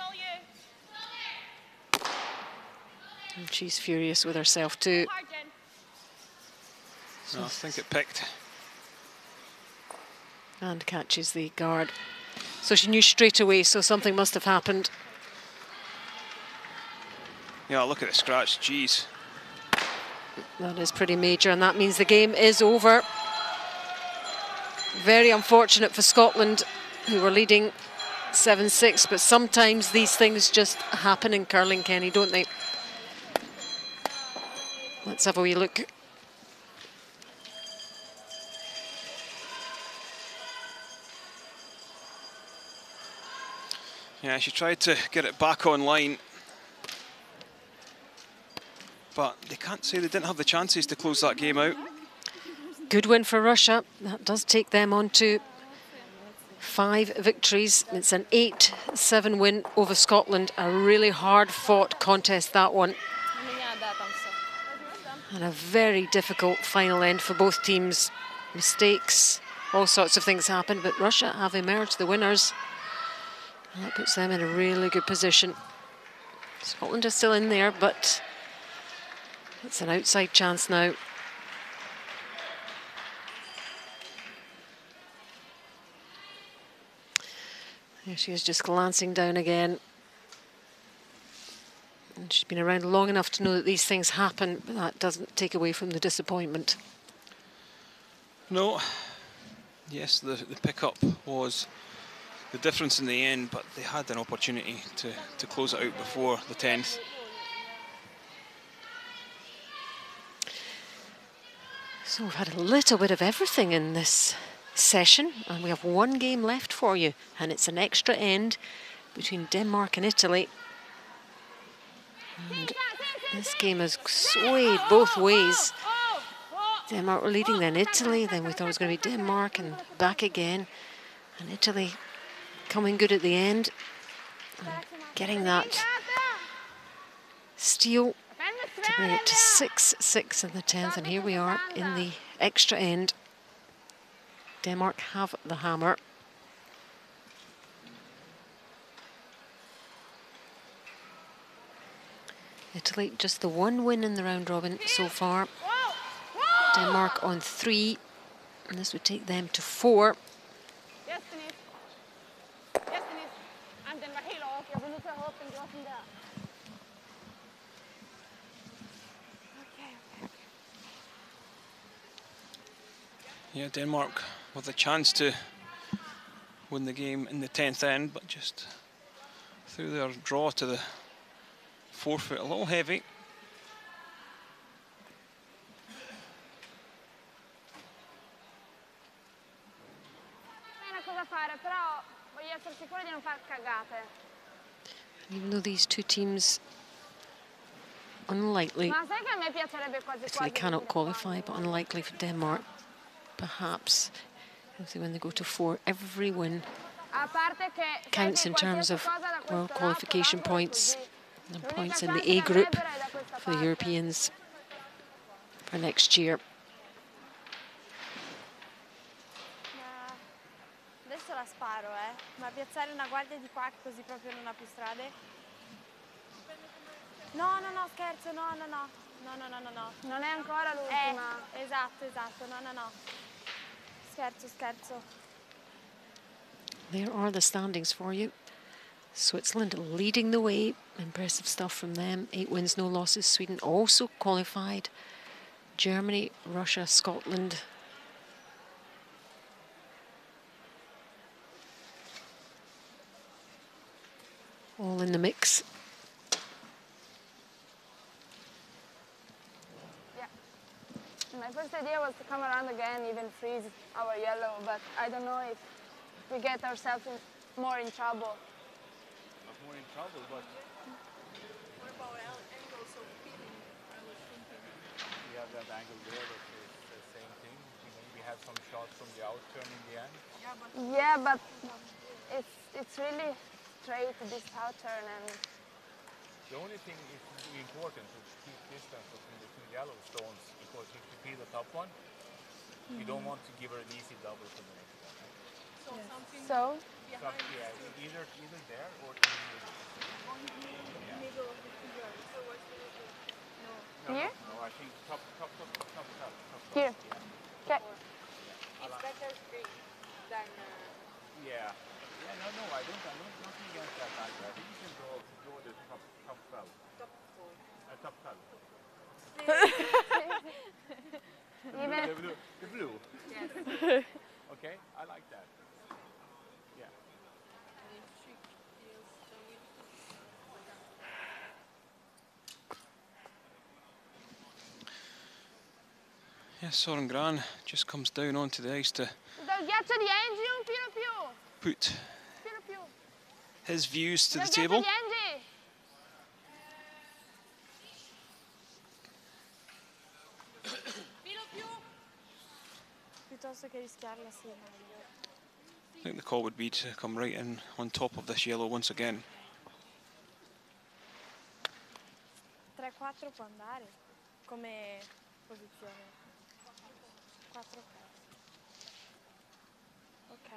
And she's furious with herself too. No, I think it picked. And catches the guard. So she knew straight away, so something must have happened. Yeah, look at the scratch, jeez. That is pretty major, and that means the game is over. Very unfortunate for Scotland, who were leading 7-6, but sometimes these things just happen in curling, Kenny, don't they? Let's have a wee look. Yeah, she tried to get it back online, but they can't say they didn't have the chances to close that game out. Good win for Russia. That does take them on to 5 victories. It's an 8-7 win over Scotland. A really hard-fought contest, that one. And a very difficult final end for both teams. Mistakes, all sorts of things happened, but Russia have emerged the winners. And that puts them in a really good position. Scotland is still in there, but it's an outside chance now. There she is, just glancing down again. And she's been around long enough to know that these things happen, but that doesn't take away from the disappointment. No. Yes, the pickup was the difference in the end, but they had an opportunity to close it out before the 10th. So we've had a little bit of everything in this session, and we have one game left for you, and it's an extra end between Denmark and Italy. And this game has swayed both ways. Denmark were leading, then Italy, then we thought it was going to be Denmark, and back again. And Italy coming good at the end, and getting that steal to bring it to 6-6 in the 10th, and here we are in the extra end. Denmark have the hammer. Italy just the one win in the round robin so far. Denmark on 3, and this would take them to 4. Yeah, Denmark with a chance to win the game in the 10th end, but just through their draw to the forfeit a little heavy. Even though these two teams unlikely, Italy cannot qualify, but unlikely for Denmark. Perhaps when they go to 4, every win counts in terms of world qualification points and points in the A group for the Europeans for next year. Adesso la sparo, ma piazzare una guardia di qua così proprio non ha più strade? No, no, no, scherzo, no, no, no. No, no, no, no, no. Non è ancora l'ultima. Esatto, esatto, no, no, no. Scherzo, scherzo. There are the standings for you. Switzerland leading the way. Impressive stuff from them. 8 wins, no losses. Sweden also qualified. Germany, Russia, Scotland. All in the mix. My first idea was to come around again, even freeze our yellow, but I don't know if we get ourselves more in trouble. Not more in trouble, but what about angles of peeling? I was thinking we have that angle there, but it's the same thing. We have some shots from the outturn in the end. Yeah, but it's really straight this outturn, and the only thing is important to keep distance between the two yellow stones, because if you peel the top one, you don't want to give her an easy double for the next one. Right? So something behind, yeah, either there or in the middle of the figure. Here? No, I think top. Here. Yeah. Okay. It's better straight than. Yeah. Yeah, no, I don't. I'm not nothing against that either. I think you can draw the top 12. Top 12. Even the blue. Yes. Okay, I like that. Yeah. Yeah, Soren Gran just comes down onto the ice to dal ghiaccio di Angie un filo più. put Filo più. his views to Dal the ghiaccio table. di Angie. Filo più. Piuttosto che rischiarla, sì. I think the call would be to come right in on top of this yellow once again. 3-4 può andare come posizione. 4 ok.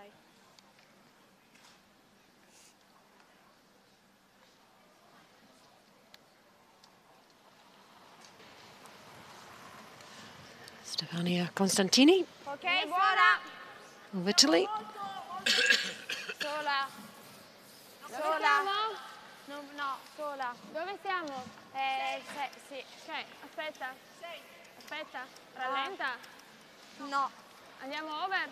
Stefania Constantini Ok, buona. of Italy. Sola. Sola. No, sola. Dove siamo? Sì. Ok, aspetta. Aspetta, rallenta. No. Andiamo over.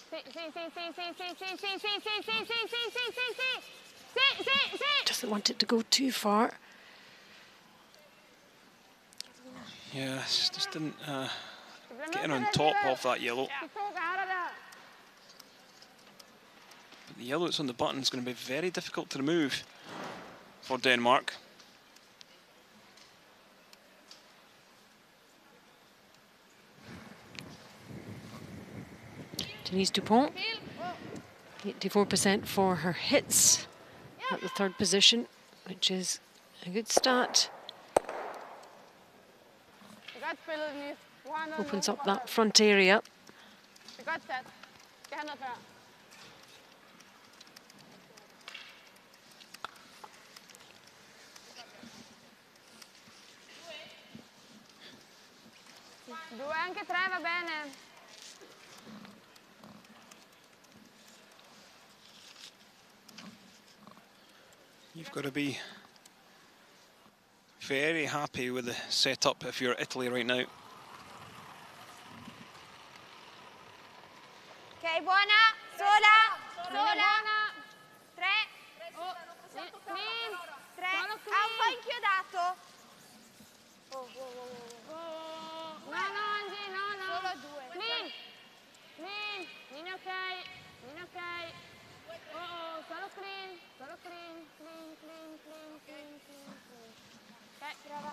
Sì, sì, sì, sì, sì, sì, sì, sì, sì, sì, sì, sì, sì, sì, sì, sì. Sì, sì, sì. Doesn't want it to go too far. Yes, just didn't get in on top of that yellow. But the yellow that's on the button is going to be very difficult to remove for Denmark. Denise Dupont, 84% for her hits at the third position, which is a good start. Opens up that front area. Due, anche tre va bene. You've got to be very happy with the setup if you're Italy right now. Ok, buona. Sola. Sola. 3. Clean. 3. Ha un po' inchiodato. No, Angie, no. Solo 2. Clean. Clean. Linea ok. Linea ok. Solo clean. Solo clean. Clean. Ok, brava.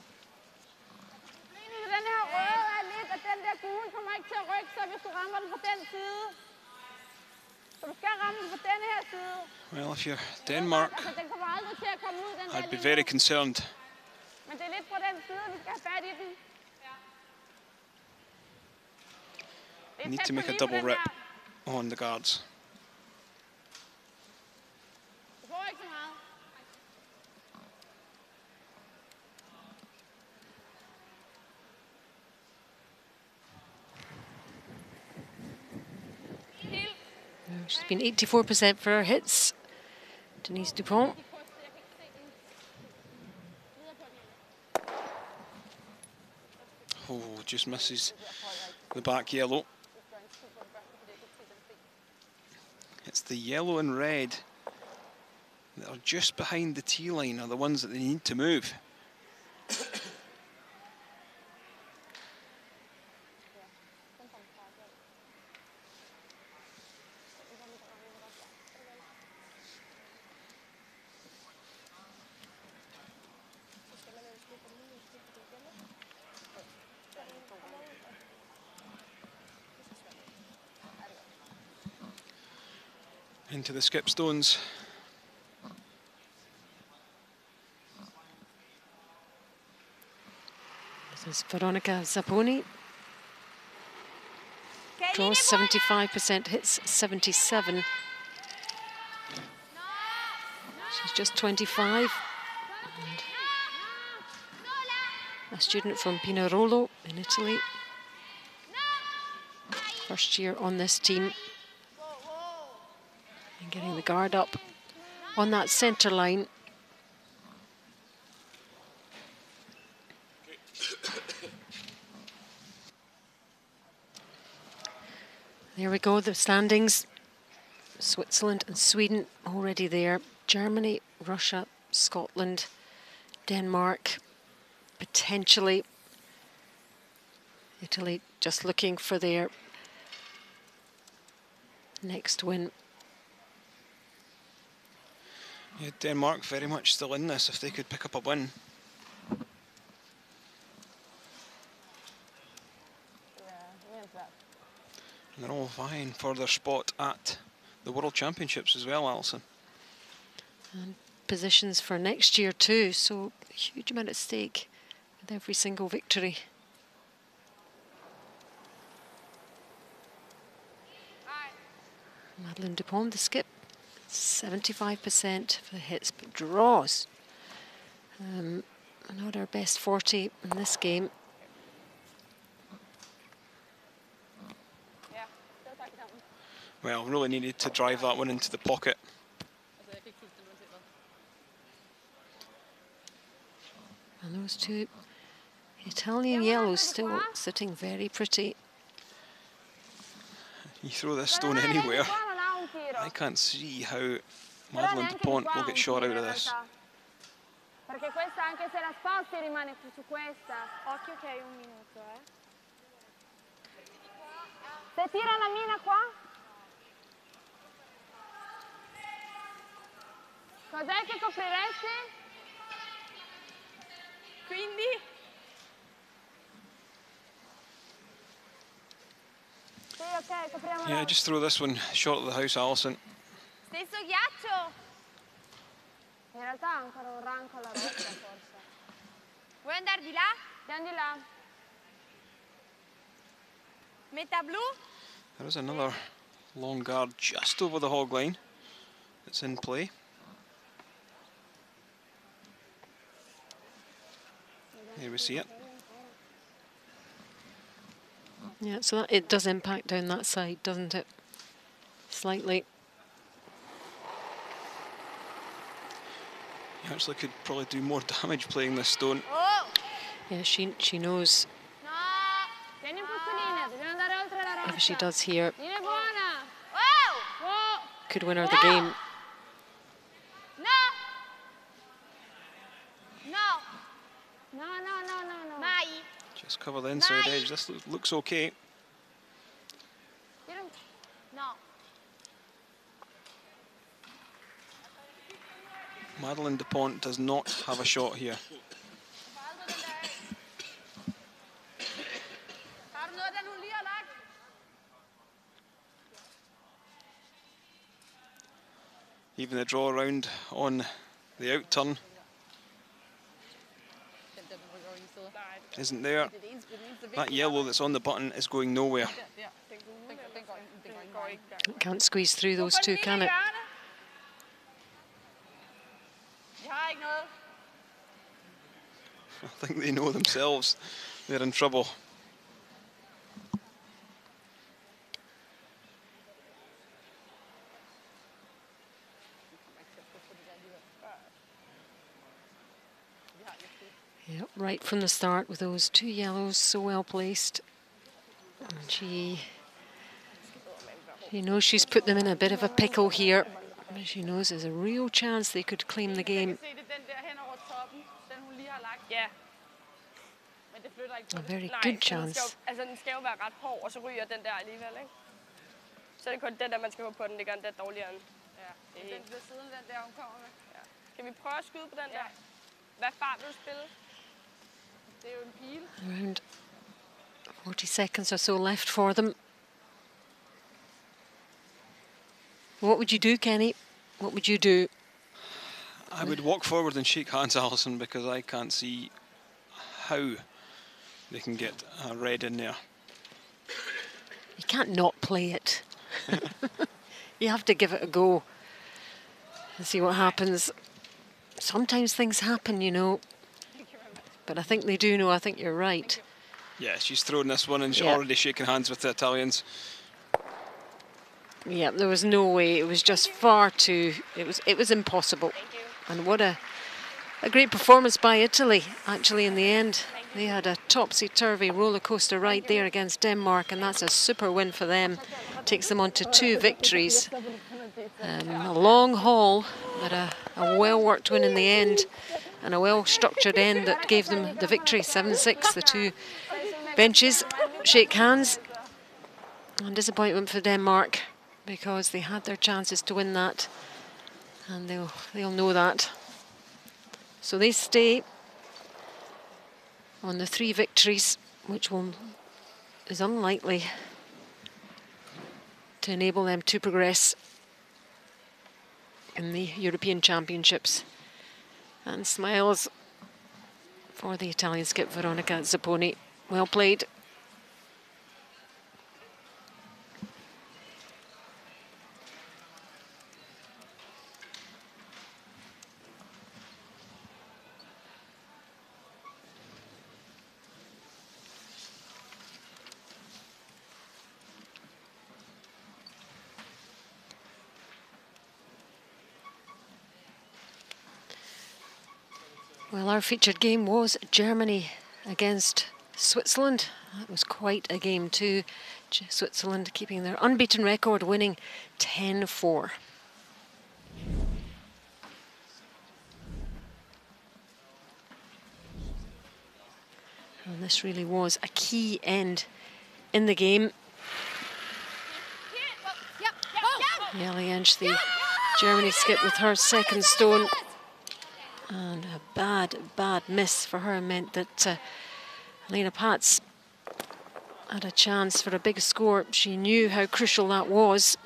Den her røde er lidt, at den der gule kommer ikke til at rykke sig, hvis du rammer den på den side. Så du skal ramme den på denne her side. Well, if you're Denmark, Den kommer aldrig til at komme ud, den der I'd be linje. very concerned. Men det er lidt på den side, vi skal have fat i den. Need to make a double rip on the guards. Du får ikke så meget. She's been 84% for her hits, Denise Dupont. Oh, just misses the back yellow. It's the yellow and red that are just behind the tee line are the ones that they need to move. Into the skip stones. This is Veronica Zapponi. Draws 75%, hits 77. She's just 25. And a student from Pinerolo in Italy. First year on this team. And getting the guard up on that centre line. There we go, the standings. Switzerland and Sweden already there. Germany, Russia, Scotland, Denmark, potentially. Italy just looking for their next win. Yeah, Denmark very much still in this if they could pick up a win. And they're all vying for their spot at the World Championships as well, Alison. And positions for next year too, so a huge amount at stake with every single victory. Madeleine Dupont, the skip, 75% for the hits, but draws. Not her best 40 in this game. Well, really needed to drive that one into the pocket. And those two Italian yellows still sitting very pretty. You throw this stone anywhere, I can't see how Madeline DuPont will get shot out of this. Perché questa anche se la sposti rimane su questa. Occhio che hai 1 minuto, Se tira la mina qua? Cos'è che copriresti? Quindi? Sì, ok, copriamo. Yeah, just throw this one short of the house, Alison. Stesso ghiaccio! In realtà ha ancora un ranco alla rossa, forse. Vuoi andare di là? Andiamo di là. Metà blu? There is another long guard just over the hog line. It's in play. Here we see it. Yeah, so that, it does impact down that side, doesn't it? Slightly. You actually could probably do more damage playing this stone. Oh! Yeah, she knows No! Tieni un po' linea, dobbiamo andare oltre la rossa. if she does here, Linea buona! Oh! Oh! could win her the game. No! No! No, no, no, no, no. Mai! Just cover the inside edge. This looks okay. No. Madeline DuPont does not have a shot here. Even the draw around on the out turn isn't there. That yellow that's on the button is going nowhere. It can't squeeze through those two, can it? I think they know themselves they're in trouble. Yep, right from the start with those two yellows so well placed. And she knows she's put them in a bit of a pickle here. She knows there's a real chance they could claim the game. Yeah. A very good chance. Altså, den skal jo være ret hård, og så ryger den der alligevel, ikke? Så er det kun den der, man skal på den, det gør den der dårligere. Ja, den ved siden den der, hun kommer med. Ja. Skal vi prøve at skyde på den der? Hvad fart vil du spille? Det er jo en pil. Around 40 seconds or so left for them. What would you do, Kenny? What would you do? I would walk forward and shake hands, Alison, because I can't see how they can get a red in there. You can't not play it. You have to give it a go and see what happens. Sometimes things happen, you know. But I think they do know. I think you're right. Yeah, she's thrown this one and she's already shaking hands with the Italians. Yeah, there was no way. It was just far too. It was impossible. And what a great performance by Italy. Actually, in the end, they had a topsy-turvy roller coaster ride there against Denmark, and that's a super win for them. Takes them on to 2 victories. A long haul, but a well-worked win in the end, and a well-structured end that gave them the victory, 7-6. The two benches shake hands. And disappointment for Denmark, because they had their chances to win that, and they'll know that. So they stay on the 3 victories, which is unlikely to enable them to progress in the European Championships. And smiles for the Italian skip Veronica Zapponi. Well played. Well, our featured game was Germany against Switzerland. That was quite a game too. Switzerland keeping their unbeaten record, winning 10-4. And this really was a key end in the game. Jeliensch, the Germany skip, with her second stone. And a bad miss for her meant that Alina Pats had a chance for a big score. She knew how crucial that was.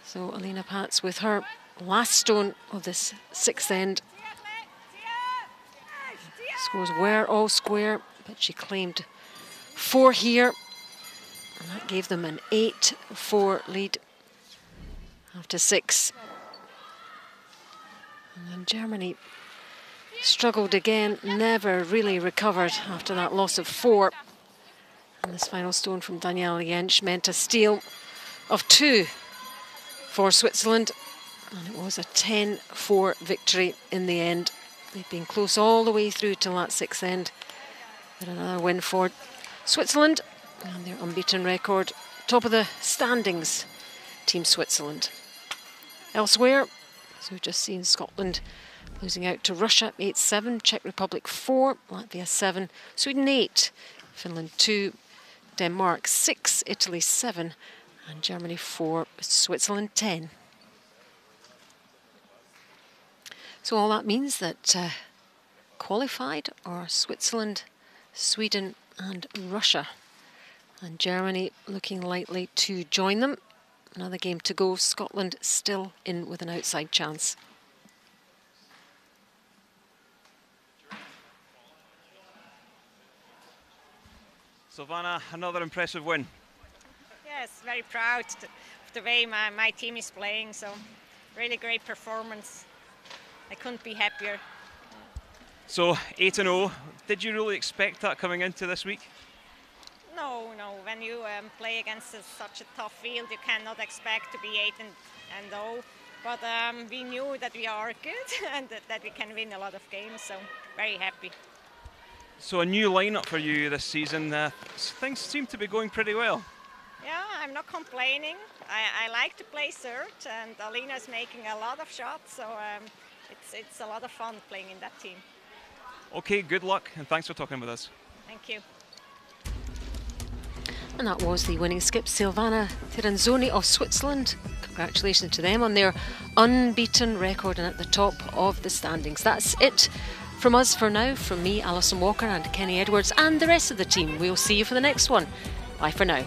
So Alina Pats with her last stone of this sixth end. Scores were all square, but she claimed 4 here. And that gave them an 8-4 lead after 6. And then Germany struggled again, never really recovered after that loss of 4. And this final stone from Danielle Jentsch meant a steal of 2 for Switzerland. And it was a 10-4 victory in the end. They've been close all the way through till that sixth end. But another win for Switzerland and their unbeaten record. Top of the standings, Team Switzerland. Elsewhere, so we've just seen Scotland losing out to Russia 8-7, Czech Republic 4, Latvia 7, Sweden 8, Finland 2, Denmark 6, Italy 7, and Germany 4, Switzerland 10. So all that means that qualified are Switzerland, Sweden and Russia. And Germany looking likely to join them. Another game to go. Scotland still in with an outside chance. Silvana, another impressive win. Yes, very proud of the way my team is playing. So really great performance. I couldn't be happier. So 8-0, did you really expect that coming into this week? No. When you play against such a tough field, you cannot expect to be 8-0. But we knew that we are good and that we can win a lot of games. So very happy. So a new lineup for you this season. Things seem to be going pretty well. Yeah, I'm not complaining. I like to play third, and Alina's making a lot of shots. So it's a lot of fun playing in that team. Okay, good luck, and thanks for talking with us. Thank you. And that was the winning skip, Silvana Tiranzoni of Switzerland. Congratulations to them on their unbeaten record and at the top of the standings. That's it from us for now, from me, Alison Walker, and Kenny Edwards, and the rest of the team. We'll see you for the next one. Bye for now.